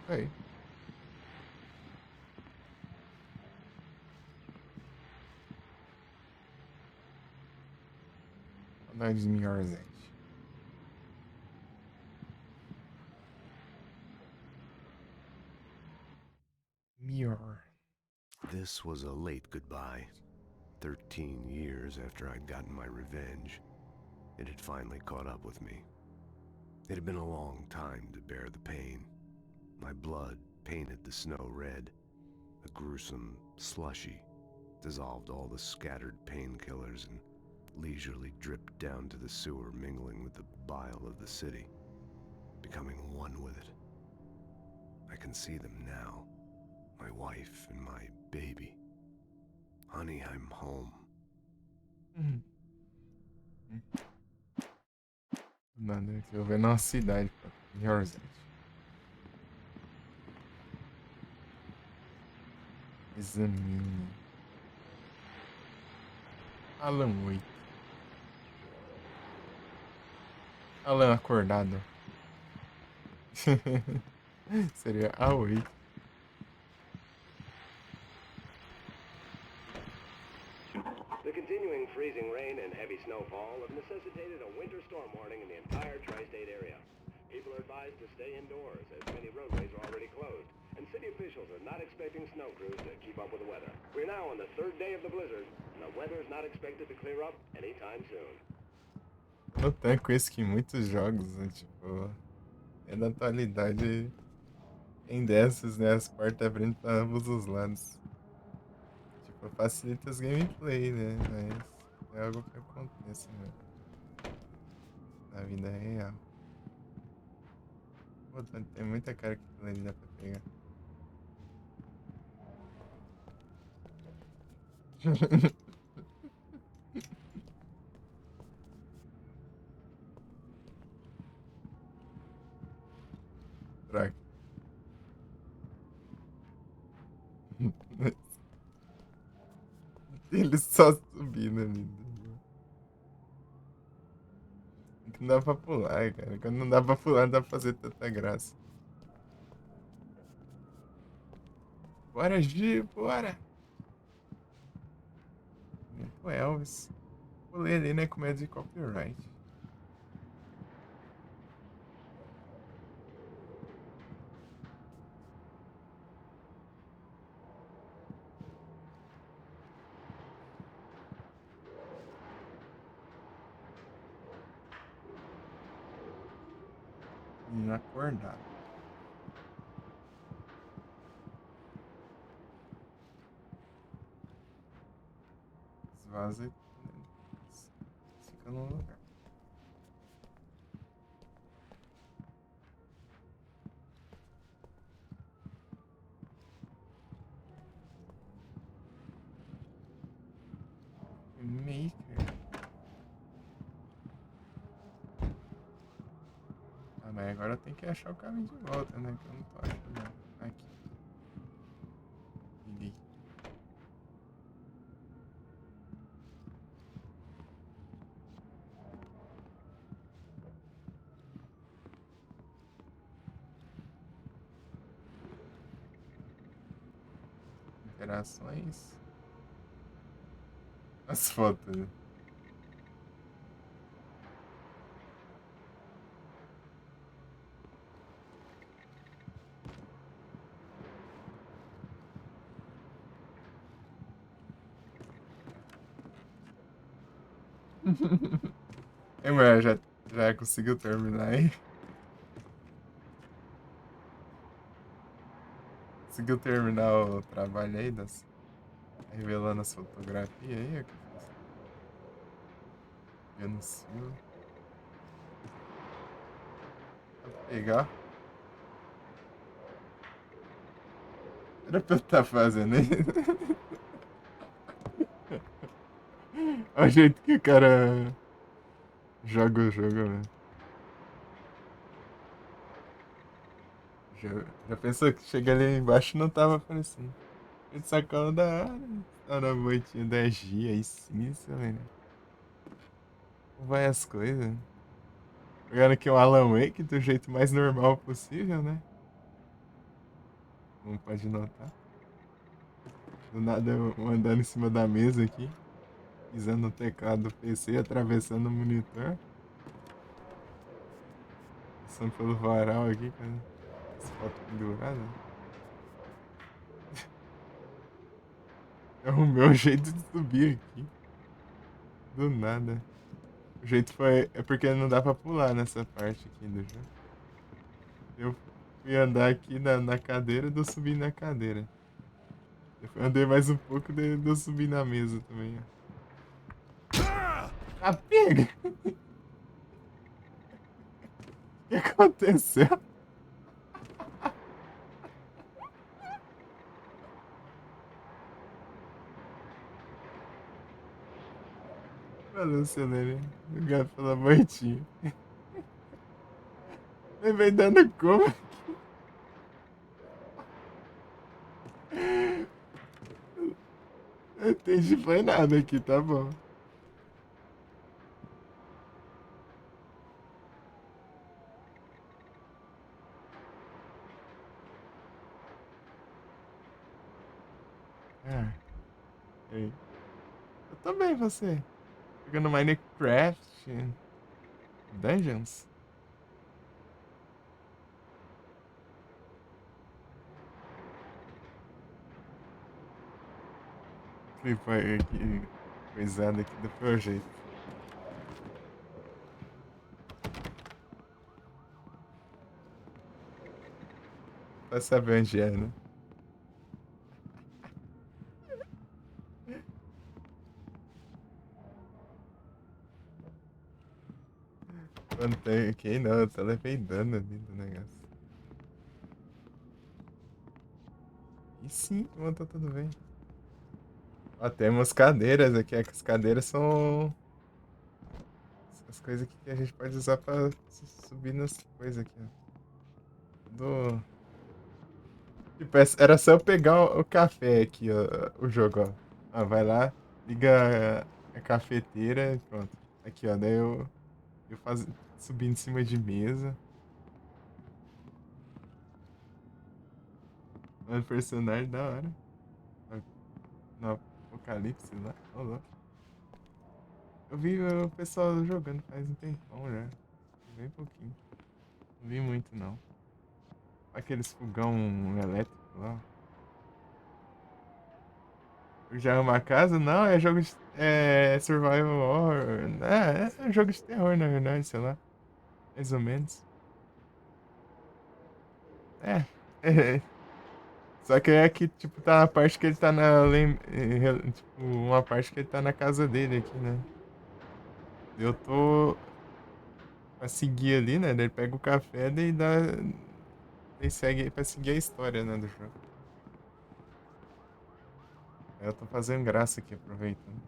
Okay. Saudades melhores, gente. Mirror. This was a late goodbye. 13 years after I'd gotten my revenge, it had finally caught up with me. It had been a long time to bear the pain. My blood painted the snow red. A gruesome slushy dissolved all the scattered painkillers and leisurely dripped down to the sewer, mingling with the bile of the city, becoming one with it. I can see them now, my wife and my baby. Honey, I'm home. Nada, aqui eu vendo uma cidade, melhor, gente. Examine. Alan Wake. Alan acordado. Seria Awake. The continuing freezing rain and heavy snowfall have necessitated a winter storm warning in the entire tri-state area. People are advised to stay indoors as many roadways are already closed, and city officials are not expecting snow crews to keep up with the weather. We're now on the third day of the blizzard, and the weather is not expected to clear up anytime soon. Eu tanco isso que em muitos jogos, né, tipo, é da atualidade em dessas, né, as portas abrindo para ambos os lados. Tipo, facilita as gameplay, né, mas é algo que acontece, né, na vida real. Pô, tem muita cara que aquilo ali dá pra pegar. Droga. Ele só subindo ali. Não dá pra pular, cara. Quando não dá pra pular, não dá pra fazer tanta graça. Bora, Gi, bora! O Elvis. Vou ler ali, né? Com medo de copyright. Acordado. Vaza e fica no lugar. Maker. Ah, mas agora eu tenho que achar o caminho de volta, né? Que eu não tô achando. Aqui. Liguei. Interações. As fotos, né? Ei, mulher, já conseguiu terminar aí? Conseguiu terminar o trabalho aí, revelando as fotografias aí? Vendo Silva. Vou pegar. Era pra eu estar fazendo isso. Olha o jeito que o cara joga o jogo, velho. Já pensou que chega ali embaixo e não tava aparecendo. Ele sacola da hora. Tá na moitinha 10 dias, aí sim, velho. Vai as coisas. Jogando aqui um Alan Wake do jeito mais normal possível, né? Não pode notar. Do nada eu andando em cima da mesa aqui. Pisando no teclado do PC, atravessando o monitor. Passando pelo varal aqui, cara. As fotos penduradas. É o meu jeito de subir aqui. Do nada. O jeito foi... É porque não dá pra pular nessa parte aqui do jogo. Eu fui andar aqui na cadeira, eu subi na cadeira. Eu andei mais um pouco, eu subi na mesa também, ó. Ah, pega! O que aconteceu? Luciano, obrigado pela moitinha. Ele vem dando como? Não entendi foi nada aqui, tá bom. Ah. Ei. Eu também, você. Jogando Minecraft. Dungeons. Foi aqui, coisada aqui do projeto. Pra saber onde é, né? Quando tem aqui, não, eu tô leveidando ali do negócio. E sim, tá tudo bem. Ó, temos cadeiras aqui, as cadeiras são as coisas que a gente pode usar pra subir nas coisas aqui, ó. Tipo, era só eu pegar o café aqui, ó, o jogo, ó. Ah, vai lá, liga a cafeteira e pronto. Aqui, ó, daí eu subi em cima de mesa. Mano, personagem da hora. No Apocalipse lá, ó louco. Eu vi o pessoal jogando faz um tempão já. Bem pouquinho. Não vi muito não. Aqueles fogão elétrico lá. Já é uma casa? Não, é jogo de... É survival horror. É um jogo de terror, na verdade, sei lá. Mais ou menos. É. Só que é que, tipo, tá a parte que ele tá na... Tipo, uma parte que ele tá na casa dele aqui, né? Eu tô... Pra seguir ali, né? Daí ele pega o café, daí dá... Daí segue pra seguir a história, né, do jogo. Eu tô fazendo graça aqui, aproveitando.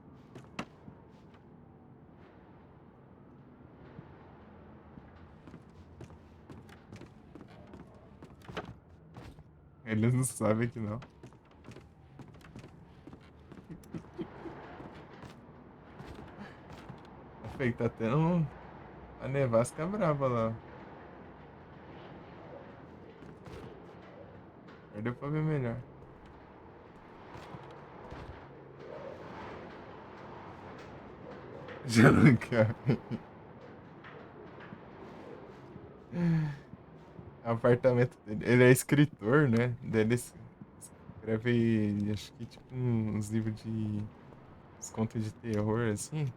Eles não sabem que não. Tá tendo a nevasca brava lá. Deu pra ver melhor. Já não quer. Apartamento dele. Ele é escritor, né? Dele escreve, acho que tipo uns livros de... uns contos de terror, assim.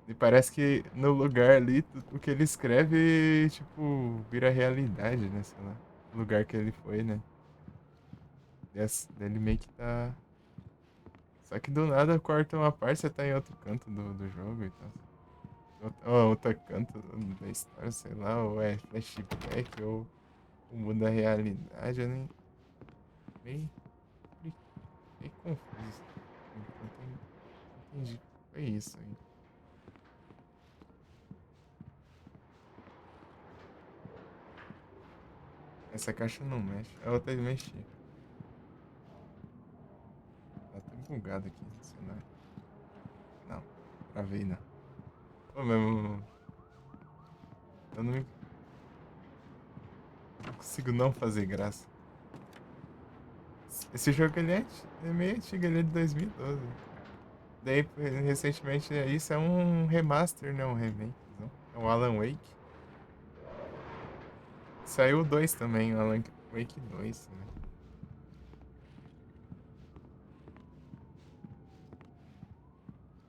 E parece que no lugar ali, o que ele escreve, tipo, vira realidade, né? Sei lá. O lugar que ele foi, né? Daí ele meio que tá. Só que do nada corta uma parte, você tá em outro canto do jogo e tal. Outro canto da história, sei lá, ou é flashback, ou muda a realidade, eu nem. Meio confuso. Não entendi. Foi isso aí. Essa caixa não mexe. A outra mexia. Tá tudo bugado aqui no cenário. Não, travei não. Pô, mesmo. Eu não consigo não fazer graça. Esse jogo ele é meio antigo, ele é de 2012. Daí, recentemente, isso é um remaster, né? Um remake. Não? É o Alan Wake. Saiu o 2 também, o Alan Wake 2. Né?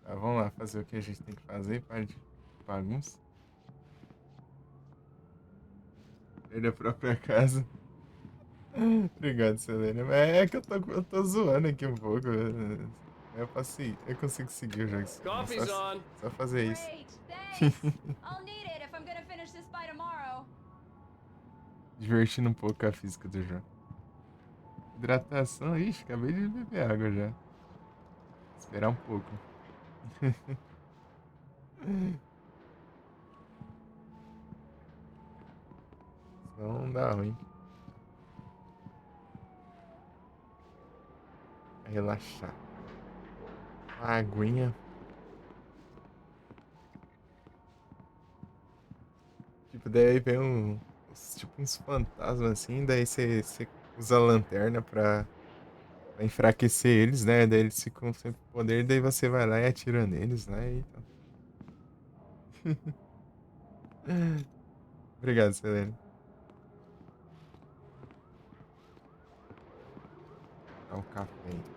Tá, vamos lá fazer o que a gente tem que fazer, para de bagunça. Perder a própria casa. Obrigado, Selena. Mas é que eu tô zoando aqui um pouco. Eu consigo seguir o jogo. Só fazer isso. Divertindo um pouco a física do jogo. Hidratação, ixi, acabei de beber água já. Esperar um pouco. Senão não dá ruim. Relaxar. Uma aguinha. Tipo, daí vem tipo uns fantasmas assim, daí você usa a lanterna pra enfraquecer eles, né? Daí eles ficam sem poder, daí você vai lá e atira neles, né? Então... Obrigado, Selene. Dá um café aí.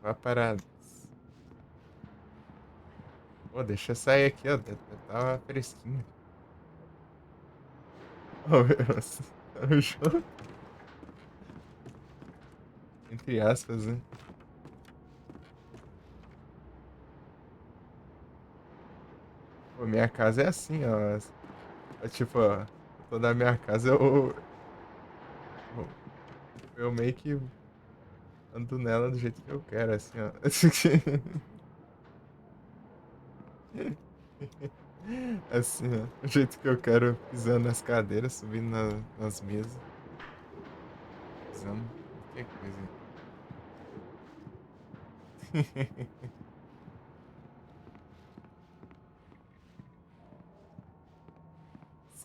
Vá parado. Pô, deixa eu sair aqui, ó. Tava fresquinho. O jogo. Entre aspas, né? Pô, minha casa é assim, ó. Tipo, ó. Toda a minha casa eu meio que ando nela do jeito que eu quero, assim, ó. Assim, ó. Do jeito que eu quero, pisando nas cadeiras, subindo nas mesas. Pisando qualquer coisa.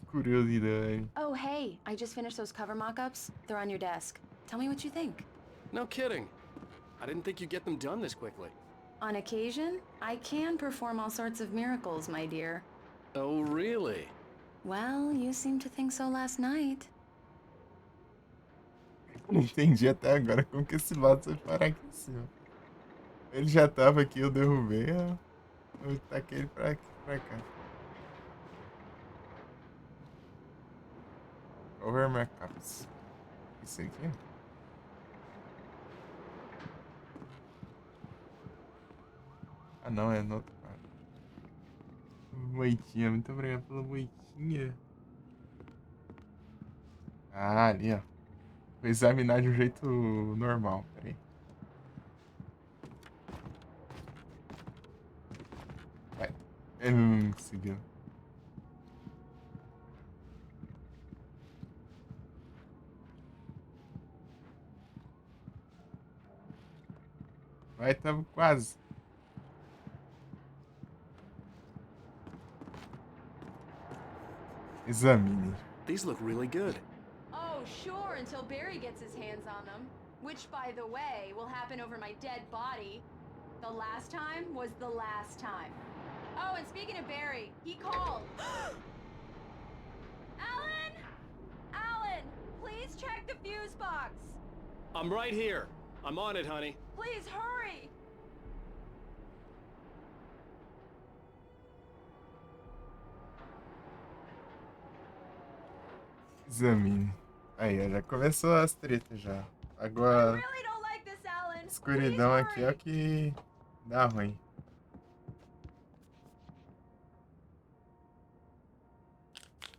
Curiosidade. Oh, hey, I just finished those cover mock-ups. They're on your desk. Tell me what you think. No kidding. I didn't think you'd get them done this quickly. On occasion, I can perform all sorts of miracles, my dear. Oh, really? Well, you seemed to think so last night. Não entendi até agora como que esse lado foi parar aqui em cima. Ele já tava aqui, eu derrubei, eu taquei ele pra cá. Over markups. Isso aqui? Ah não, é no outro lado. Moitinha, muito obrigado pela moitinha. Ah, ali ó. Vou examinar de um jeito normal, peraí. Vai. Ele não conseguiu. Vai, tava quase. Examine. These look really good. Oh, sure, until Barry gets his hands on them. Which, by the way, will happen over my dead body. The last time was the last time. Oh, and speaking of Barry, he called. Alan! Alan! Please check the fuse box! I'm right here. I'm on it, honey. Please hurry! Examine. Aí, ó, já começou as tretas já. Agora, escuridão aqui é o que dá ruim.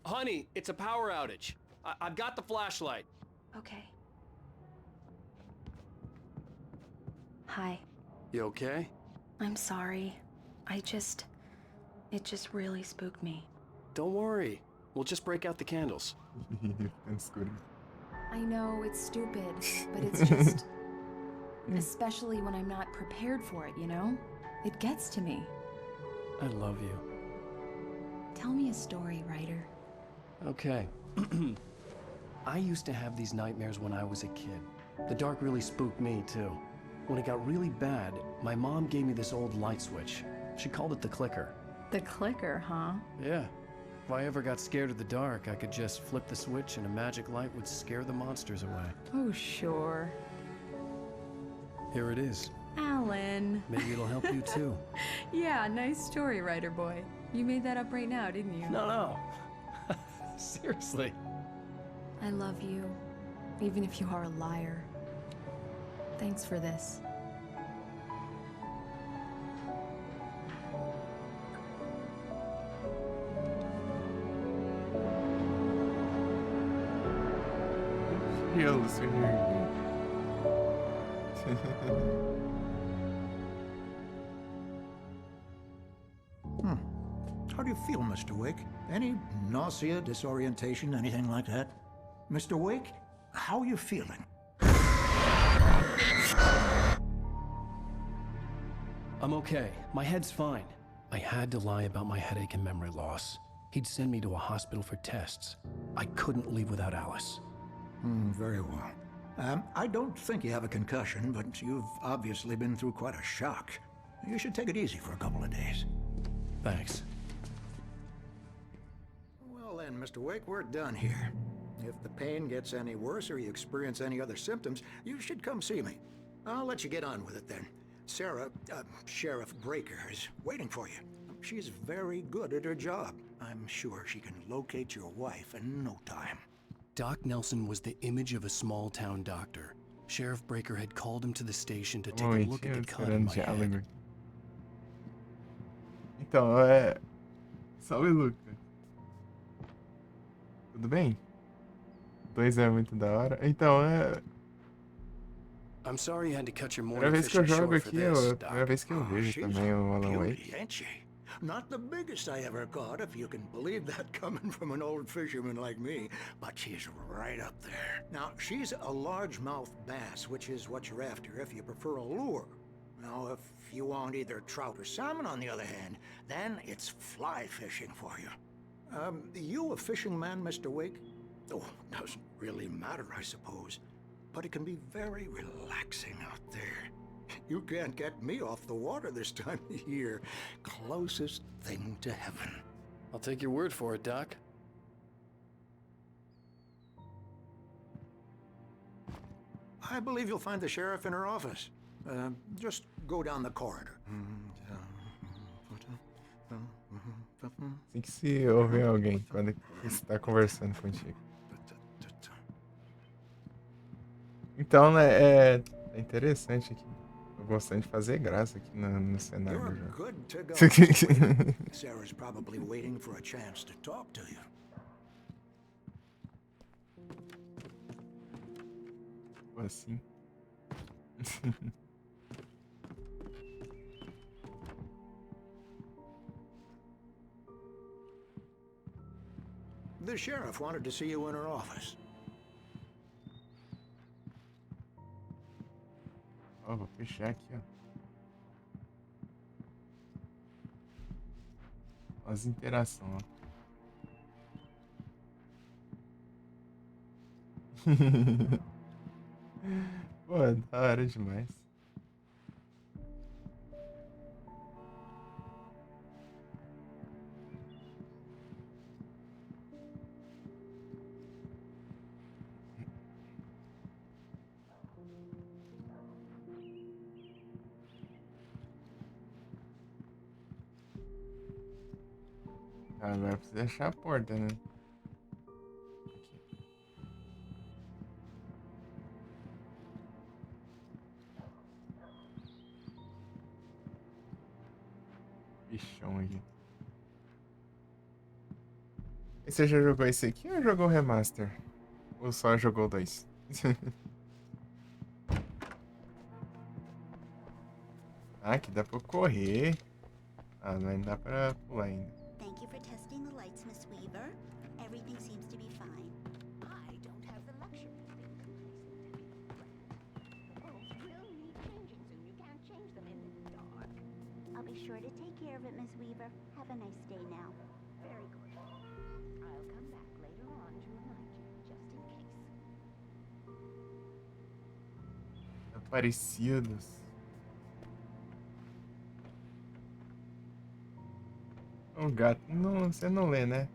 Honey, it's a power outage. I've got the flashlight. Okay. Hi. You okay? I'm sorry. It just really spooked me. Don't worry. We'll just break out the candles. I know it's stupid, but it's just... especially when I'm not prepared for it, you know? It gets to me. I love you. Tell me a story, writer. Okay. I used to have these nightmares when I was a kid. The dark really spooked me, too. When it got really bad, my mom gave me this old light switch. She called it the clicker. The clicker, huh? Yeah. If I ever got scared of the dark, I could just flip the switch and a magic light would scare the monsters away. Oh, sure. Here it is. Alan. Maybe it'll help you, too. Yeah, nice story, writer boy. You made that up right now, didn't you? No. Seriously. I love you, even if you are a liar. Thanks for this. How do you feel, Mr. Wake? Any nausea, disorientation, anything like that? Mr. Wake, how are you feeling? I'm okay. My head's fine. I had to lie about my headache and memory loss. He'd send me to a hospital for tests. I couldn't leave without Alice. Very well. I don't think you have a concussion, but you've obviously been through quite a shock. You should take it easy for a couple of days. Thanks. Well then, Mr. Wake, we're done here. If the pain gets any worse or you experience any other symptoms, you should come see me. I'll let you get on with it then. Sarah, Sheriff Breaker, is waiting for you. She's very good at her job. I'm sure she can locate your wife in no time. Doc Nelson was the image of a small-town doctor. Sheriff Breaker had called him to the station to take a look at the cut in my head. Então, salve, Luca. Tudo bem? 2 é muito da hora. Então, I'm sorry you had to cut your primeira morning vez que eu fishing jogo short for aqui, this, é a Doc. primeira vez que eu vejo She's também o Alan beauty, Wake. ain't she? Not the biggest I ever caught, if you can believe that coming from an old fisherman like me, but she's right up there. Now, she's a largemouth bass, which is what you're after if you prefer a lure. Now, if you want either trout or salmon, on the other hand, then it's fly fishing for you. You a fishing man, Mr. Wake? Oh, doesn't really matter, I suppose. But it can be very relaxing out there. You can't get me off the water this time of year. Closest thing to heaven. I'll take your word for it, Doc. I believe you'll find the sheriff in her office. Just go down the corridor. Assim que se ouve alguém quando está conversando contigo. Então, né, é interessante aqui. Eu gosto de fazer graça aqui no cenário do jogo. Good to go. Sarah's probably waiting for a chance to talk to you. Assim. The sheriff wanted to see you in her office. Ó, vou fechar aqui, ó. As interações, ó. Pô, da hora demais. Agora precisa achar a porta, né? Aqui. bichão aqui. E você já jogou esse aqui ou jogou o remaster? Ou só jogou o 2? Ah, aqui dá pra correr. Ah, não dá pra pular ainda. Thank you for testing the lights, Miss Weaver. Everything seems to be fine. I don't have the luxury of being the bulbs will need changing soon. You can't change them in the dark. I'll be sure to take care of it, Miss Weaver. Have a nice day now. Very good. I'll come back later on to remind you, just in case. Parecidos. O gato, não, você não lê, né?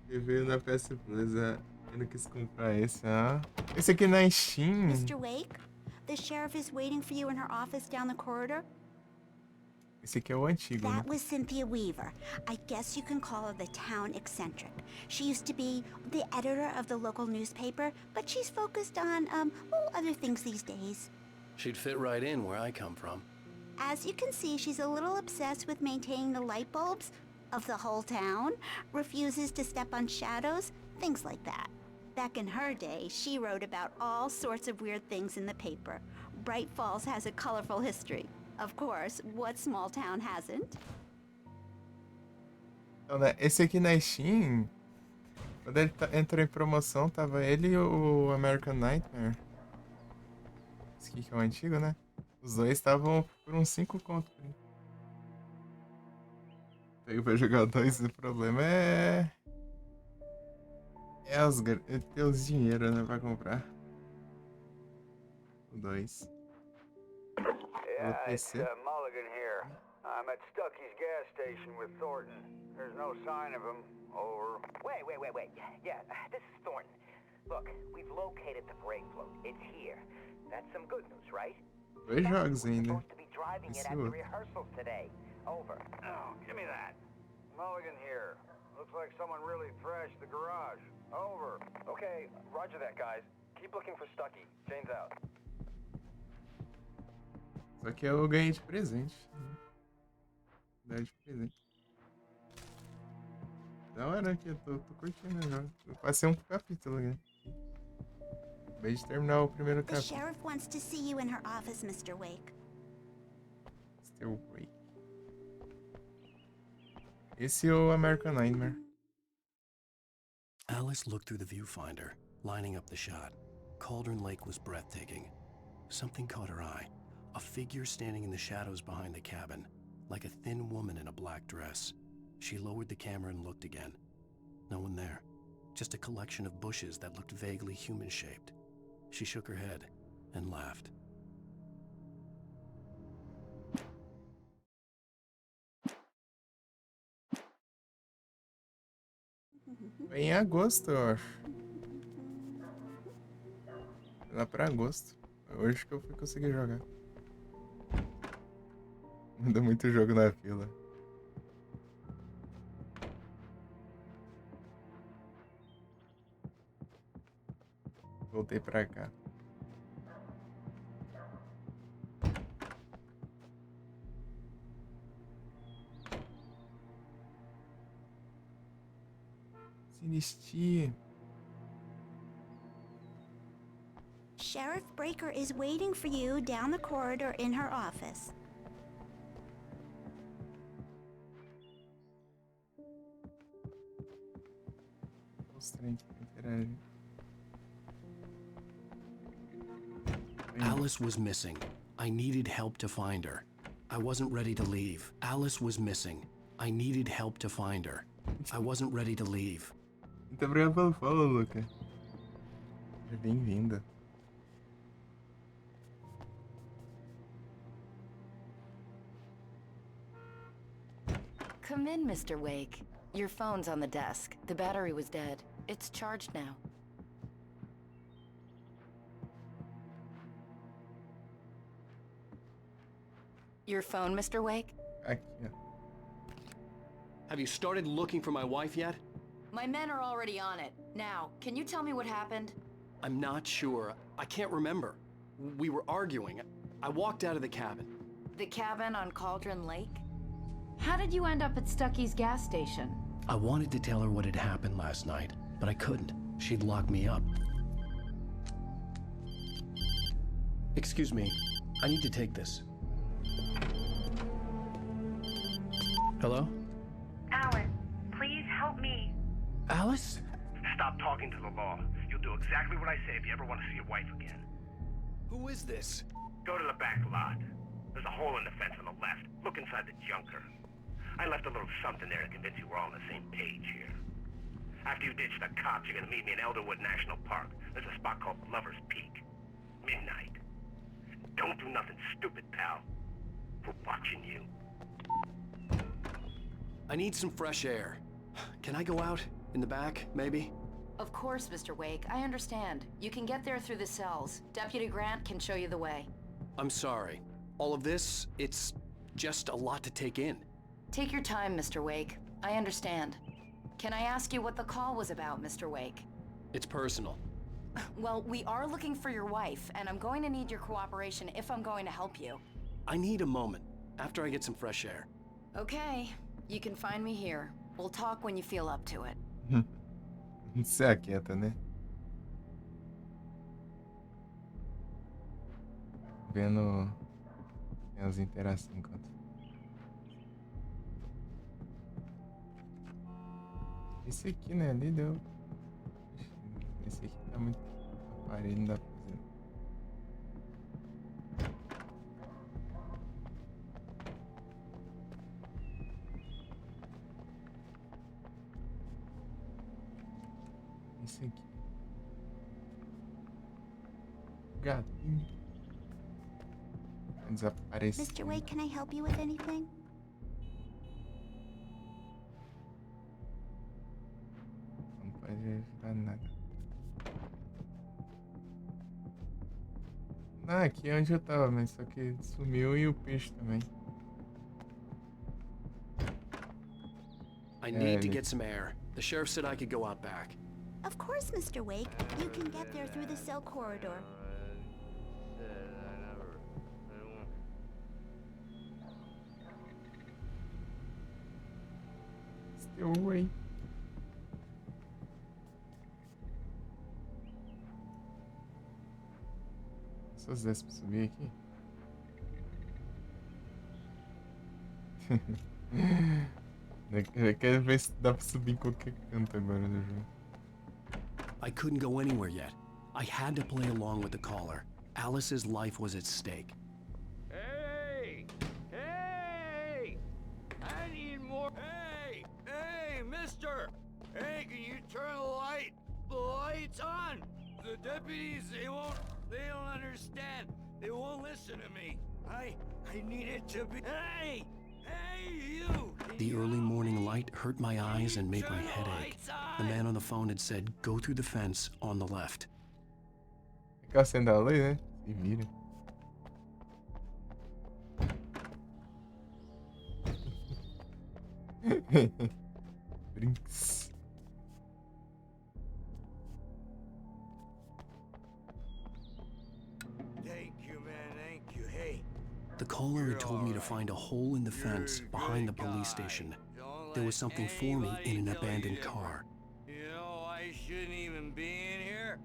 Eu veio na PS Plus, eu não quis comprar esse, ah. Esse aqui na Steam. Mr. Wake, the sheriff is waiting for you in her office down the corridor. Esse aqui é o antigo, né? That was Cynthia Weaver. I guess you can call her the town eccentric. She used to be the editor of the local newspaper, but she's focused on, other things these days. She'd fit right in where I come from. As you can see, she's a little obsessed with maintaining the light bulbs of the whole town, refuses to step on shadows, things like that. Back in her day, she wrote about all sorts of weird things in the paper. Bright Falls has a colorful history. Of course, what small town hasn't? Então, né, esse aqui na Steam, quando ele entrou em promoção, tava ele e o American Nightmare. Esse aqui que é o antigo, né? Os dois estavam por uns 5 conto. Pego pra jogar o 2, o problema é ter os dinheiro, né, pra comprar. O 2. Yeah, it's Mulligan here. I'm at Stucky's gas station with Thornton. There's no sign of him. Over. Wait. Yeah, this is Thornton. Look, we've located the brake float. It's here. That's some good news, right? 2 jogos ainda. Supposed to be driving it at the rehearsals today. Over. Oh, give me that. Mulligan here. Looks like someone really thrashed the garage. Over. Okay, roger that, guys. Keep looking for Stucky. Jane's out. Só que eu ganhei de presente. Dá de presente. Da hora aqui, eu tô curtindo o jogo. Eu passei um capítulo aqui. Acabei de terminar o primeiro The capítulo. sheriff wants to see you in her office, Mr. Wake. Mr. Wake. Esse é o American Nightmare. Alice looked through the viewfinder, lining up the shot. Cauldron Lake was breathtaking. Something caught her eye. A figure standing in the shadows behind the cabin, like a thin woman in a black dress. She lowered the camera and looked again. No one there. Just a collection of bushes that looked vaguely human-shaped. She shook her head and laughed. Em agosto, eu acho. Lá pra agosto. Hoje que eu fui conseguir jogar. Manda muito jogo na fila. Voltei pra cá. Sinistia. Sheriff Breaker is waiting for you down the corridor in her office. Alice was missing. I needed help to find her. I wasn't ready to leave. Alice was missing. I needed help to find her. I wasn't ready to leave. Muito obrigado pelo follow, Luca. Seja bem-vinda. Come in, Mr. Wake. Your phone's on the desk. The battery was dead. It's charged now. Your phone, Mr. Wake? Aqui, ó. Have you started looking for my wife yet? My men are already on it. Now, can you tell me what happened? I'm not sure. I can't remember. We were arguing. I walked out of the cabin. The cabin on Cauldron Lake? How did you end up at Stucky's gas station? I wanted to tell her what had happened last night, but I couldn't. She'd lock me up. Excuse me, I need to take this. Hello? Alice, please help me. Alice? Stop talking to the law. You'll do exactly what I say if you ever want to see your wife again. Who is this? Go to the back lot. There's a hole in the fence on the left. Look inside the junker. I left a little something there to convince you we're all on the same page here. After you ditch the cops, you're gonna meet me in Elderwood National Park. There's a spot called Lover's Peak. Midnight. Don't do nothing stupid, pal. We're watching you. I need some fresh air. Can I go out? In the back, maybe? Of course, Mr. Wake. I understand. You can get there through the cells. Deputy Grant can show you the way. I'm sorry. All of this, it's just a lot to take in. Take your time, Mr. Wake. I understand. Can I ask you what the call was about, Mr. Wake? It's personal. Well, we are looking for your wife, and I'm going to need your cooperation if I'm going to help you. I need a moment, after I get some fresh air. Okay. You can find me here. We'll talk when you feel up to it. Se aquieta, né? Vendo elas interações enquanto. Esse aqui, né? Ali deu. Esse aqui tá muito aparelho, não dá pra fazer. Esse aqui. Gatinho. Desapareceu. Mr. Wake, can I help you with anything? Não pode ajudar nada. Ah, aqui é onde eu tava, mas só que sumiu e o peixe também. I need to get some air. The sheriff said I could go out back. Of course, Mr. Wake. You can get there through the cell corridor. Still away. Se eu fizesse pra subir aqui. Eu quero ver se dá pra subir em qualquer canto agora do jogo. I couldn't go anywhere yet. I had to play along with the caller. Alice's life was at stake. Hey! Hey! I need more. Hey! Hey, mister! Hey, can you turn the lights on? The deputies, they don't understand. They won't listen to me. I need it to be. Hey! Hey, you! The early morning light hurt my eyes and made my head ache. The man on the phone had said, go through the fence on the left. Fica acendendo a luz, né? Se vira. Brinks. Thank you, man. Thank you. Hey. The caller had told me to find a hole in the fence behind the police station. There was something for me in an abandoned car. You know, I shouldn't even be in here.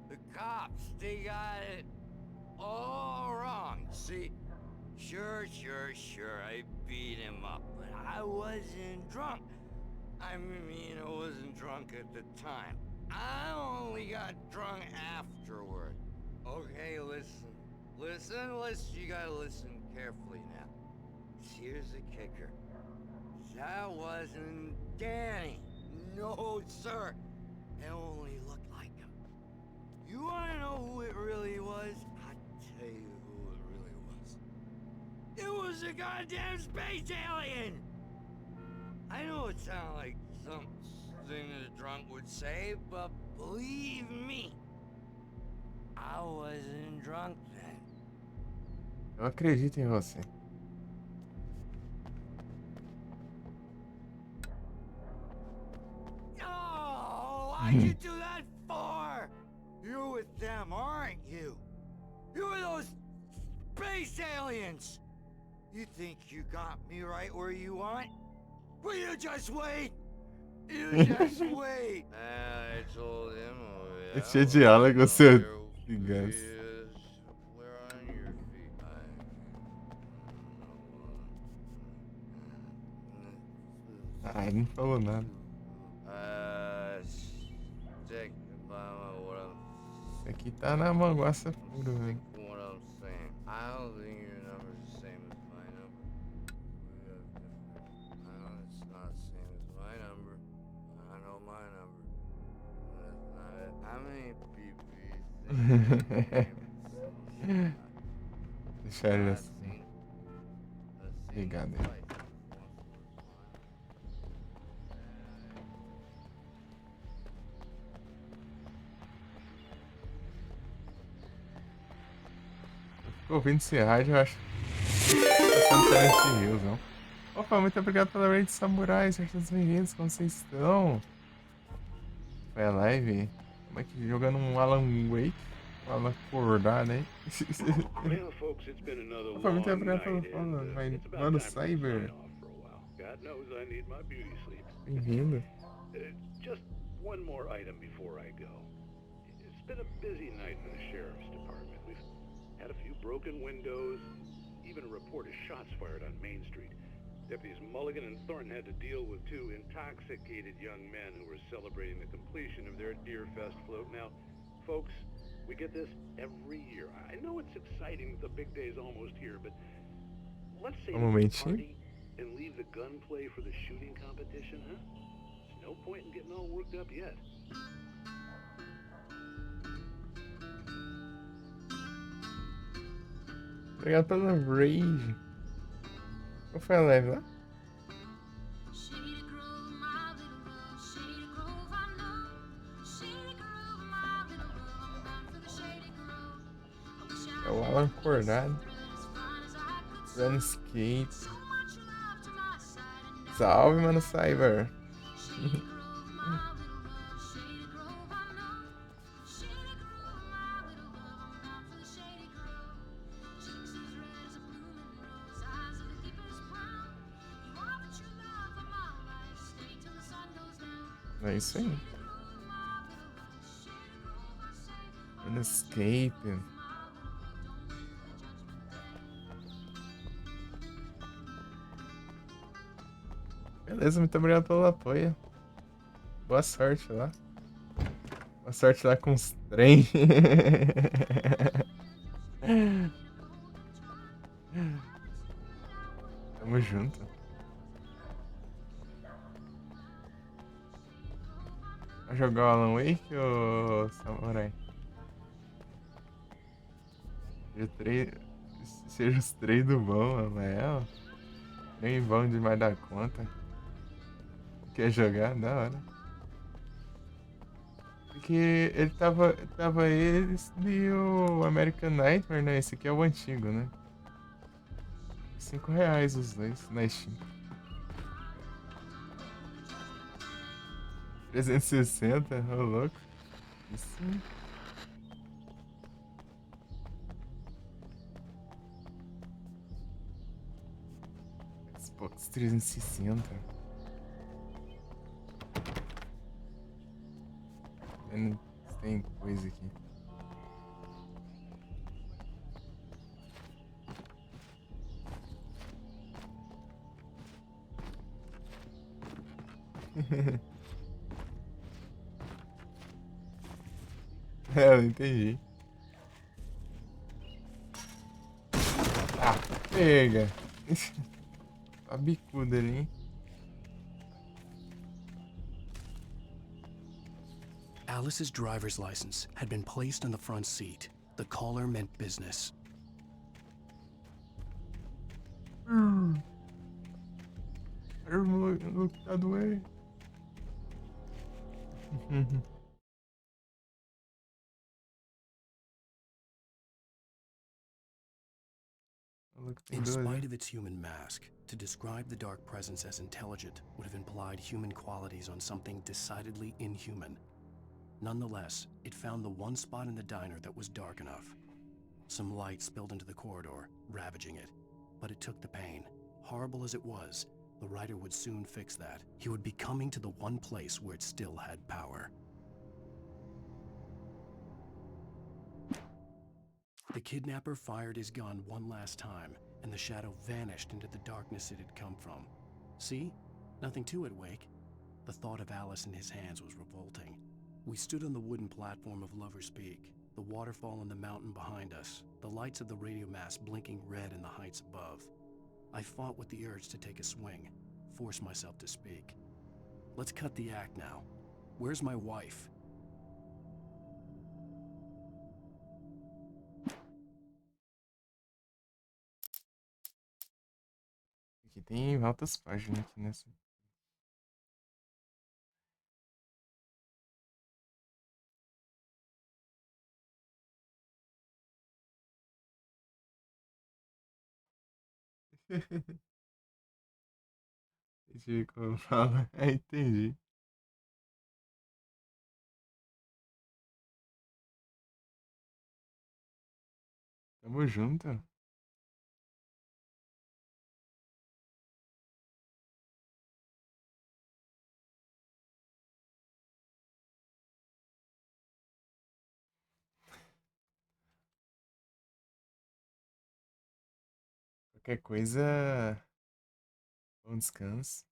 The cops, they got it all wrong. See, sure, I beat him up, but I wasn't drunk. I mean, I wasn't drunk at the time. I only got drunk afterward. Okay, listen. You gotta listen carefully now. Here's the kicker. That wasn't Danny. No, sir. It only looked like him. You wanna know who it really was? I'll tell you who it really was. It was a goddamn space alien! I know it sounds like something that a drunk would say, but believe me, I wasn't drunk then. Eu acredito em você. Oh, why'd you do that for? You're with them, aren't you? You're those space aliens! You think you got me right where you want? Will you just wait? You just wait. I told him. Esse é diálogo, seu gigante. Ah, ele não falou nada. Isso aqui tá na manguaça pura, velho. Deixa ele assim. Ligado aí. Ouvindo esse rádio, eu acho. Passando Silent Hills, não? Opa, muito obrigado pela raid Samurai, sejam todos bem-vindos, como vocês estão? Foi a live? Como é que jogando um Alan Wake? Um Alan acordado, hein? Opa, muito obrigado pelo follow, mano Cyber. Bem-vindo. Just one more item before I go. It's been a busy night in the sheriff's department. We've had a few broken windows, even a report of shots fired on Main Street. Deputies Mulligan and Thornton had to deal with two intoxicated young men who were celebrating the completion of their Deerfest float. Now, folks, we get this every year. I know it's exciting that the big day's almost here, but let's say party and leave the gunplay for the shooting competition, huh? There's no point in getting all worked up yet. Obrigado pela raid. Qual foi a live lá? É o Alan acordado. Dando skate. Salve, mano Cyber. É isso aí. Escape. Beleza, muito obrigado pelo apoio. Boa sorte lá. Boa sorte lá com os trem. Tamo junto. Vai jogar o Alan Wake ou Samurai? Seja os três do bom, Amael. Nem bom demais da conta. Quer jogar? Da hora. Porque ele tava esse e o American Nightmare, né? Esse aqui é o antigo, né? R$5 os dois na Steam. 360, ô louco. Isso. Xbox 360. Tem coisa aqui. Eu não entendi. Ah, pega. A bicuda ali, hein? Alice's driver's license had been placed in the front seat. The caller meant business. Look that way. In spite of its human mask, to describe the dark presence as intelligent would have implied human qualities on something decidedly inhuman. Nonetheless, it found the one spot in the diner that was dark enough. Some light spilled into the corridor, ravaging it. But it took the pain. Horrible as it was, the writer would soon fix that. He would be coming to the one place where it still had power. The kidnapper fired his gun one last time, and the shadow vanished into the darkness it had come from. See? Nothing to it, Wake. The thought of Alice in his hands was revolting. We stood on the wooden platform of Lover's Peak, the waterfall on the mountain behind us, the lights of the radio mast blinking red in the heights above. I fought with the urge to take a swing, force myself to speak. Let's cut the act now. Where's my wife? Aqui tem altas páginas aqui nessa. Deixa eu ver como fala. Entendi. Tamo junto. Qualquer coisa, bom descanso.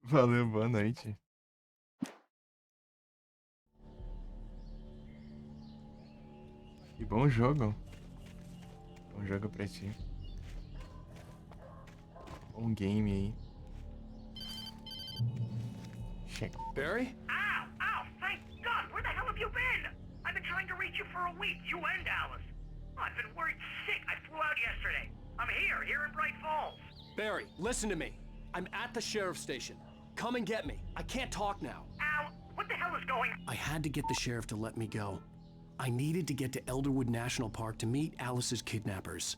Valeu, boa noite. E bom jogo. Bom jogo pra ti. Bom game aí. Chega. Barry? Ow! Ow! Thank God! Where the hell have you been? I've been trying to reach you for a week, you and Alice. I've been worried sick. I flew out yesterday. I'm here in Bright Falls. Barry, listen to me. I'm at the sheriff's station. Come and get me. I can't talk now. Al, what the hell is going on? I had to get the sheriff to let me go. I needed to get to Elderwood National Park to meet Alice's kidnappers.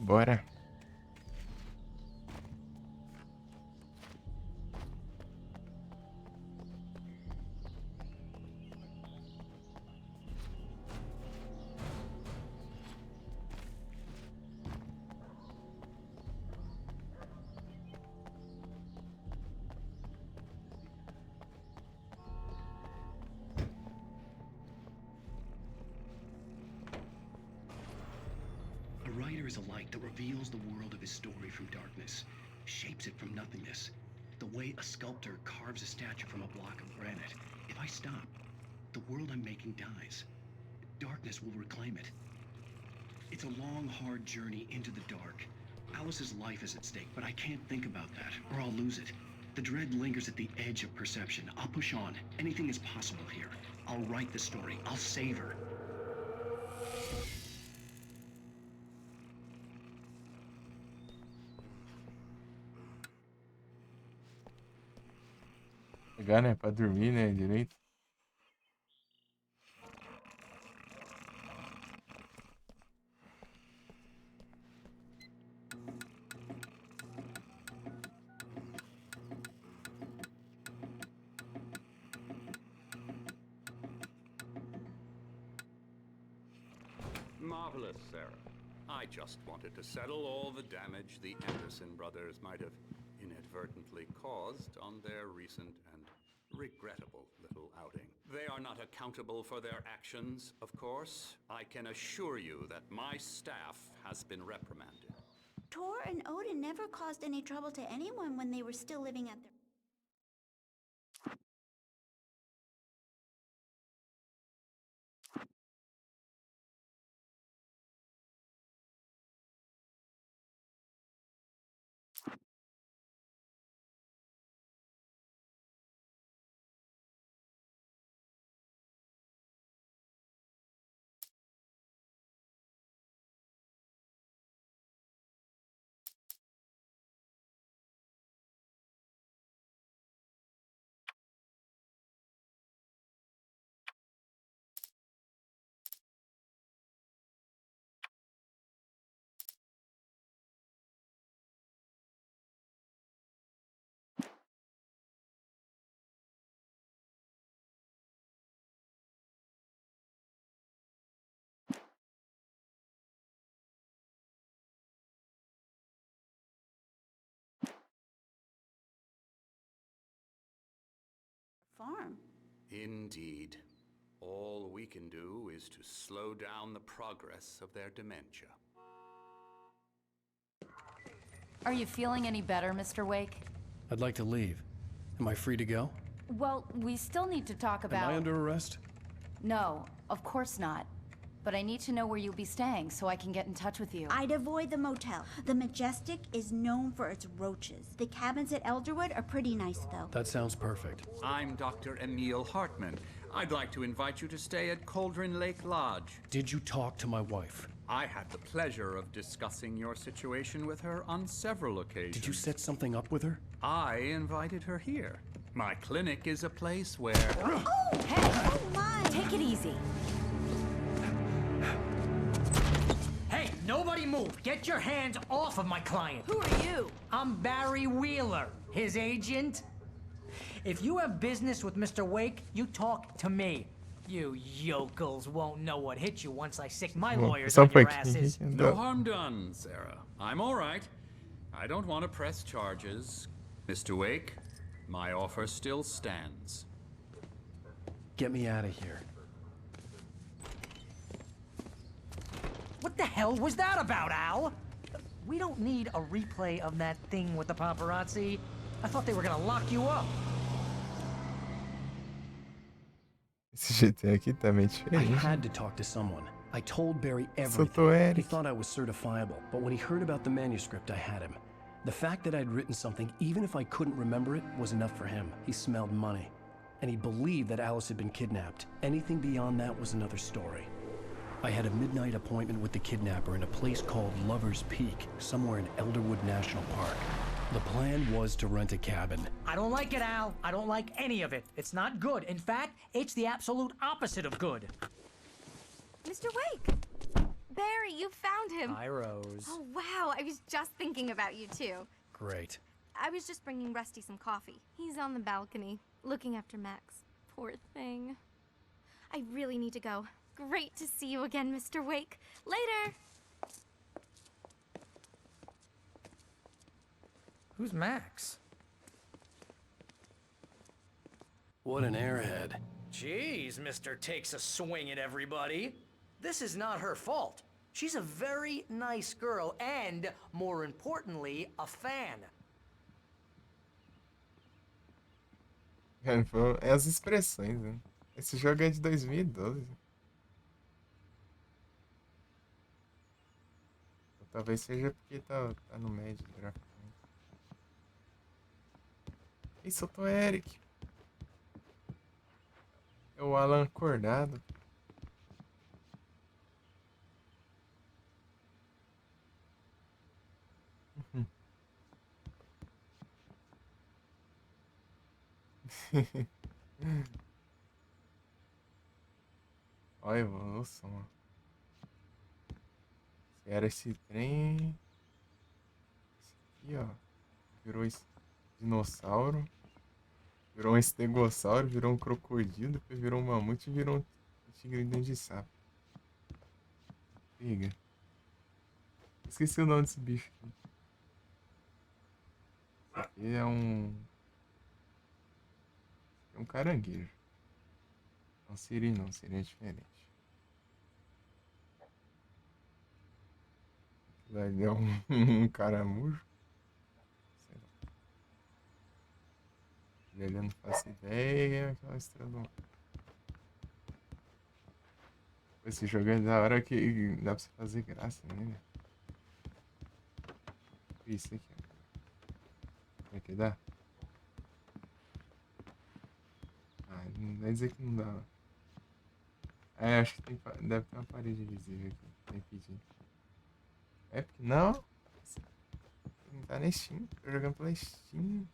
Bora. A writer is a light that reveals the world of his story from darkness, shapes it from nothingness. The way a sculptor carves a statue from a block of granite. If I stop, the world I'm making dies. Darkness will reclaim it. It's a long, hard journey into the dark. Alice's life is at stake, but I can't think about that, or I'll lose it. The dread lingers at the edge of perception. I'll push on. Anything is possible here. I'll write the story. I'll save her. Pegar, né? Pra dormir, né? Direito. Marvelous, Sarah. I just wanted to settle all the damage the Anderson brothers might have inadvertently caused on their recent and regrettable little outing. They are not accountable for their actions, of course. I can assure you that my staff has been reprimanded. Tor and Odin never caused any trouble to anyone when they were still living at their farm. Indeed. All we can do is to slow down the progress of their dementia. Are you feeling any better, Mr. Wake? I'd like to leave. Am I free to go? Well, we still need to talk about... Am I under arrest? No, of course not. But I need to know where you'll be staying so I can get in touch with you. I'd avoid the motel. The Majestic is known for its roaches. The cabins at Elderwood are pretty nice, though. That sounds perfect. I'm Dr. Emil Hartman. I'd like to invite you to stay at Cauldron Lake Lodge. Did you talk to my wife? I had the pleasure of discussing your situation with her on several occasions. Did you set something up with her? I invited her here. My clinic is a place where... Oh! Hey! Oh, my! Take it easy. Hey, nobody move! Get your hands off of my client! Who are you? I'm Barry Wheeler, his agent. If you have business with Mr. Wake, you talk to me. You yokels won't know what hit you once I sick my lawyers on your asses. No harm done, Sarah. I'm all right. I don't want to press charges. Mr. Wake, my offer still stands. Get me out of here. What the hell was that about, Al? We don't need a replay of that thing with the paparazzi. I thought they were gonna lock you up. Esse GTA aqui tá meio I diferente. had to talk to someone. I told Barry Soltou everything. Eric. He thought I was certifiable, but when he heard about the manuscript, I had him. The fact that I'd written something, even if I couldn't remember it, was enough for him. He smelled money. And he believed that Alice had been kidnapped. Anything beyond that was another story. I had a midnight appointment with the kidnapper in a place called Lover's Peak, somewhere in Elderwood National Park. The plan was to rent a cabin. I don't like it, Al. I don't like any of it. It's not good. In fact, it's the absolute opposite of good. Mr. Wake! Barry, you found him! Hi, Rose. Oh, wow. I was just thinking about you, too. Great. I was just bringing Rusty some coffee. He's on the balcony, looking after Max. Poor thing. I really need to go. Great to see you again, Mr. Wake. Later! Who's Max? What an airhead. Jeez, Mr. Takes a swing at everybody. This is not her fault. She's a very nice girl and, more importantly, a fan. É as expressões, né? Esse jogo é de 2012. Ou talvez seja porque tá no médio gráfico. Ih, soltou Eric. É o Alan acordado. Olha a evolução. Se era esse trem. Esse aqui, ó. Virou esse dinossauro. Virou um estegossauro, virou um crocodilo, depois virou um mamute e virou um tigre dentro de sapo. Pega. Esqueci o nome desse bicho aqui. Esse aqui é um... É um caranguejo. Não siri não, seria diferente. Aquilo ali é um caramujo. Sei lá. Ele não faço ideia. Aquela estrela. Esse jogo é da hora que dá pra você fazer graça nele. Isso aqui, ó. Como é que dá? Ah, não vai dizer que não dá. É, acho que tem, deve ter uma parede invisível aqui. Tem que pedir. É porque não. Não tá na Steam. Tô jogando pela Steam.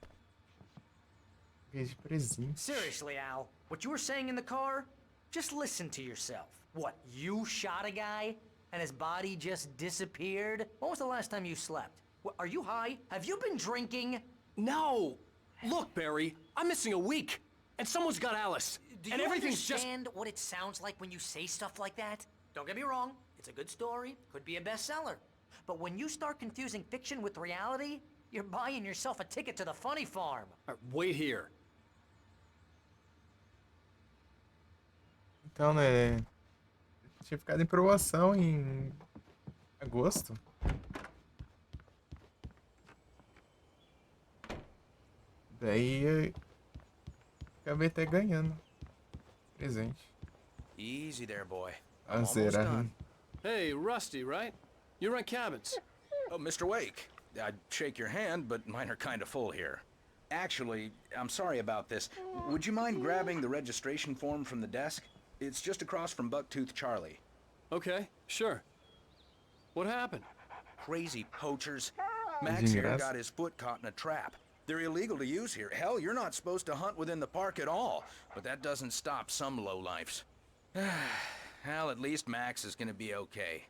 De presente. Seriously, Al, what you were saying in the car? Just listen to yourself. What, you shot a guy and his body just disappeared? When was the last time you slept? What, are you high? Have you been drinking? No! Look, Barry, I'm missing a week. And someone's got Alice. Do and you everything's just... understand what it sounds like when you say stuff like that? Don't get me wrong, it's a good story, could be a bestseller. But when you start confusing fiction with reality, you're buying yourself a ticket to the funny farm. Wait here. Então, né? Tinha ficado em promoção em agosto. Daí eu acabei até ganhando presente. Easy there, boy. Ah, I'm almost será? done. Hey, Rusty, right? You rent cabins. Oh, Mr. Wake. I'd shake your hand, but mine are kind of full here. Actually, I'm sorry about this. Would you mind grabbing the registration form from the desk? It's just across from Bucktooth Charlie. Okay, sure. What happened? Crazy poachers. Max here graça. got his foot caught in a trap. They're illegal to use here. Hell, you're not supposed to hunt within the park at all. But that doesn't stop some lowlifes. Well, at least Max is gonna be okay.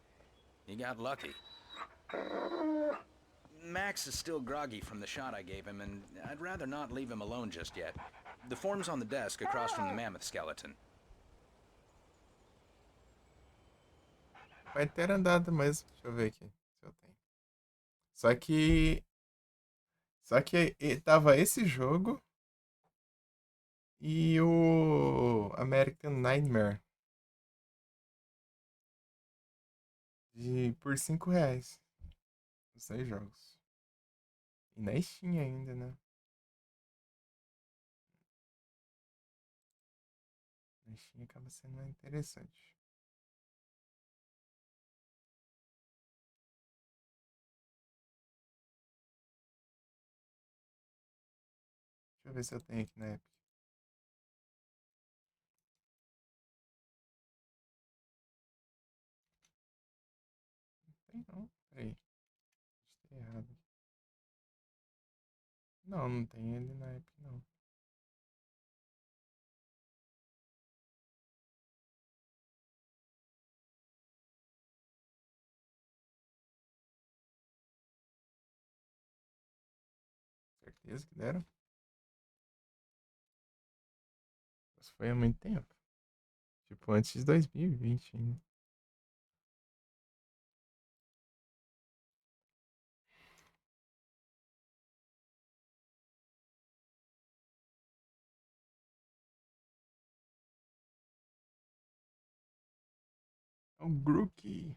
He got lucky. Max is still groggy from the shot I gave him, and I'd rather not leave him alone just yet. The form's on the desk across from the mammoth skeleton. Vai ter andado mesmo. Deixa eu ver aqui se eu tenho. Só que. Tava esse jogo e o American Nightmare. Por R$ 5. Os 6 jogos. E na Steam ainda, né? Na Steam acaba sendo mais interessante. Deixa eu ver se eu tenho aqui na Epic. Não tem não. Peraí. Está errado. Não, não tem ele na Epic não. Certeza que deram? Isso foi há muito tempo. Tipo, antes de 2020 ainda. É o Grookey.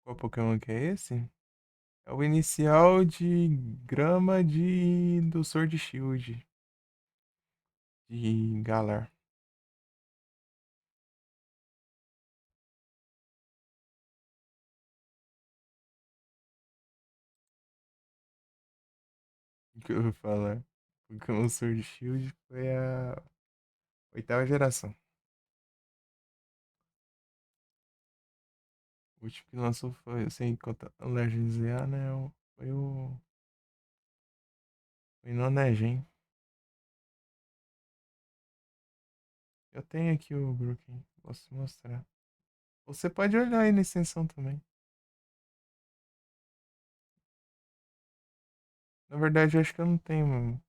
Qual Pokémon que é esse? É o inicial de grama do Sword Shield. De Galar. O que eu vou falar? Pokémon Sword Shield foi a 8ª geração. O último que lançou foi, sem contar o Legends ZA, né? Foi o. Foi no Negen. Eu tenho aqui o Brooklyn. Posso mostrar. Você pode olhar aí na extensão também. Na verdade, eu acho que eu não tenho, mano.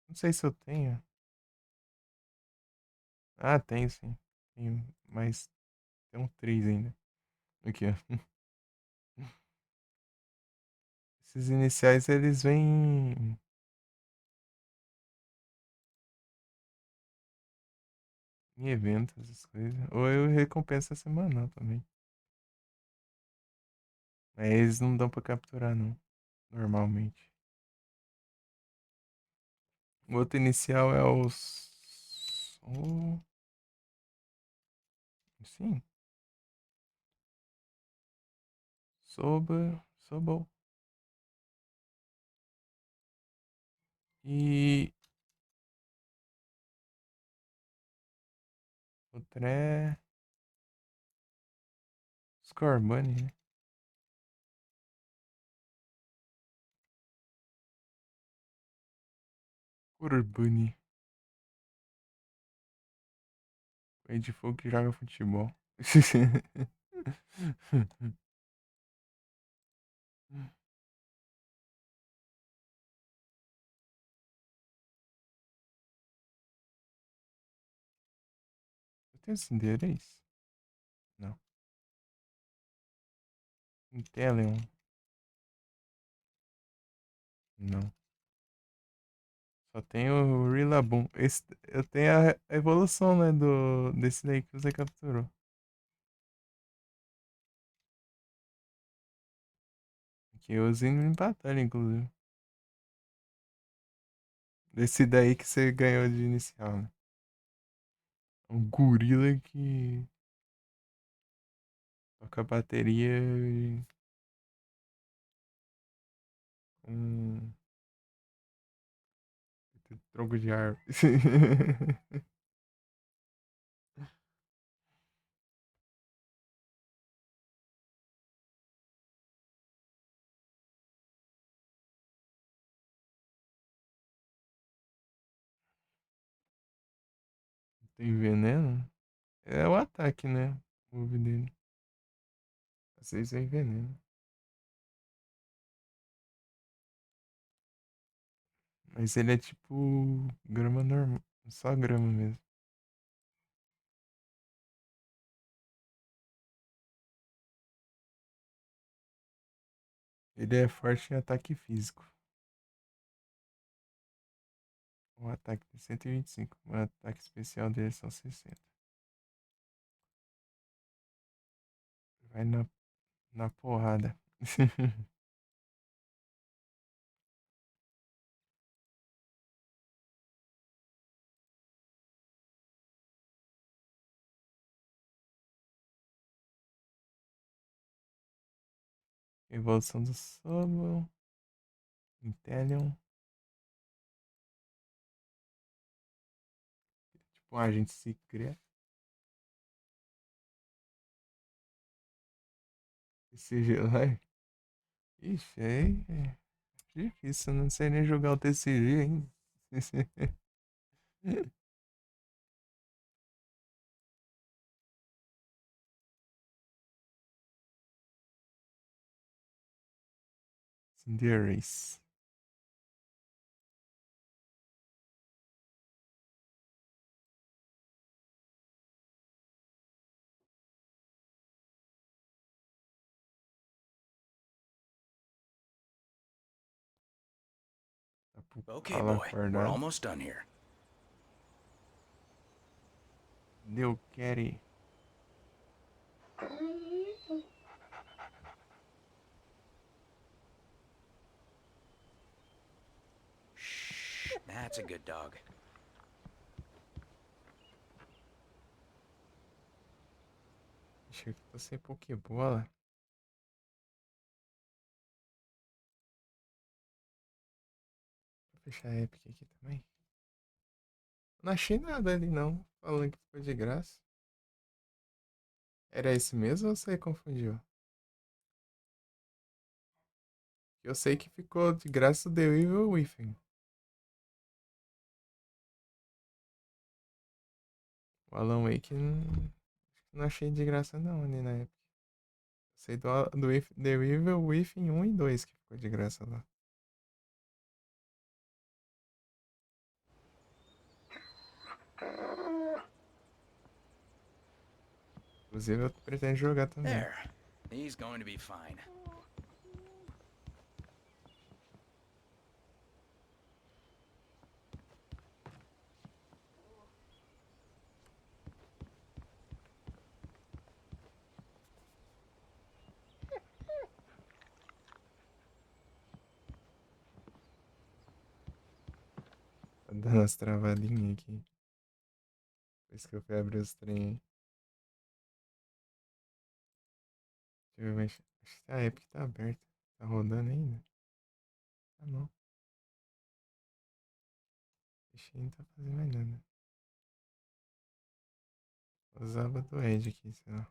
Não sei se eu tenho. Ah, tenho sim. Tenho, mas tem um 3 ainda. Aqui, ó. Esses iniciais, eles vêm em eventos, essas coisas. Ou eu recompensa semanal também. Mas eles não dão pra capturar, não. Normalmente. O outro inicial é os. Sim. Sobol. E. Outro é. Scorbunny, né? Scorbunny. É de fogo que joga futebol. tem esse endereço? Não. Intelion. Não. Só tem o Rillaboom. Eu tenho a evolução, né, desse daí que você capturou. Que eu usei em batalha, inclusive. Desse daí que você ganhou de inicial, né? Um gorila que toca bateria e um tronco de árvore. Tem veneno? É o ataque, né? O move dele. Às vezes é veneno. Mas ele é tipo grama normal. Só grama mesmo. Ele é forte em ataque físico. O ataque tem 125. O ataque especial dele são 60. Vai na porrada. Evolução do Solo. Intelion. Tipo um agente secreto. TCG lá. Ixi, aí é difícil. Não sei nem jogar o TCG ainda. Cinderace. Okay, boy. We're almost done here. Deu Carry. Shh, that's a good dog. Deixa eu que tô sem Pokébola. Vou fechar a Epic aqui também. Não achei nada ali não. Falando que foi de graça. Era esse mesmo ou você confundiu? Eu sei que ficou de graça o The Evil Within. O Alan Wake não achei de graça não ali na época. Sei do The Evil Within 1 e 2 que ficou de graça lá. Inclusive eu pretendo jogar também. There. He's going to be fine. Tá dando as travadinhas aqui. Por isso que eu fui abrir os trem. Deixa eu ver, acho que a Epic tá aberta. Tá rodando ainda? Ah não. Fechei, não tá fazendo mais nada. Usava do Edge aqui, sei lá.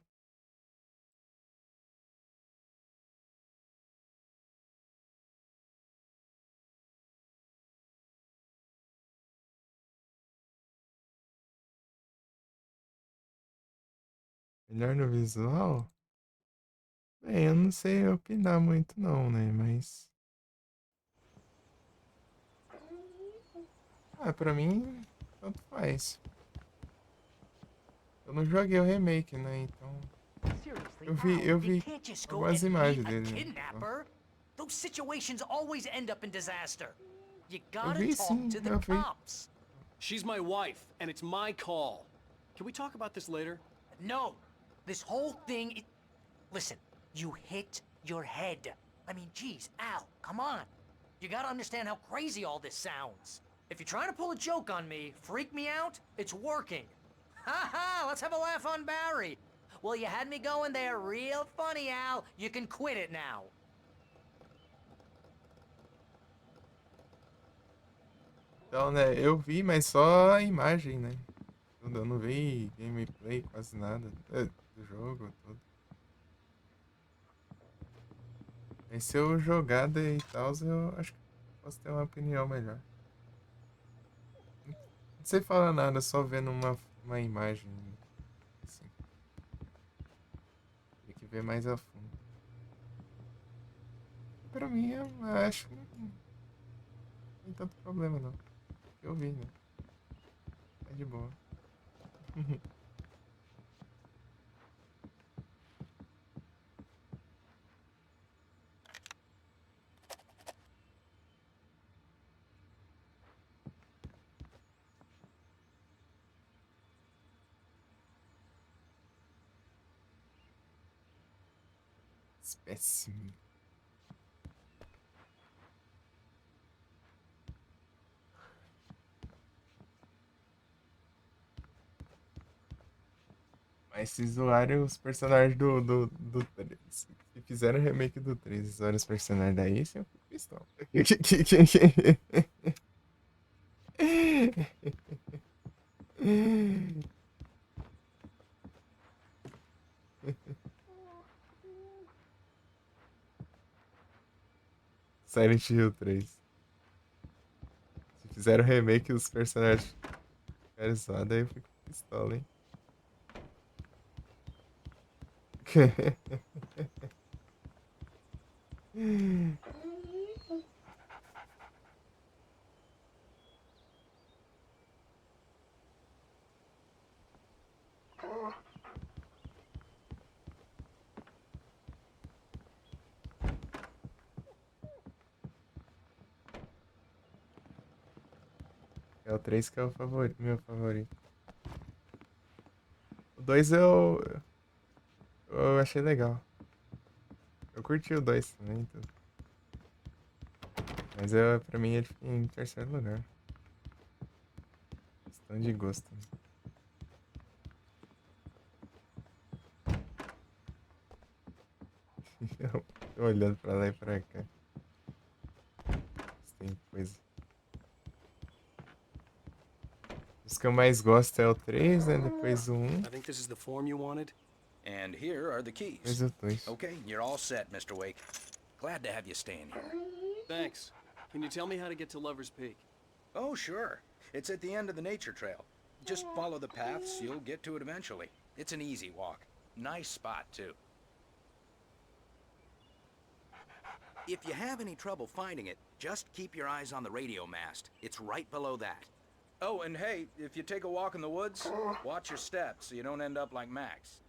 Melhor no visual? Bem, eu não sei opinar muito não, né? Mas... Ah, pra mim, tanto faz. Eu não joguei o remake, né? Então. Eu vi algumas imagens dele. Né? Então. Those situations always end up in disaster. You gotta vi, talk sim, to the eu vi. cops. She's my wife, and it's my call. Can we talk about this later? No, this whole thing. Listen, you hit your head. I mean, geez, Al, come on. You gotta understand how crazy all this sounds. If you're trying to pull a joke on me, freak me out, it's working. Ha ha, let's have a laugh on Barry. Well, you had me going there real funny, Al. You can quit it now. Então, né, eu vi, mas só a imagem, né? Eu não vi gameplay, quase nada do jogo, tudo. Mas se eu jogar e tal, eu acho que posso ter uma opinião melhor. Não sei falar nada, só vendo uma imagem. Assim. Tem que ver mais a fundo. Pra mim, eu acho que não tem tanto problema, não. Eu vi, né? Tá de boa. Espécime. Mas se zoarem os personagens do 3. Se fizeram o remake do 3 e zoarem os personagens daí, você é um pistão. Silent Hill 3. Se fizeram o remake dos personagens ficaram zoados, aí eu fico pistola, hein? É o 3 que é o favorito, meu favorito. O 2 eu achei legal. Eu curti o 2 também, tudo. Mas pra mim ele fica em terceiro lugar. Questão de gosto. Eu tô olhando pra lá e pra cá. Tem coisa. Os que eu mais gosto é o 3, né? Depois o 1. I think this is the form you wanted. And here are the keys. Depois o 2. Okay, you're all set, Mr. Wake. Glad to have you staying here. Thanks. Can you tell me how to get to Lover's Peak? Oh, sure. It's at the end of the nature trail. Just follow the paths, you'll get to it eventually. It's an easy walk. Nice spot, too. If you have any trouble finding it, just keep your eyes on the radio mast. It's right below that. Oh, and hey, if you take a walk in the woods, watch your steps so you don't end up like Max.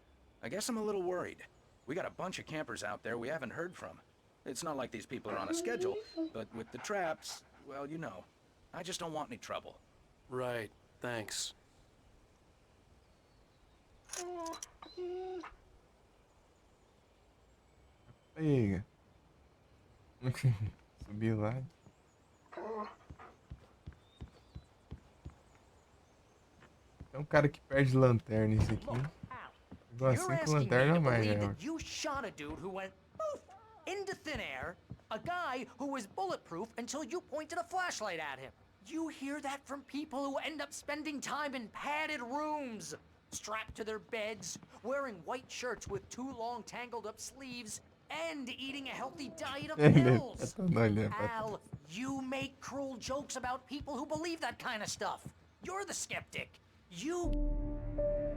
I guess I'm a little worried. We got a bunch of campers out there we haven't heard from. It's not like these people are on a schedule, but with the traps, well, you know. I just don't want any trouble. Right, thanks. Pega. Subi lá. É um cara que perde lanterna esse aqui. Igual You're 5 asking me lanternas to a mais, believe né? that you shot a dude who went poof into thin air, a guy who was bulletproof until you pointed a flashlight at him. You hear that from people who end up spending time in padded rooms, strapped to their beds, wearing white shirts with too long tangled up sleeves, and eating a healthy diet of pills. Al, you make cruel jokes about people who believe that kind of stuff. You're the skeptic. You...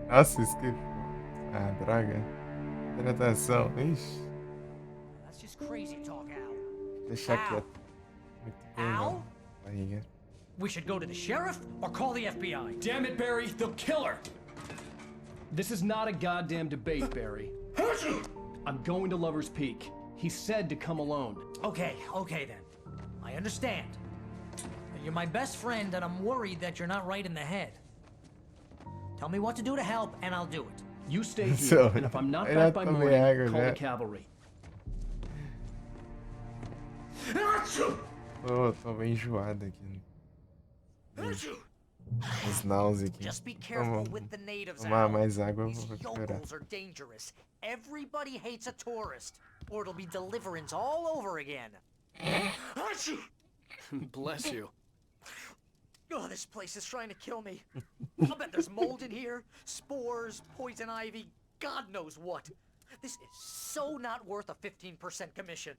Nossa, isso que... Ah, droga. Hidratação. Ixi. That's just crazy talk, Al. Deixa quieto. Muito bom, Al? barriga. We should go to the sheriff or call the FBI. Damn it, Barry, they'll kill her. This is not a goddamn debate, Barry. I'm going to Lover's Peak. He said to come alone. Okay then. I understand. You're my best friend, and I'm worried that you're not right in the head. Tell me what to do to help, and I'll do it. You stay here, and if I'm not back by morning, call the cavalry. Tô bem enjoado aqui. As náuseas aqui. Just be careful with the natives. Tomar mais água, eu These vou recuperar. yokels are dangerous. Everybody hates a tourist, or it'll be deliverance all over again. Bless you. Oh, this place is trying to kill me. I'll bet there's mold in here, spores, poison ivy, God knows what. This is so not worth a 15% commission.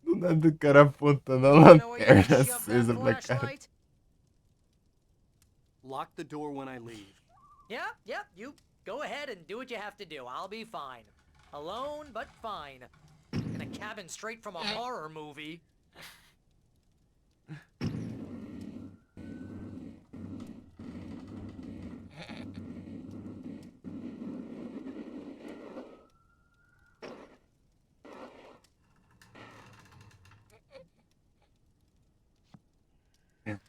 Do nada o cara apontando a lanterna acesa pra cara. Lock the door when I leave. Yeah, you go ahead and do what you have to do. I'll be fine. Alone, but fine. In a cabin straight from a horror movie.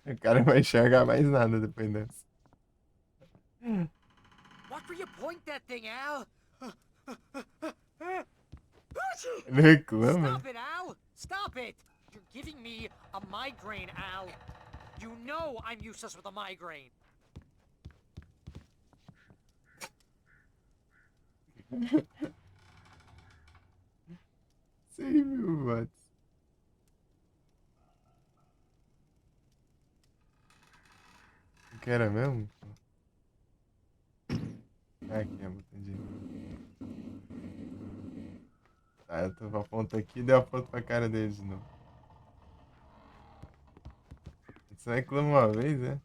O cara vai enxergar mais nada depois dessa. Watch where you point that thing, Al. Ele reclama. Stop it, Al. Stop it. You're giving me a migraine, Al. You know I'm useless with a migraine. 100.000 watts. O que era mesmo? Aqui, é botão de... Tá, eu tô com a ponta aqui e dei a ponta pra cara dele de novo. Você reclama uma vez, é?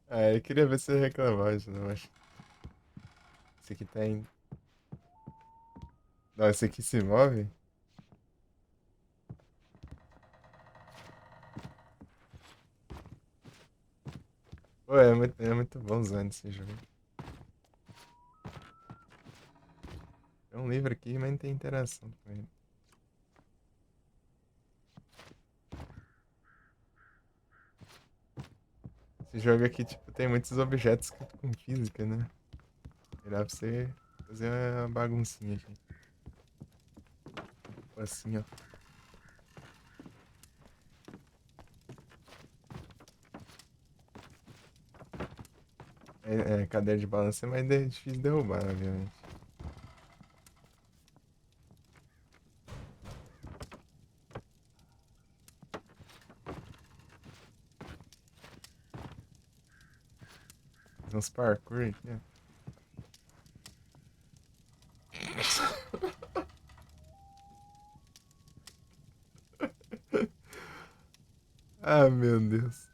Ah, eu queria ver se você reclamava de novo, acho. Esse aqui tá em... Não, esse aqui se move? Pô, é muito bom usando esse jogo. Tem um livro aqui, mas não tem interação com ele. Esse jogo aqui, tipo, tem muitos objetos com física, né? Dá pra você fazer uma baguncinha aqui. Tipo assim, ó. Cadeira de balanço é mais difícil de derrubar, obviamente. Fazer uns parkour aqui, ó. Ah, meu Deus.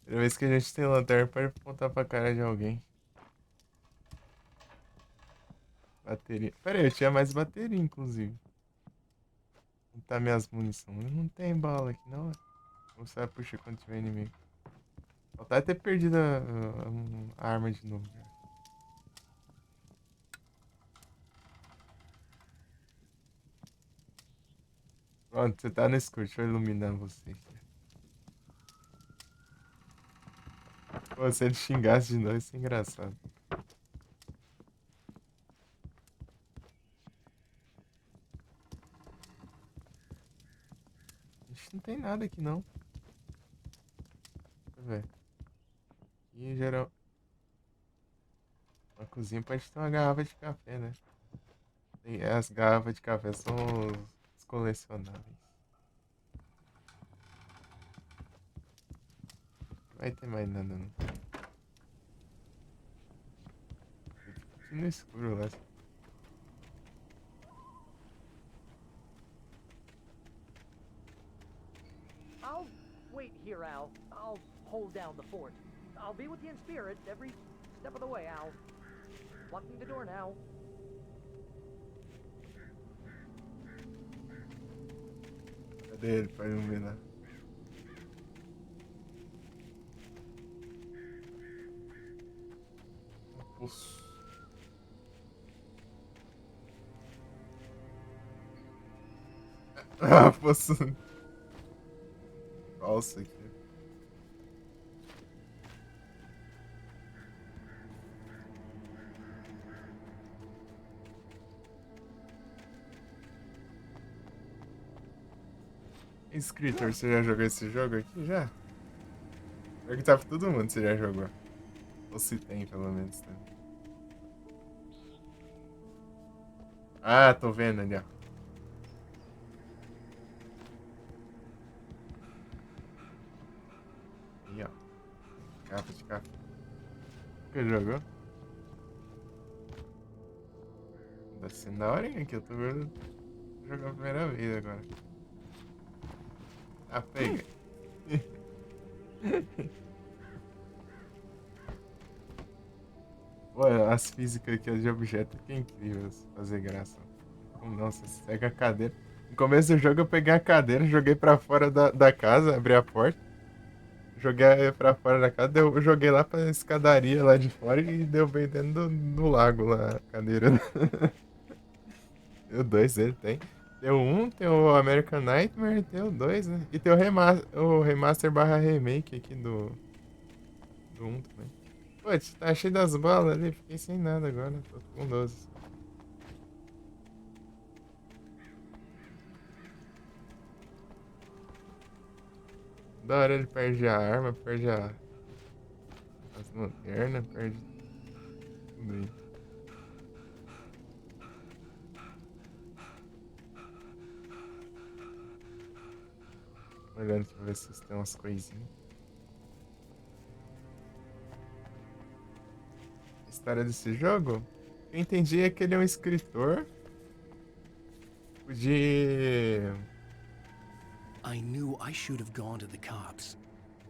Primeira vez que a gente tem lanterna para apontar pra cara de alguém. Bateria. Pera aí, eu tinha mais bateria, inclusive. Onde tá minhas munições? Não tem bala aqui, não. Você vai puxar quando tiver inimigo. Faltar ter perdido a arma de novo. Já. Pronto, você tá no escuro. Deixa eu iluminar você aqui. Pô, se ele xingasse de novo, isso é engraçado. Ixi, não tem nada aqui, não. Deixa eu ver. Aqui, em geral... Na cozinha pode ter uma garrafa de café, né? E as garrafas de café são os colecionáveis. Não vai ter mais nada, não. Aqui no escuro lá. I'll wait here, Al. I'll hold down the fort. I'll be with you in spirit every step of the way, Al. Locking the door now. Cadê ele pra iluminar? Poço. Ah, poço. Falso aqui. Escritor, você já jogou esse jogo aqui? Já? Perguntar pra todo mundo se já jogou. Ou se tem, pelo menos. Né? Ah, tô vendo ali, ó. Aí, ó. Capa de capa. Nunca jogou? Tá sendo daorinha aqui, eu tô vendo jogar a primeira vez agora. Ah, pega. Pô, as físicas aqui de objeto que é incrível fazer graça. Como não, você pega a cadeira. No começo do jogo eu peguei a cadeira, joguei pra fora da casa, abri a porta. Joguei pra fora da casa, eu joguei lá pra escadaria lá de fora e deu bem dentro do lago lá a cadeira. Tem o 2 ele tem. Tem o 1, tem o American Nightmare, tem o 2, né? E tem o remaster barra remake aqui do 1 também. Pô, tá cheio das balas ali, fiquei sem nada agora, tô com 12. Da hora ele perde a arma, perde as lanternas, perde tudo aí. Olhando aqui pra ver se tem umas coisinhas. A história desse jogo, eu entendi é que ele é um escritor de... I knew I should have gone to the cops.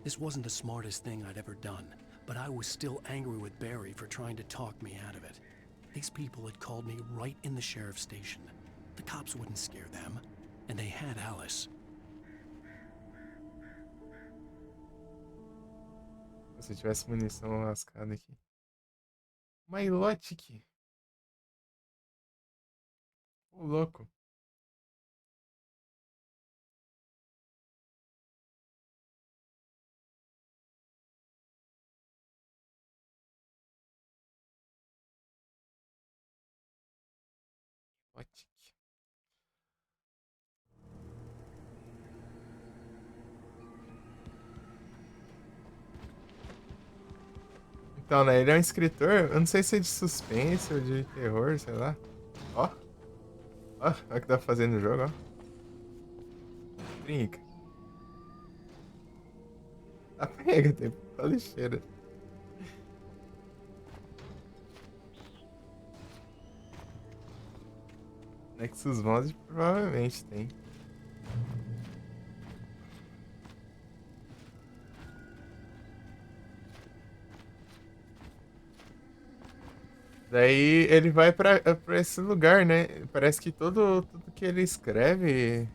This wasn't the smartest thing I'd ever done, but I was still angry with Barry for trying to talk me out of it. These people had called me right in the sheriff's station. The cops wouldn't scare them, and they had Alice. Se tivesse munição lascada aqui. Milotic. Ô, louco. Milotic. Então, né, ele é um escritor, eu não sei se é de suspense ou de terror, sei lá. Ó. Ó, olha o que dá pra fazer no jogo, ó. Trinca. Ah, pega, tem pra lixeira. Nexus Mod provavelmente tem. Daí ele vai pra esse lugar, né? Parece que tudo que ele escreve,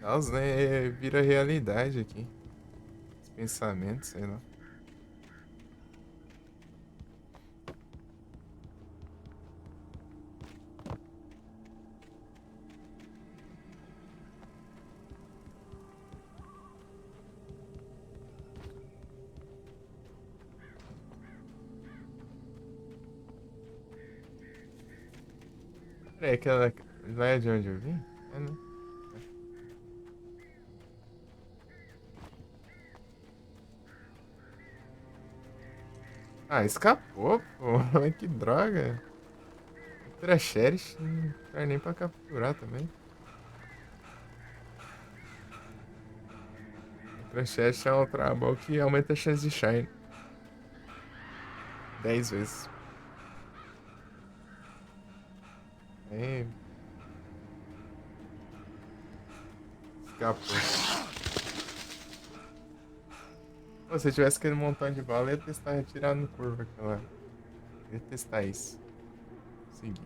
caos, né, vira realidade aqui. Os pensamentos, sei lá. Peraí, aquela... Lá é de onde eu vim? É, né? Ah, escapou, pô. Que droga. Ultra Cherish não serve nem pra capturar também. Ultra Cherish é um Ultra Ball que aumenta a chance de Shine 10 vezes. É. Escapou. Se eu tivesse aquele montão de bala, eu ia testar retirar no curva aquela. Eu ia testar isso. Seguir.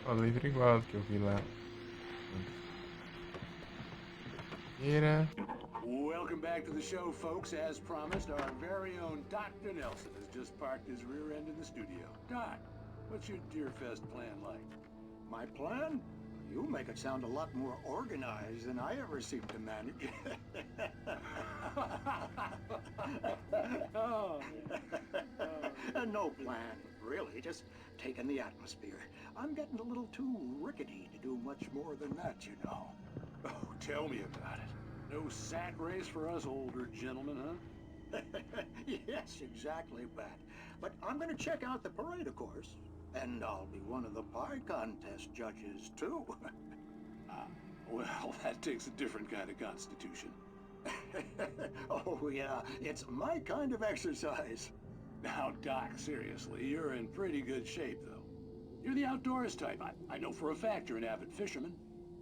Ó, livre igual do que eu vi lá. Welcome back to the show, folks. As promised, our very own Dr. Nelson has just parked his rear end in the studio. Doc, what's your Deerfest plan like? My plan? You make it sound a lot more organized than I ever seem to manage. No plan, really. Just taking the atmosphere. I'm getting a little too rickety to do much more than that, you know. Oh, tell me about it. No sack race for us older gentlemen, huh? Yes, exactly, Pat. But I'm gonna check out the parade, of course. And I'll be one of the pie contest judges, too. Well, that takes a different kind of constitution. Oh, yeah. It's my kind of exercise. Now, Doc, seriously, you're in pretty good shape, though. You're the outdoors type. I know for a fact you're an avid fisherman.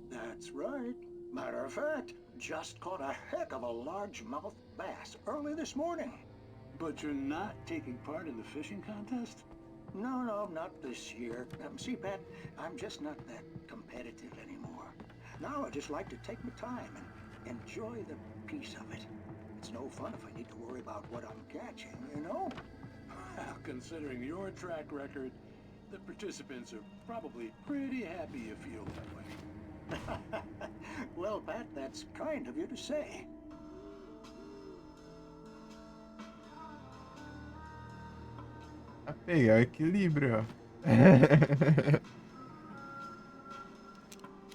That's right. Matter of fact, just caught a heck of a largemouth bass early this morning. But you're not taking part in the fishing contest? No, not this year. See, Pat, I'm just not that competitive anymore. Now I just like to take my time and enjoy the peace of it. It's no fun if I need to worry about what I'm catching, you know? Well, considering your track record, the participants are probably pretty happy you feel that way. Well, Pat, that's kind of you to say. A pegar o equilíbrio, ó.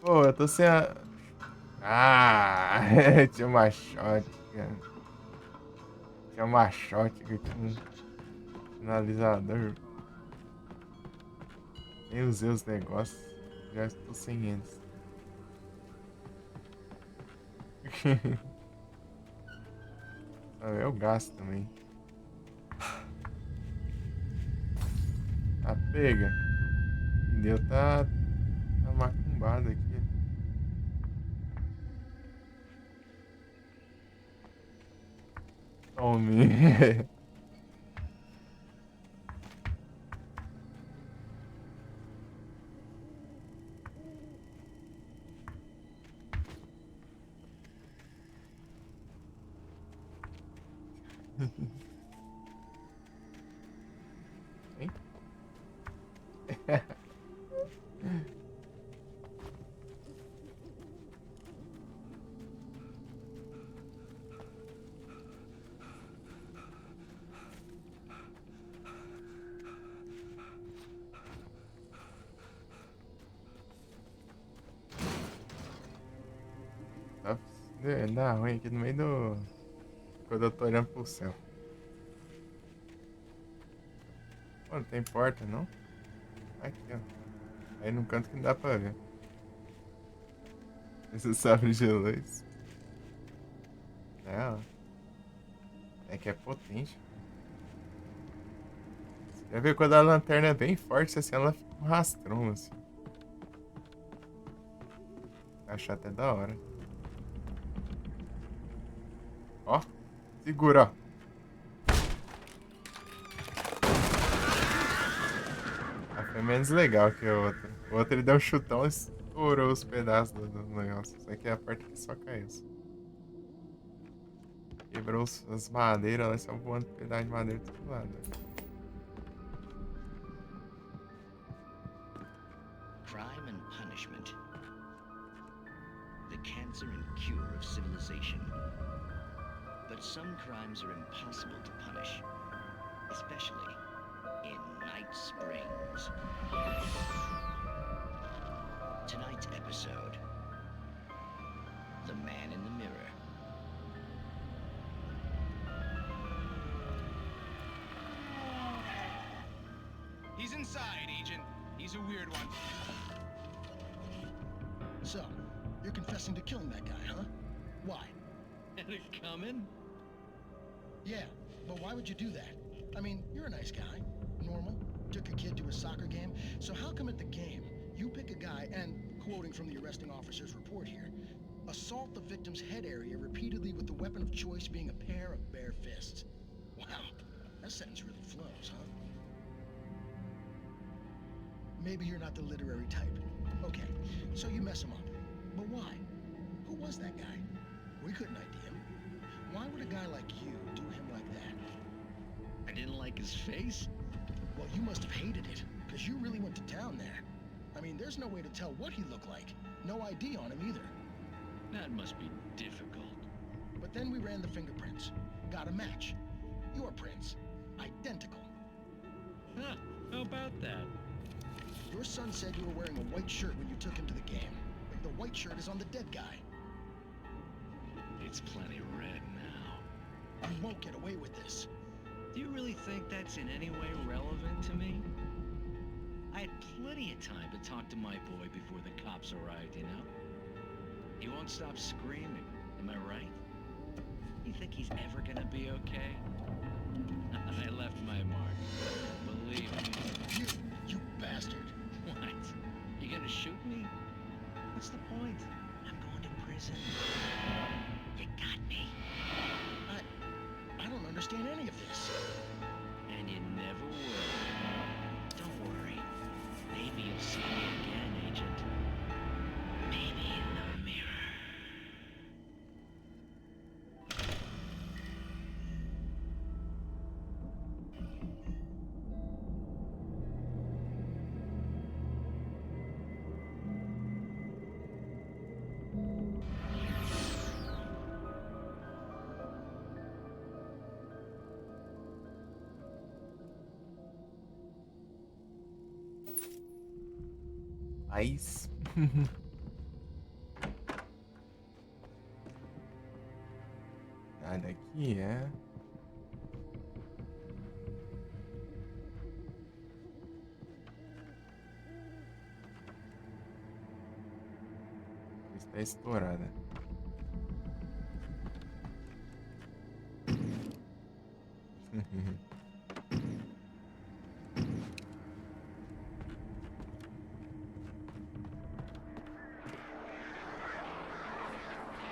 Pô, eu tô sem a... Ah, tinha uma shot, cara. Tinha uma shot aqui com finalizador. Nem usei os negócios. Já estou sem eles. Eu gasto também. A pega. O pneu tá macumbado aqui. Tome. Hein? Tá dá ruim aqui no meio do... Quando eu tô olhando pro céu. Pô, não tem porta, não? Aqui, ó. Aí num canto que não dá pra ver. Esse sabre de luz. É, ó. É que é potente. Você quer ver quando a lanterna é bem forte, assim, ela fica um rastrão, assim. Acho até da hora. Ó. Segura, ó. Foi menos legal que o outro. O outro ele deu um chutão e estourou os pedaços do negócio. Isso aqui é a parte que só caiu. Quebrou as madeiras lá, só voando pedaço de madeira do outro lado. Crime and punishment. The cancer and cure of civilization. But some crimes are impossible to punish, especially in Night Springs. Tonight's episode, The Man in the Mirror. He's inside, Agent. He's a weird one. So, you're confessing to killing that guy, huh? Why? Had it coming? Yeah, but why would you do that? I mean, you're a nice guy. Normal. Took a kid to a soccer game. So how come at the game, you pick a guy and, quoting from the arresting officer's report here, assault the victim's head area repeatedly with the weapon of choice being a pair of bare fists? Wow, that sentence really flows, huh? Maybe you're not the literary type. Okay, so you mess him up. But why? Who was that guy? We couldn't ID him. Why would a guy like you do him like that? I didn't like his face? Well, you must have hated it, because you really went to town there. I mean, there's no way to tell what he looked like. No ID on him either. That must be difficult. But then we ran the fingerprints. Got a match. Your prints. Identical. Huh, how about that? Your son said you were wearing a white shirt when you took him to the game. But the white shirt is on the dead guy. It's plenty red now. You won't get away with this. Do you really think that's in any way relevant to me? I had plenty of time to talk to my boy before the cops arrived, you know? He won't stop screaming, am I right? You think he's ever gonna be okay? I left my mark. Believe me. You bastard. What? You gonna shoot me? What's the point? I'm going to prison. You got me. I don't understand any of this. And you never will. Don't worry. Maybe you'll see me again, Agent. Maybe in the mirror. Ice. Nada aqui é. Está estourada.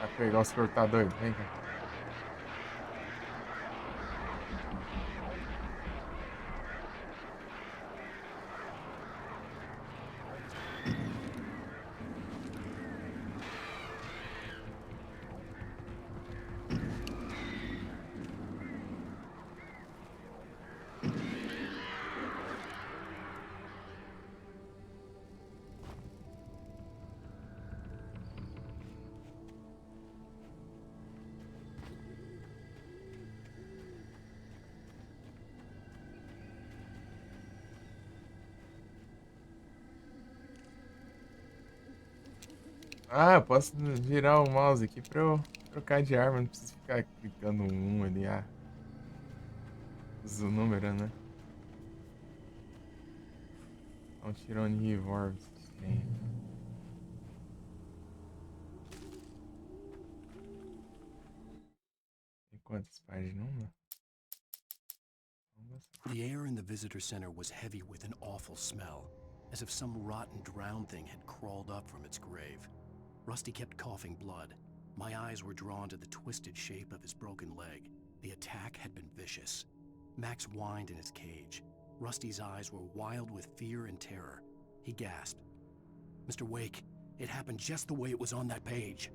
Vai pegar os cortadores, vem cá. Ah, eu posso virar o mouse aqui pra eu trocar de arma, não preciso ficar clicando um ali, usa o número, né? Um tirone revolver. Tem quantas páginas? Uma? The air in the visitor center was heavy with an awful smell, as if some rotten drowned thing had crawled up from its grave. Rusty kept coughing blood. My eyes were drawn to the twisted shape of his broken leg. The attack had been vicious. Max whined in his cage. Rusty's eyes were wild with fear and terror. He gasped. Mr. Wake, it happened just the way it was on that page.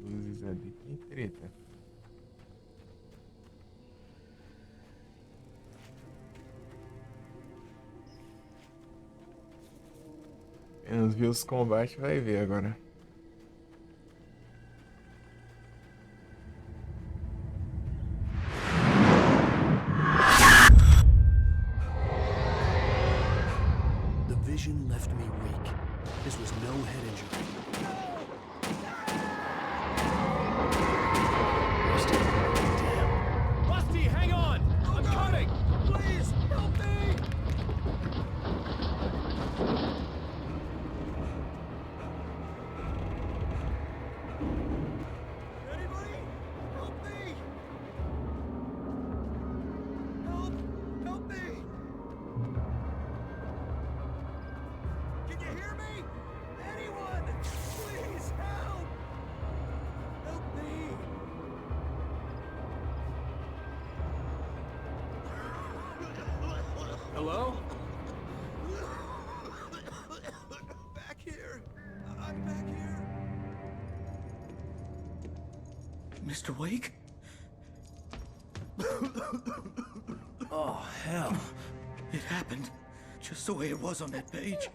Luzes ali, que treta. Quem não viu os combates vai ver agora. The vision left me weak. This was no head injury. Hello? Back here. I'm back here. Mr. Wake? Oh, hell. It happened just the way it was on that page.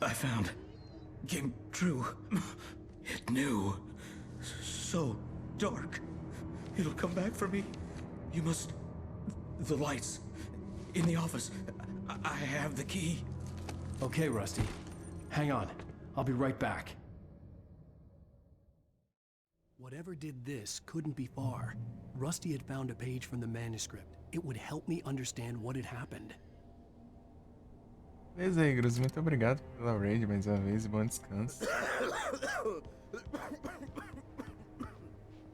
I found. Came true. It knew. So dark. It'll come back for me. You must... The lights. In the office. I have the key. Okay, Rusty. Hang on. I'll be right back. Whatever did this couldn't be far. Rusty had found a page from the manuscript. It would help me understand what had happened. Beleza aí, Gruz. Muito obrigado pela raid mais uma vez e bom descanso.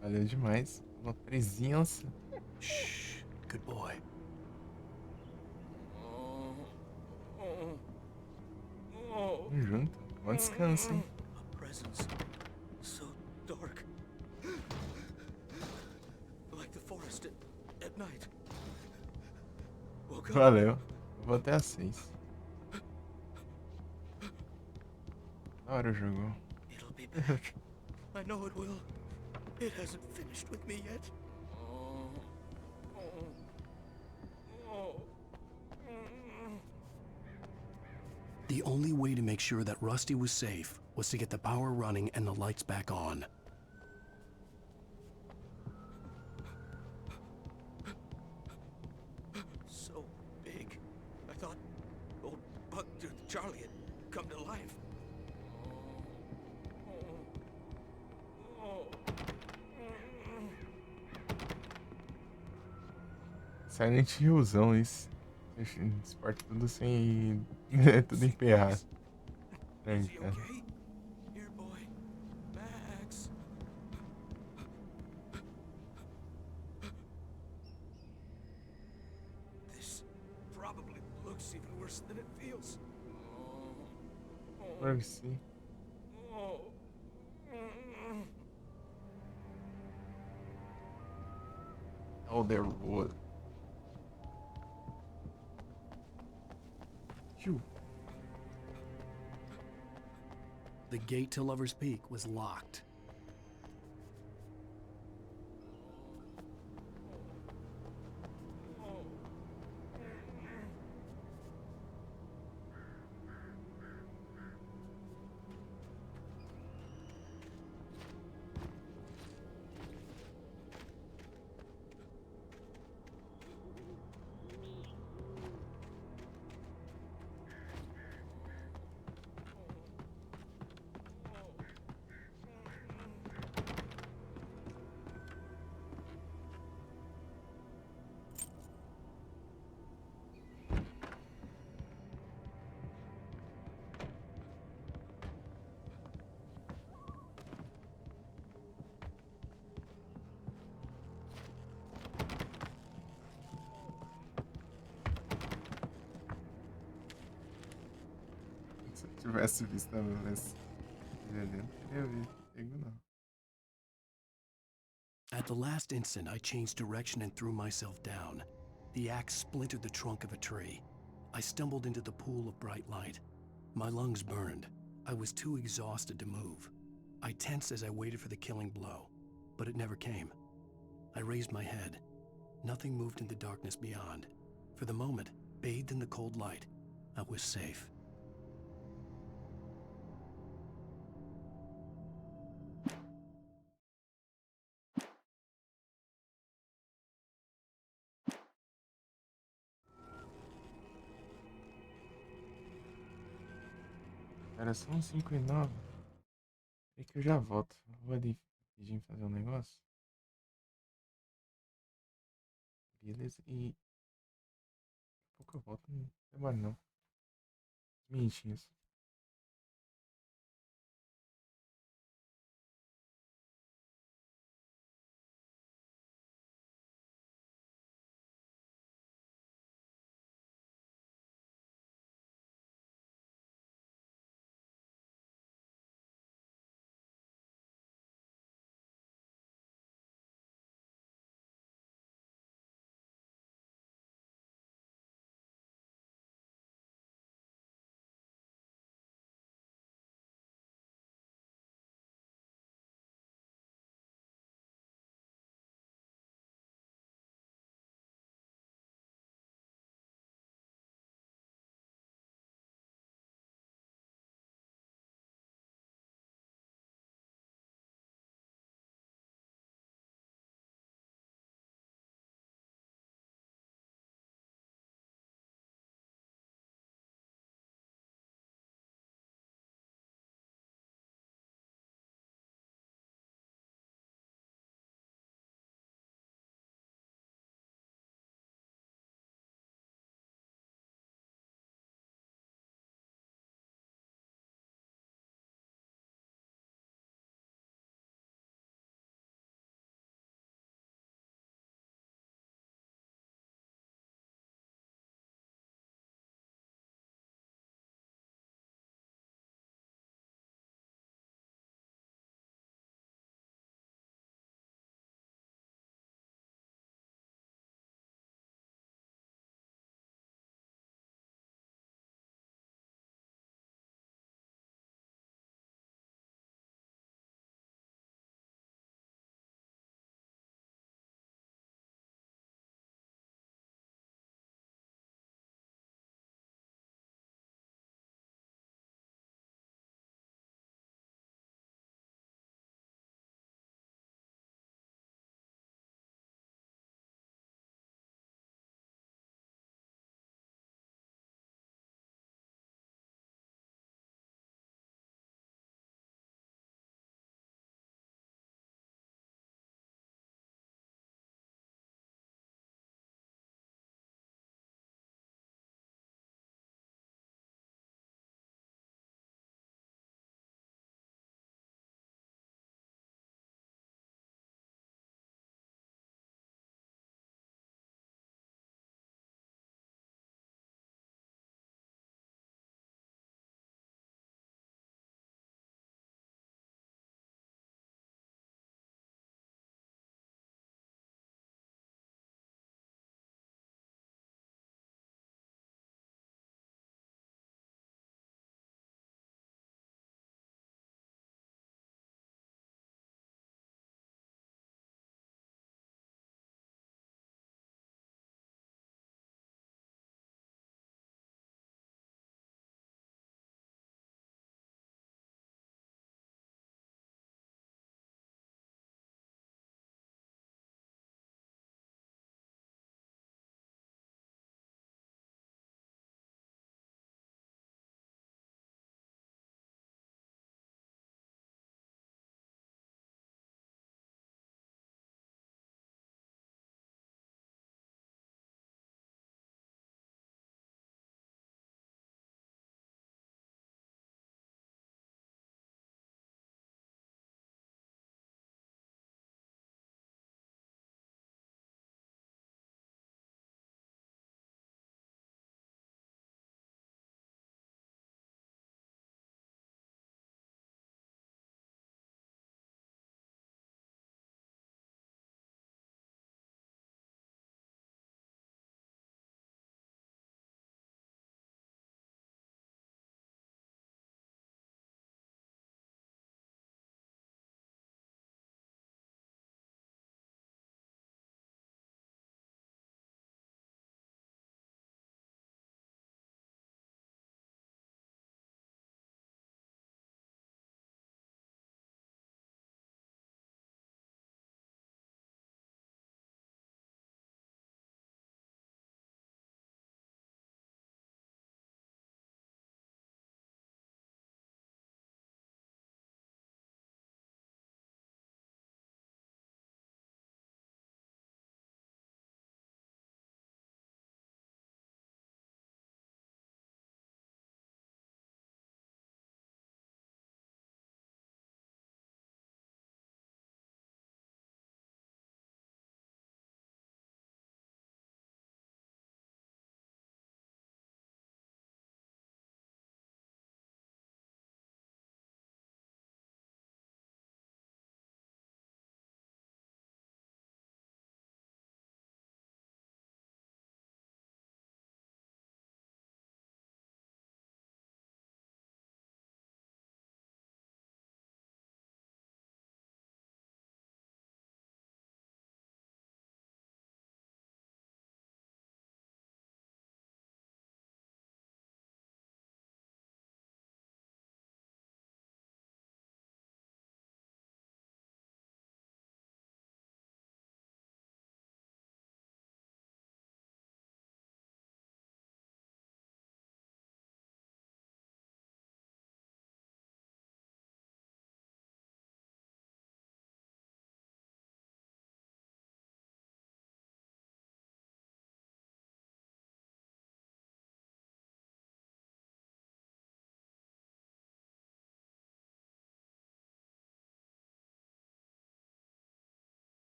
Valeu demais. Uma presença. Shh. Good boy. Tamo junto. Bom descanso, hein? A presence so dark. Like the forest at night. Woke up. Valeu. Eu vou até às 6. Da hora o jogo. It'll be back. I know it will. It hasn't finished with me yet. The only way to make sure that Rusty was safe was to get the power running and the lights back on. So big. I thought old Buck-Tooth Charlie had come to life. Silent Hillzão, isso. Esporte tudo sem. Tudo emperrado. Tranca. Here, boy. Max. This probably looks even worse than it feels. Claro que sim. Oh, there was. Phew. The gate to Lover's Peak was locked. Se eu tivesse visto esse ali, não teria pego, não. At the last instant, I changed direction and threw myself down. The axe splintered the trunk of a tree. I stumbled into the pool of bright light. My lungs burned. I was too exhausted to move. I tensed as I waited for the killing blow, but it never came. I raised my head. Nothing moved in the darkness beyond. For the moment, bathed in the cold light, I was safe. Era só um 5,9. É que eu já volto. Vou ali pedir fazer um negócio. Beleza. E daqui a pouco eu volto. Não demora não. Minutinhos.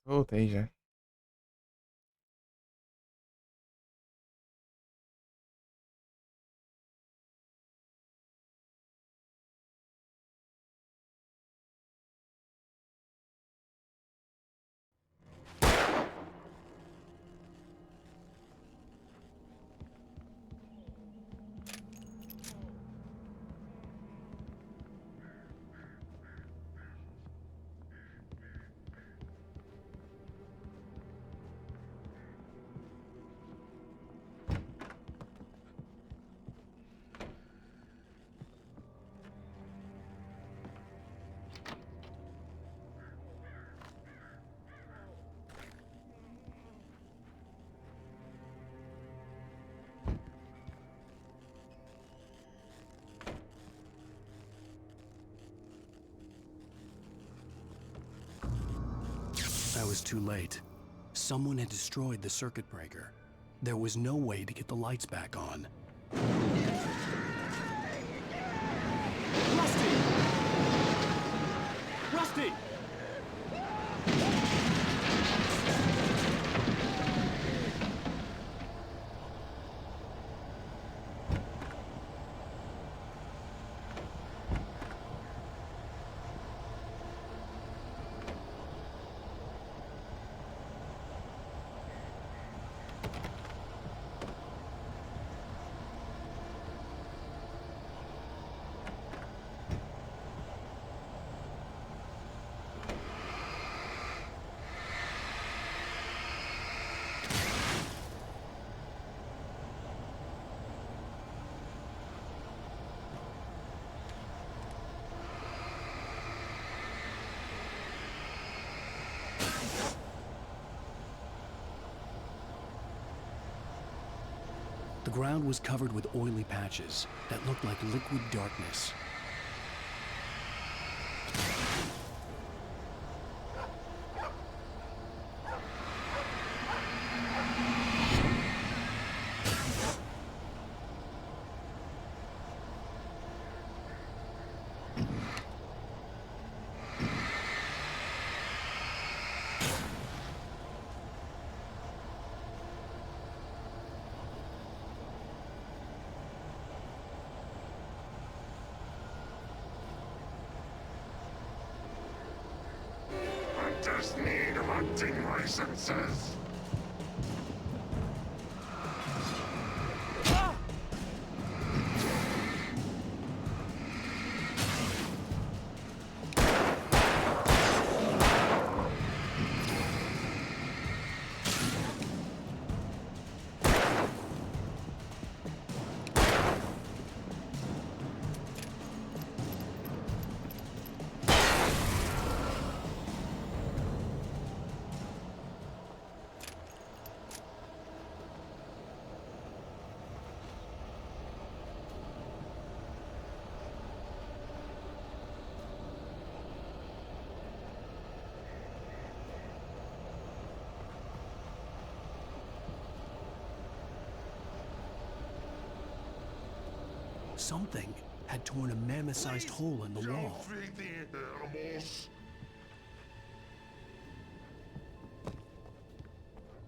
Voltei já. I was too late. Someone had destroyed the circuit breaker. There was no way to get the lights back on. Rusty! Rusty! The ground was covered with oily patches that looked like liquid darkness. Hunters need hunting licenses. Something had torn a mammoth-sized hole in the wall. Feed the animals.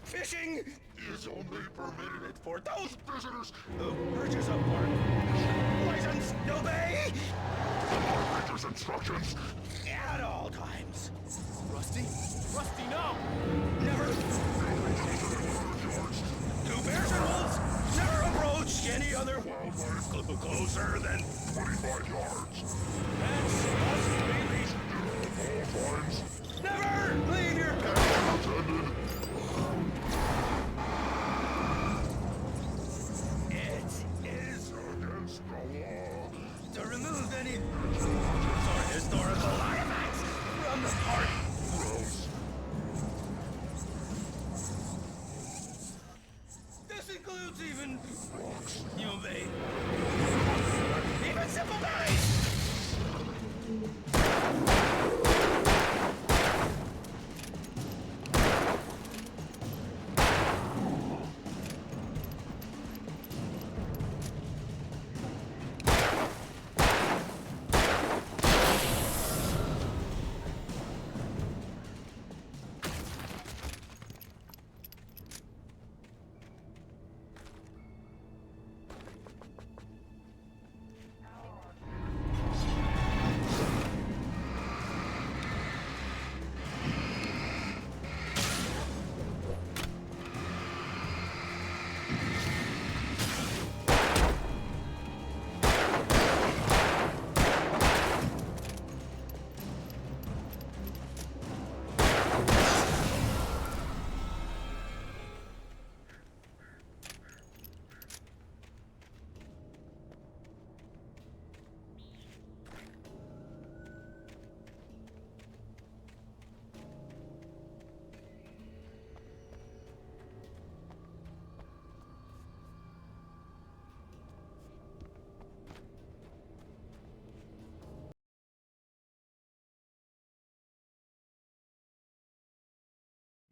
Fishing is only permitted for those visitors who purchase a park license to obey Ranger's instructions. at all times. Rusty? Rusty, no! Never. Two bears and wolves never approach any other wildlife closer than 25 yards. That's us, baby. At all times. Never leave your Attended. It is Against the law. to remove any historical artifacts from the park. Gross. This includes even Rocks. you obey. Even simple berries.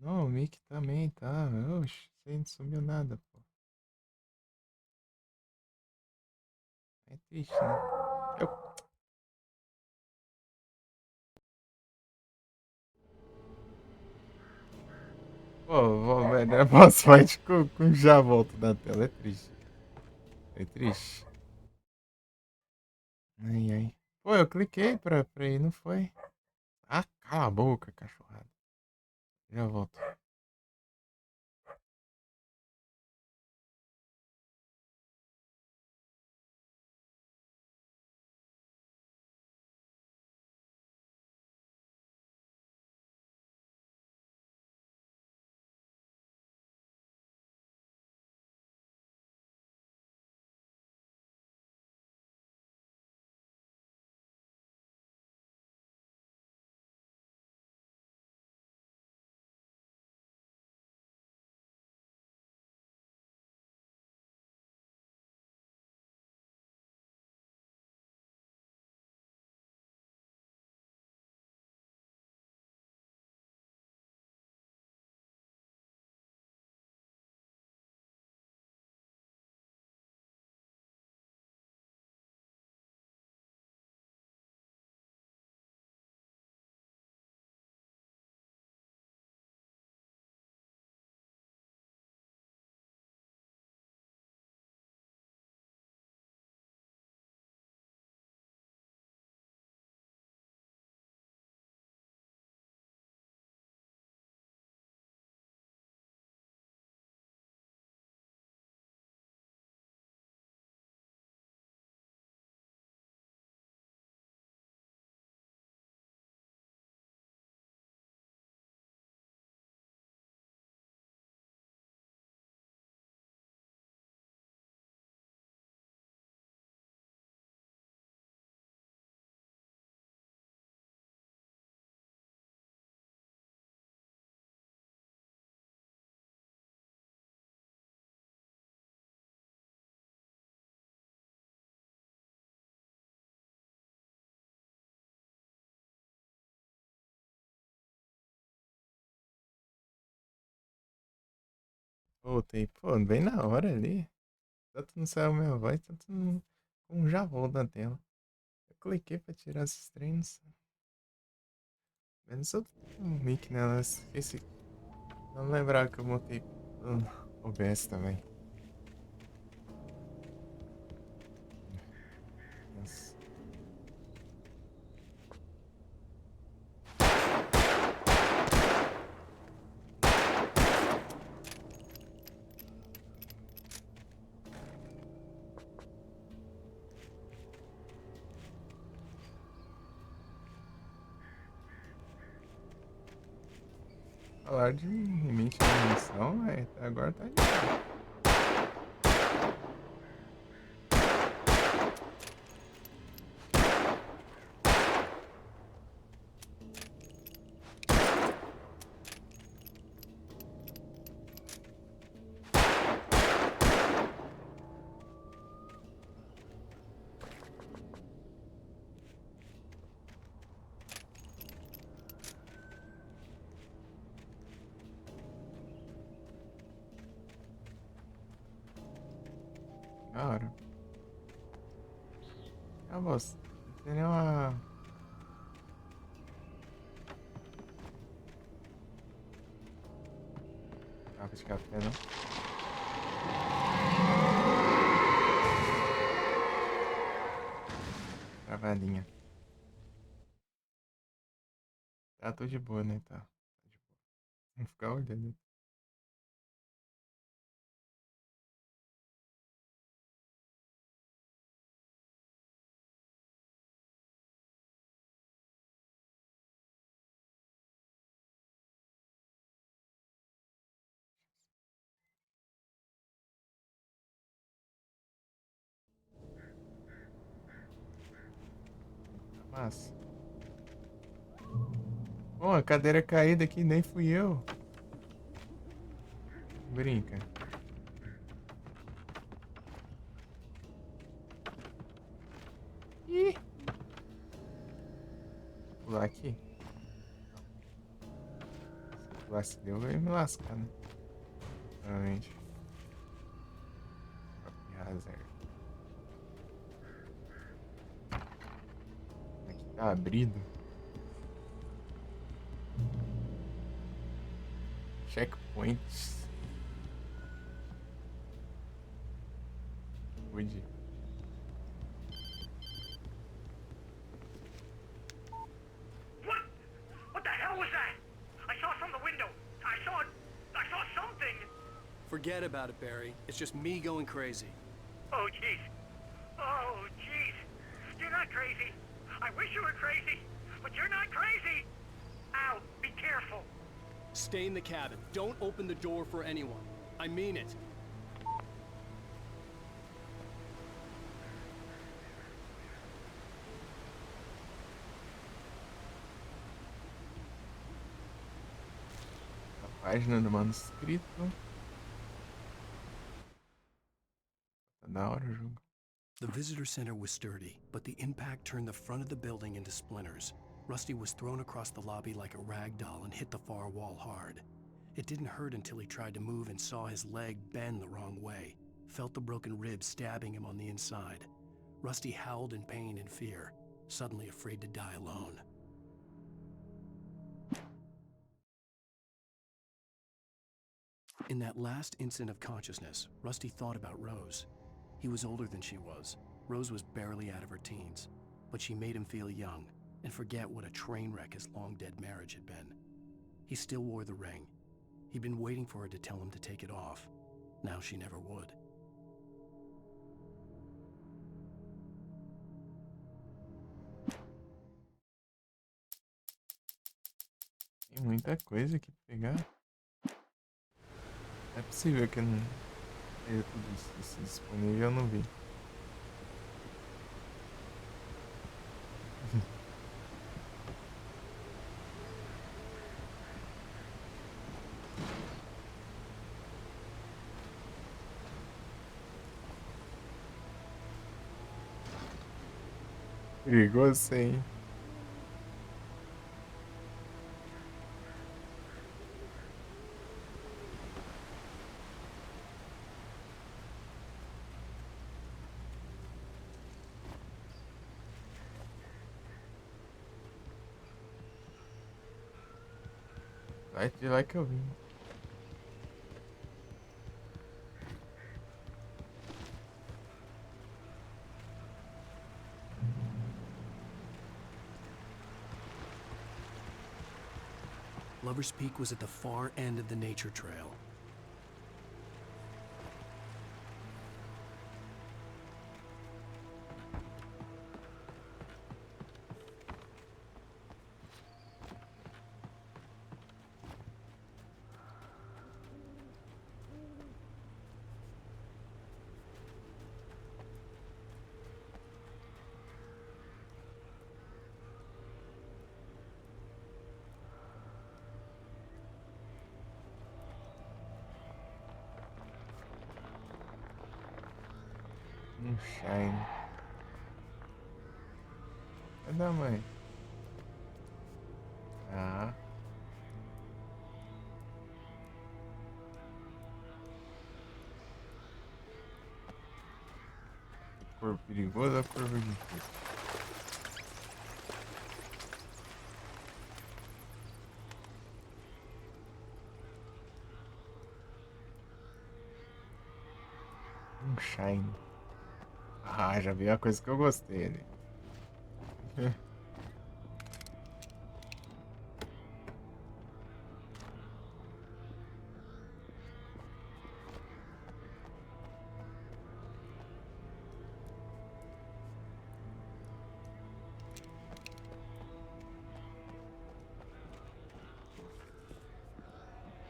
Não, o Mickey também tá. Oxe, você não sumiu nada, pô. É triste, né? Eu... Pô, vou ver, né? Boss fight com já volto da tela. É triste. É triste. Ai, ai. Pô, eu cliquei pra ir, não foi? Ah, cala a boca, cachorrada. Já volto. Voltei. Pô, bem na hora ali. Tanto não saiu minha voz, tanto não... com já volto da tela. Eu cliquei pra tirar esses treinos. Menos eu tenho um link nela. Esqueci. Não lembrava que eu montei OBS também. Nossa. Falar de limite de munição, agora tá de boa. Da hora. Ah, moça, tem nenhuma... Água de café, não? Travadinha. Tá, tô de boa, né? Tá. Tô de boa. Vou ficar olhando. Massa. Pô, a cadeira caída aqui, nem fui eu. Brinca. Ih. Vou pular aqui. vacilei, eu vou me lascar, né? Provavelmente. Hazard. Aqui tá abrido. Checkpoints. Cuide. What the hell was that? I saw from the window. I saw something. Forget about it, Barry. It's just me going crazy. Oh, jeez. Oh, jeez. You're not crazy. I wish you were crazy, but you're not crazy. Ow, be careful. Stay in the cabin. Don't open the door for anyone. I mean it. A página do manuscrito. Tá da hora o jogo. The visitor center was sturdy, but the impact turned the front of the building into splinters. Rusty was thrown across the lobby like a rag doll and hit the far wall hard. It didn't hurt until he tried to move and saw his leg bend the wrong way, felt the broken ribs stabbing him on the inside. Rusty howled in pain and fear, suddenly afraid to die alone. In that last instant of consciousness, Rusty thought about Rose. He was older than she was. Rose was barely out of her teens, but she made him feel young and forget what a train wreck his long-dead marriage had been. He still wore the ring. He'd been waiting for her to tell him to take it off. Now she never would. Tem muita coisa aqui pra pegar. É possível que não tenha tudo isso disponível, eu não vi. Perigoso, hein? Vai de lá que eu vim. Lover's Peak was at the far end of the nature trail. Shine. Cadê a mãe? Ah. Cor perigosa, curva difícil. Shine. Ah, já vi a coisa que eu gostei ali.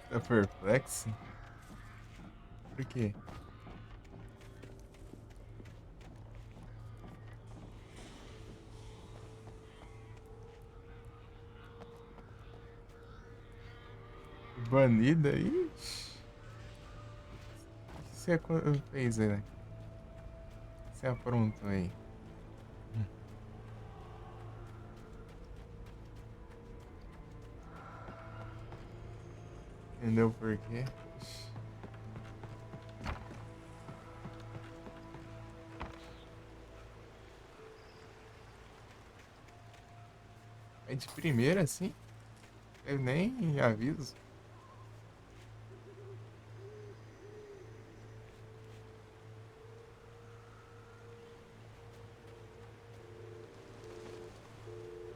Tá perplexo? Por quê? Banida? Ixi. O que você fez aí? O que você aprontou aí? Entendeu por quê? É de primeira, assim? Eu nem aviso.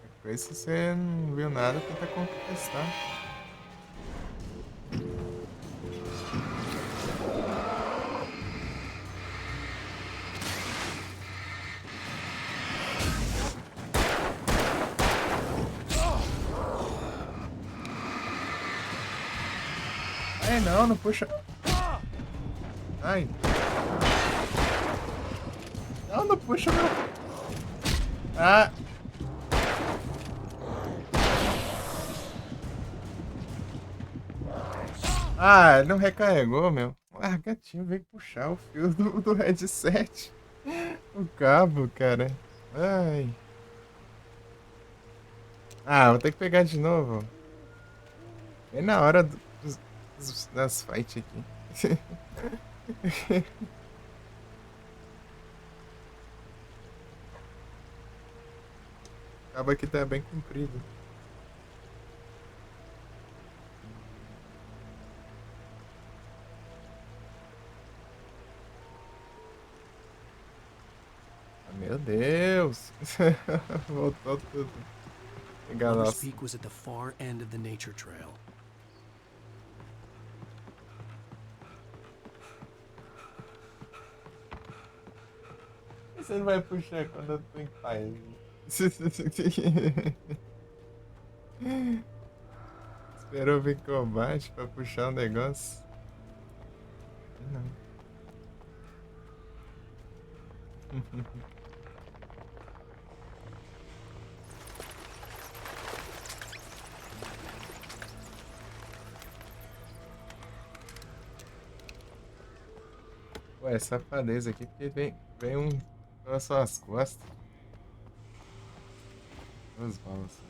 Depois, se você não viu nada, tenta contestar. Ai, não, não puxa. Ai. Não, não puxa, meu. Ah. Ah, não recarregou, meu. Ah, gatinho, veio puxar o fio do headset. O cabo, cara. Ai. Ah, vou ter que pegar de novo. Bem na hora das fights aqui. O cabo aqui tá bem comprido. Meu Deus! Voltou tudo. Pegar Lover's nossa. Peak was at the far end of the nature trail. Você não vai puxar quando eu tô em paz. Esperou vir combate pra puxar o negócio. Não. Ué, safadeza aqui, porque vem um pelas suas costas. Duas balas.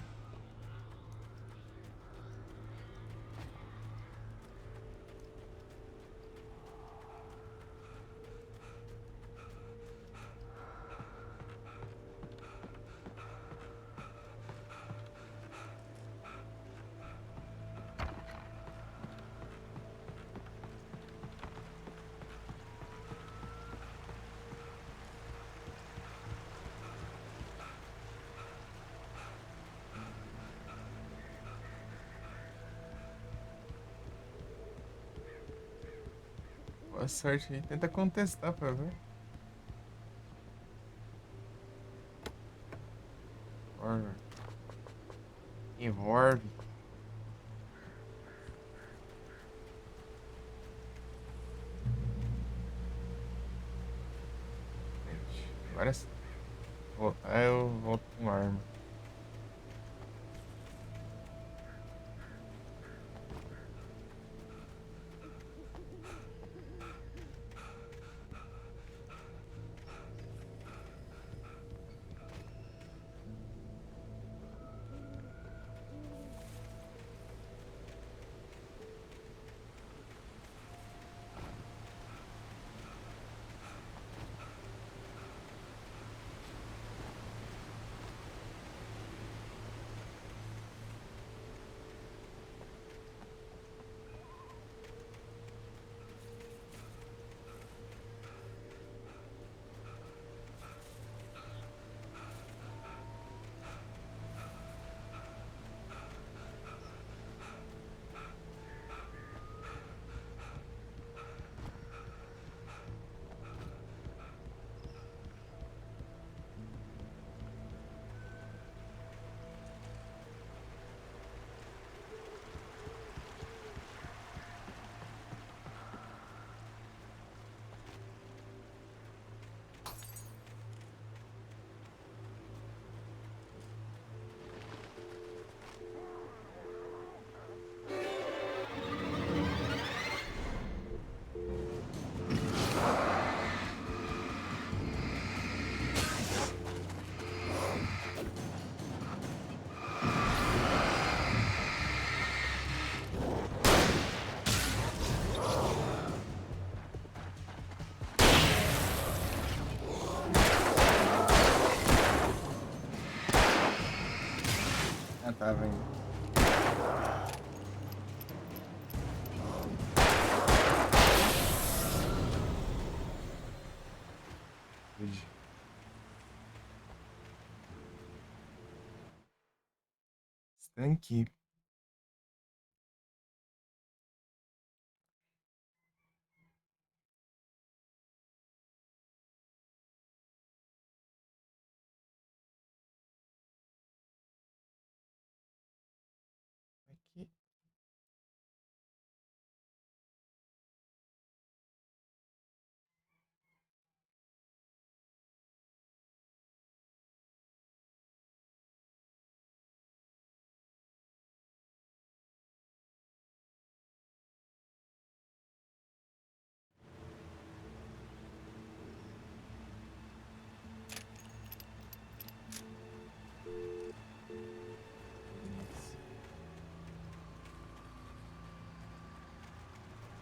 Boa sorte aí. Tenta contestar pra ver. Horror. Envolve. Agora se voltar eu volto com arma. tava indo. Estanque. Aqui.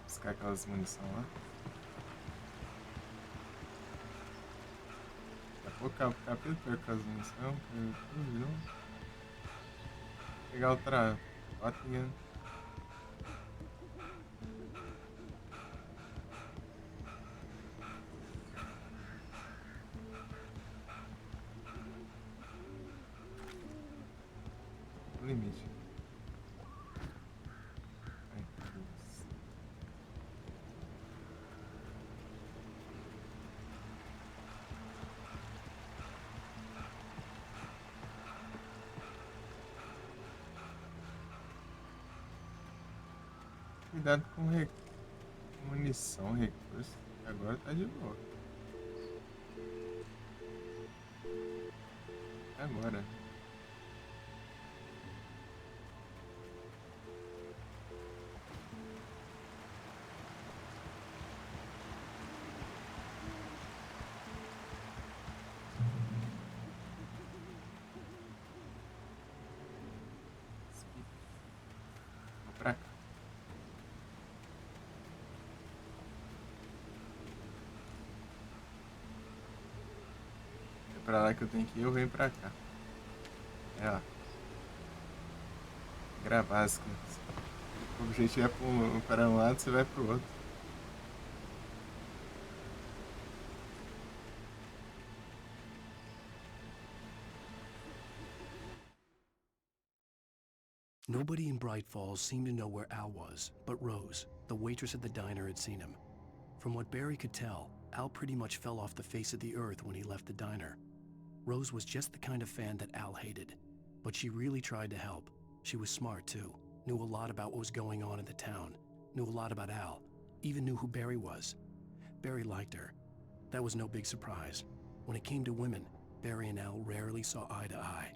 Buscar aquelas munição lá. Daqui a pouco capeta com as munição. Não. Pegar outra shotgun. Limite. Ai, Deus. Cuidado com munição, recurso. Agora tá de boa. Agora. Vou pra cá. É pra lá que eu tenho que ir, eu venho pra cá. É, ó. Gravar as coisas. O objetivo é para um lado, você vai pro outro. Nobody in Bright Falls seemed to know where Al was, but Rose, the waitress at the diner, had seen him. From what Barry could tell, Al pretty much fell off the face of the earth when he left the diner. Rose was just the kind of fan that Al hated, but she really tried to help. She was smart too, knew a lot about what was going on in the town, knew a lot about Al, even knew who Barry was. Barry liked her. That was no big surprise. When it came to women, Barry and Al rarely saw eye to eye.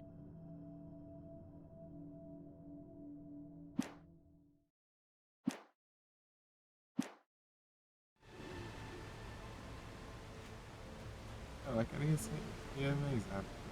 Ela queria ser mais rápido.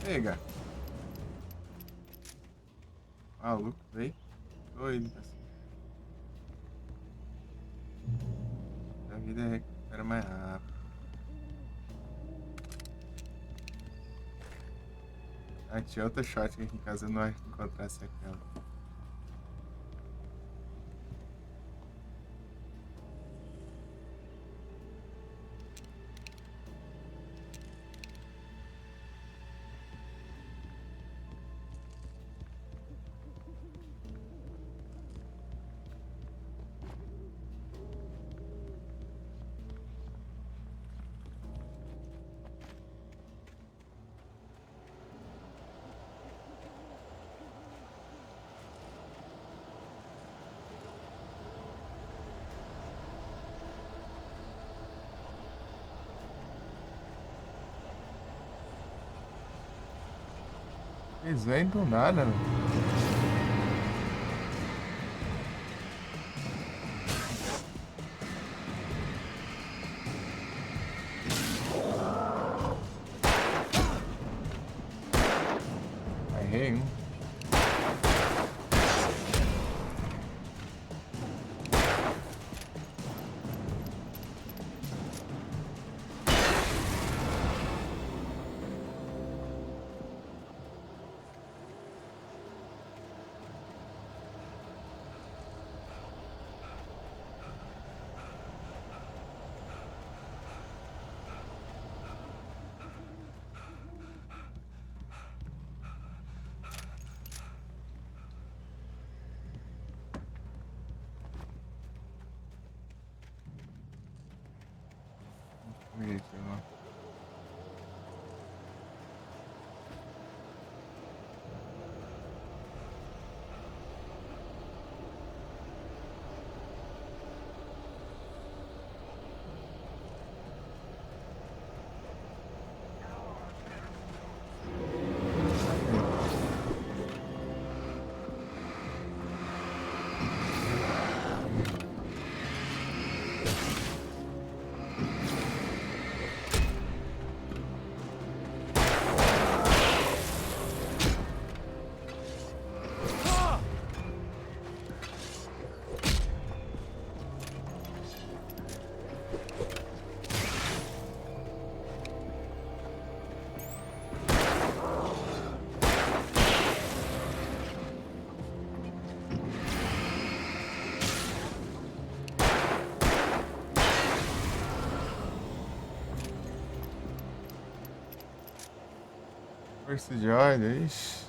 Pega. Maluco, veio. Doido. A vida recupera mais rápido. Ah, tinha outra shot aqui caso eu não encontrasse aquela. Eles vêm do nada, mano. Errei um. Isso, mano. Força de ódio, ixi.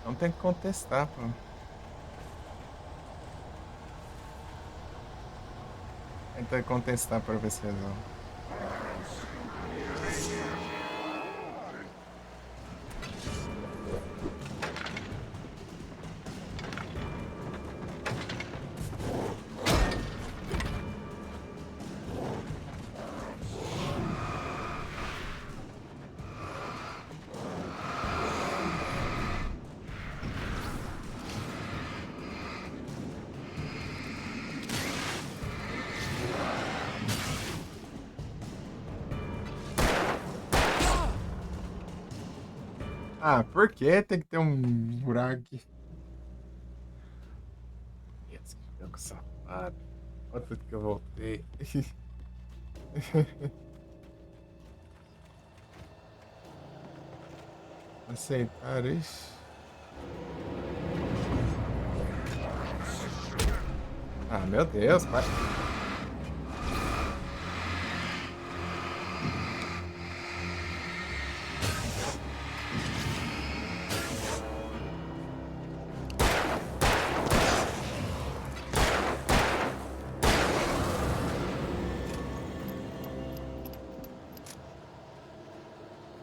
Não tem que contestar, pô. Tenta contestar pra ver se resolve. Ah, por que tem que ter um buraco aqui? Esse jogo safado. Olha tudo que eu voltei. Aceitar isso. Ah, meu Deus, pai.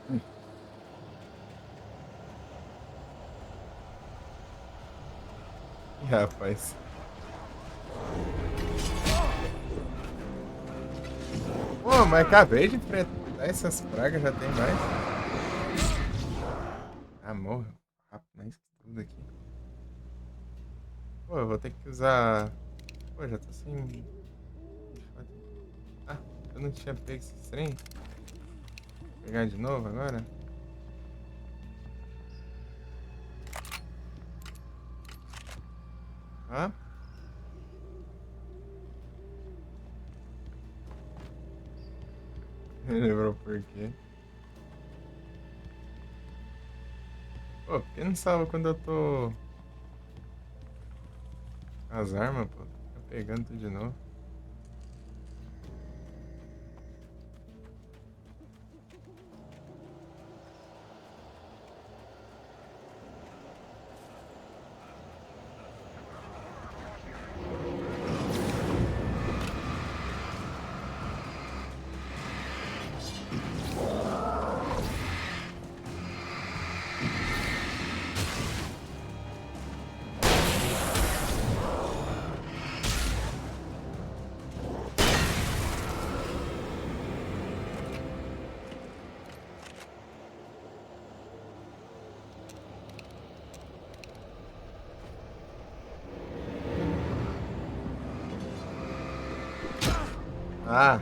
Ih, rapaz. Pô, mas acabei de enfrentar essas pragas, já tem mais. Ah, morro. Rápido, mais que tudo aqui. Pô, eu vou ter que usar... Pô, já tô sem... Ah, eu não tinha pego esse trem. Vou pegar de novo agora. Ah. Lembrou por quê? Pô, por que não salva quando eu tô... As armas, pô. Fica pegando tudo de novo. Ah.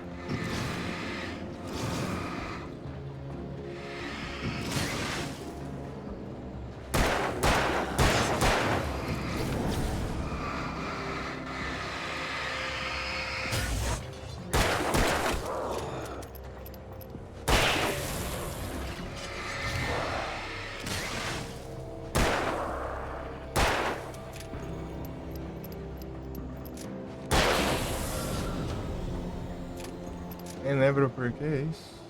Nem lembro por que é isso.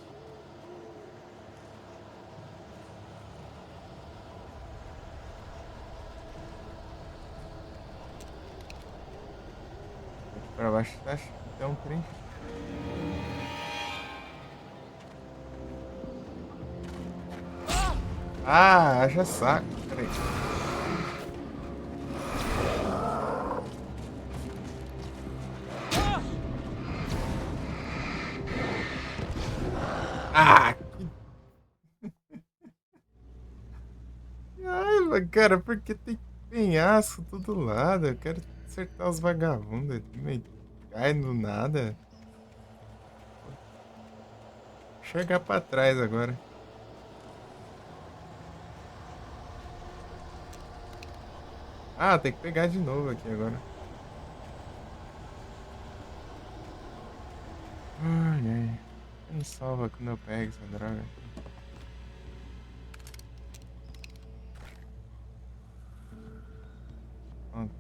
Aqui pra baixo, acho que tem um trem. Ah, haja saco. Peraí. Ah! Ai, cara, porque tem penhasco todo lado. Eu quero acertar os vagabundos aqui, mas cai do nada. Vou chegar pra trás agora. Ah, tem que pegar de novo aqui agora. Ai, ai. Não salva quando eu pego essa droga. Pronto.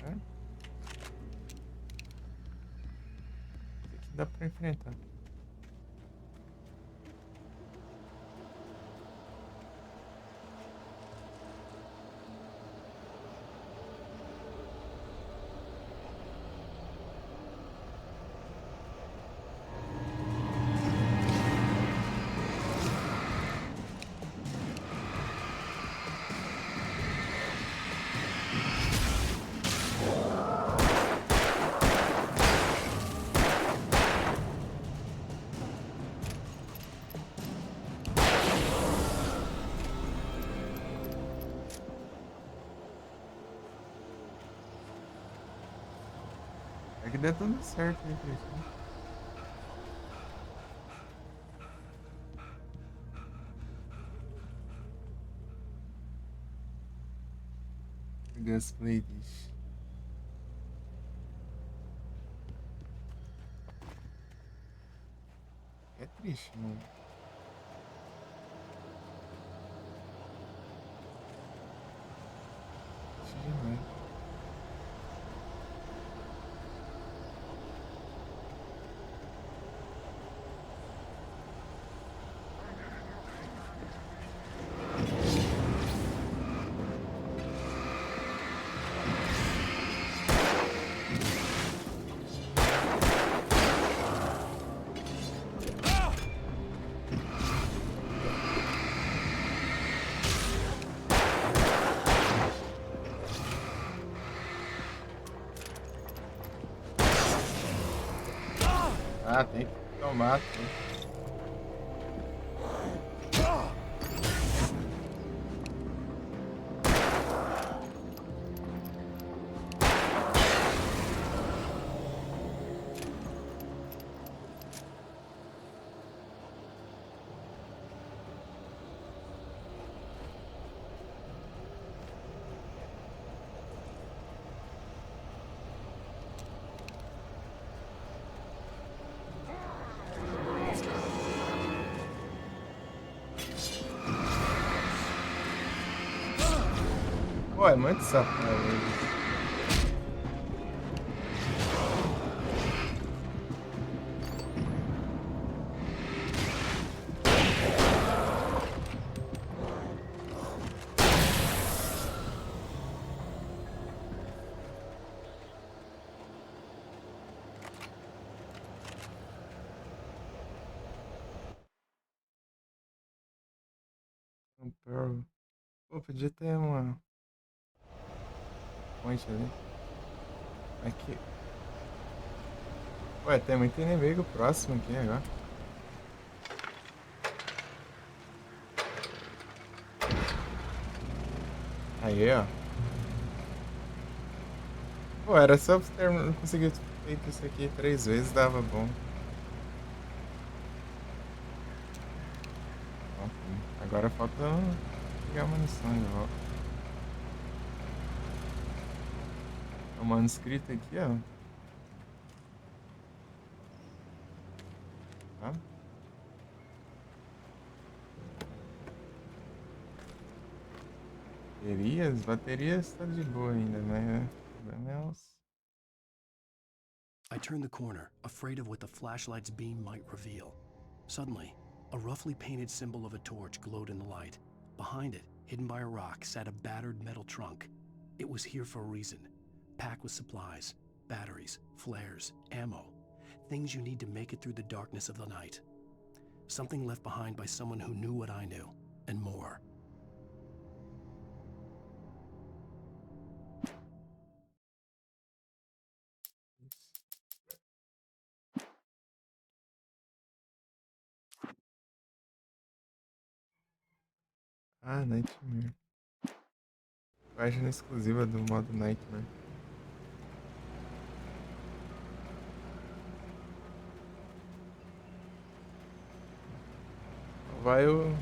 É? Isso aqui dá pra enfrentar. É que deu tudo certo, né, Cristian? Gus Playlist. É triste, mano. Triste demais. Ah, tem que tomar. Pô, é muito safado. Pô, podia ter uma ponte ali. Aqui. Ué, tem muito inimigo próximo aqui agora. Aí, ó. Pô, era só conseguir feito isso aqui 3 vezes, dava bom. Agora falta pegar a munição de volta. O manuscrito aqui, ó. Tá? Baterias tá de boa ainda, né? I turned the corner, afraid of what the flashlight's beam might reveal. Suddenly, a roughly painted symbol of a torch glowed in the light. Behind it, hidden by a rock, sat a battered metal trunk. It was here for a reason. Packed with supplies, batteries, flares, ammo. Things you need to make it through the darkness of the night. Something left behind by someone who knew what I knew, and more. Ah, Nightmare. Página exclusiva do modo Nightmare. Vai o...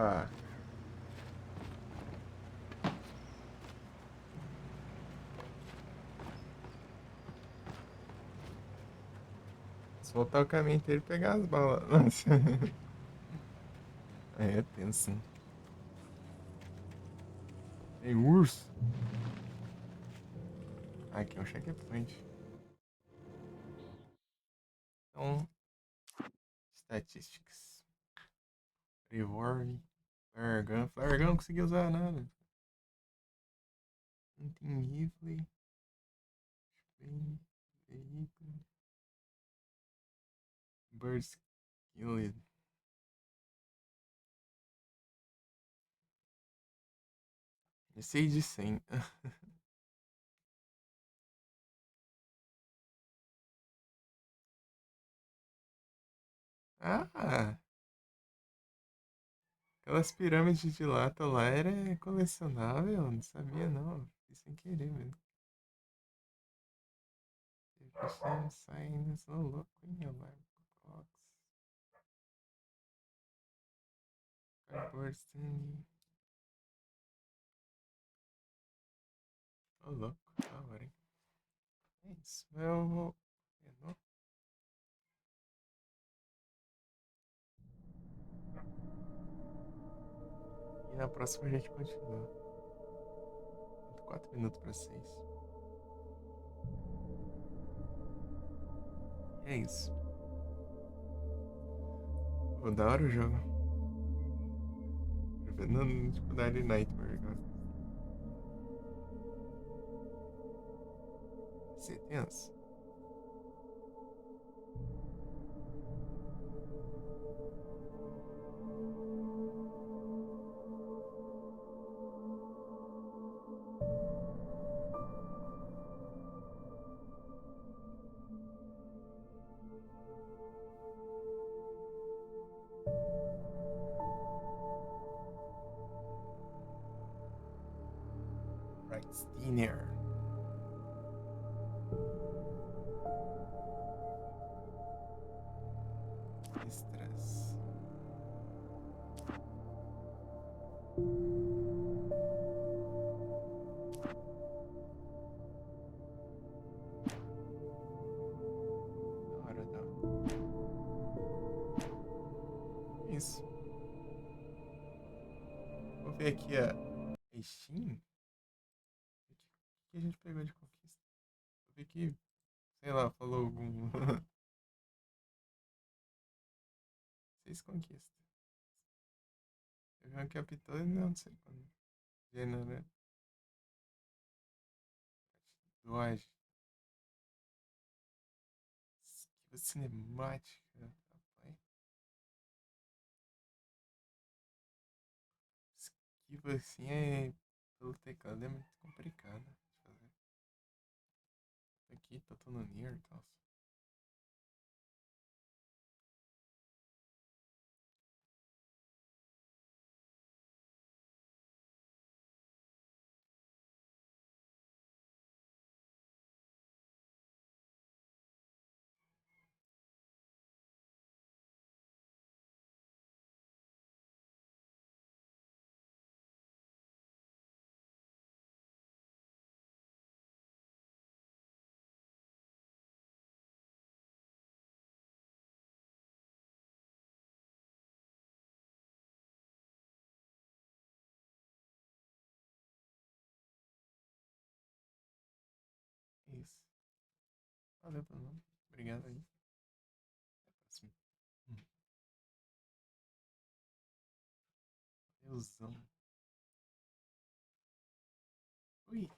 Ah. Se voltar o caminho inteiro e pegar as balas. Nossa. É tenso. Tem urso. Aqui é um checkpoint. Então, estatísticas. Revolve. Flare gun. Flare gun não consegui usar nada. Hunting rifle. Veículo. Birds killed. E 6 de 100. Ah! Aquelas pirâmides de lata lá era colecionável? Não sabia não. Fiz sem querer mesmo. Saindo, sou louco, hein, alarme. Cardboard standing. Ô louco, da hora, hein? É isso, eu vou. E na próxima a gente continua. 4 minutos para 6. É isso. Pô, da hora o jogo. Não, tipo, Daily Nightmare agora. Você tenso. Right, Steiner. Extras. Da hora. Isso. Vou ver aqui a Steam. O que a gente pegou de conquista? Vou ver que, sei lá, falou algum. 6 conquistas. Eu já captou e não sei quando. Gênero. Doage. cinemática. Rapaz. Esquiva assim é. Pelo teclado é muito complicado de fazer. Aqui tá tudo near e tal. Isso. Valeu pelo nome. Obrigado aí. Até a próxima. Deusão. Ui.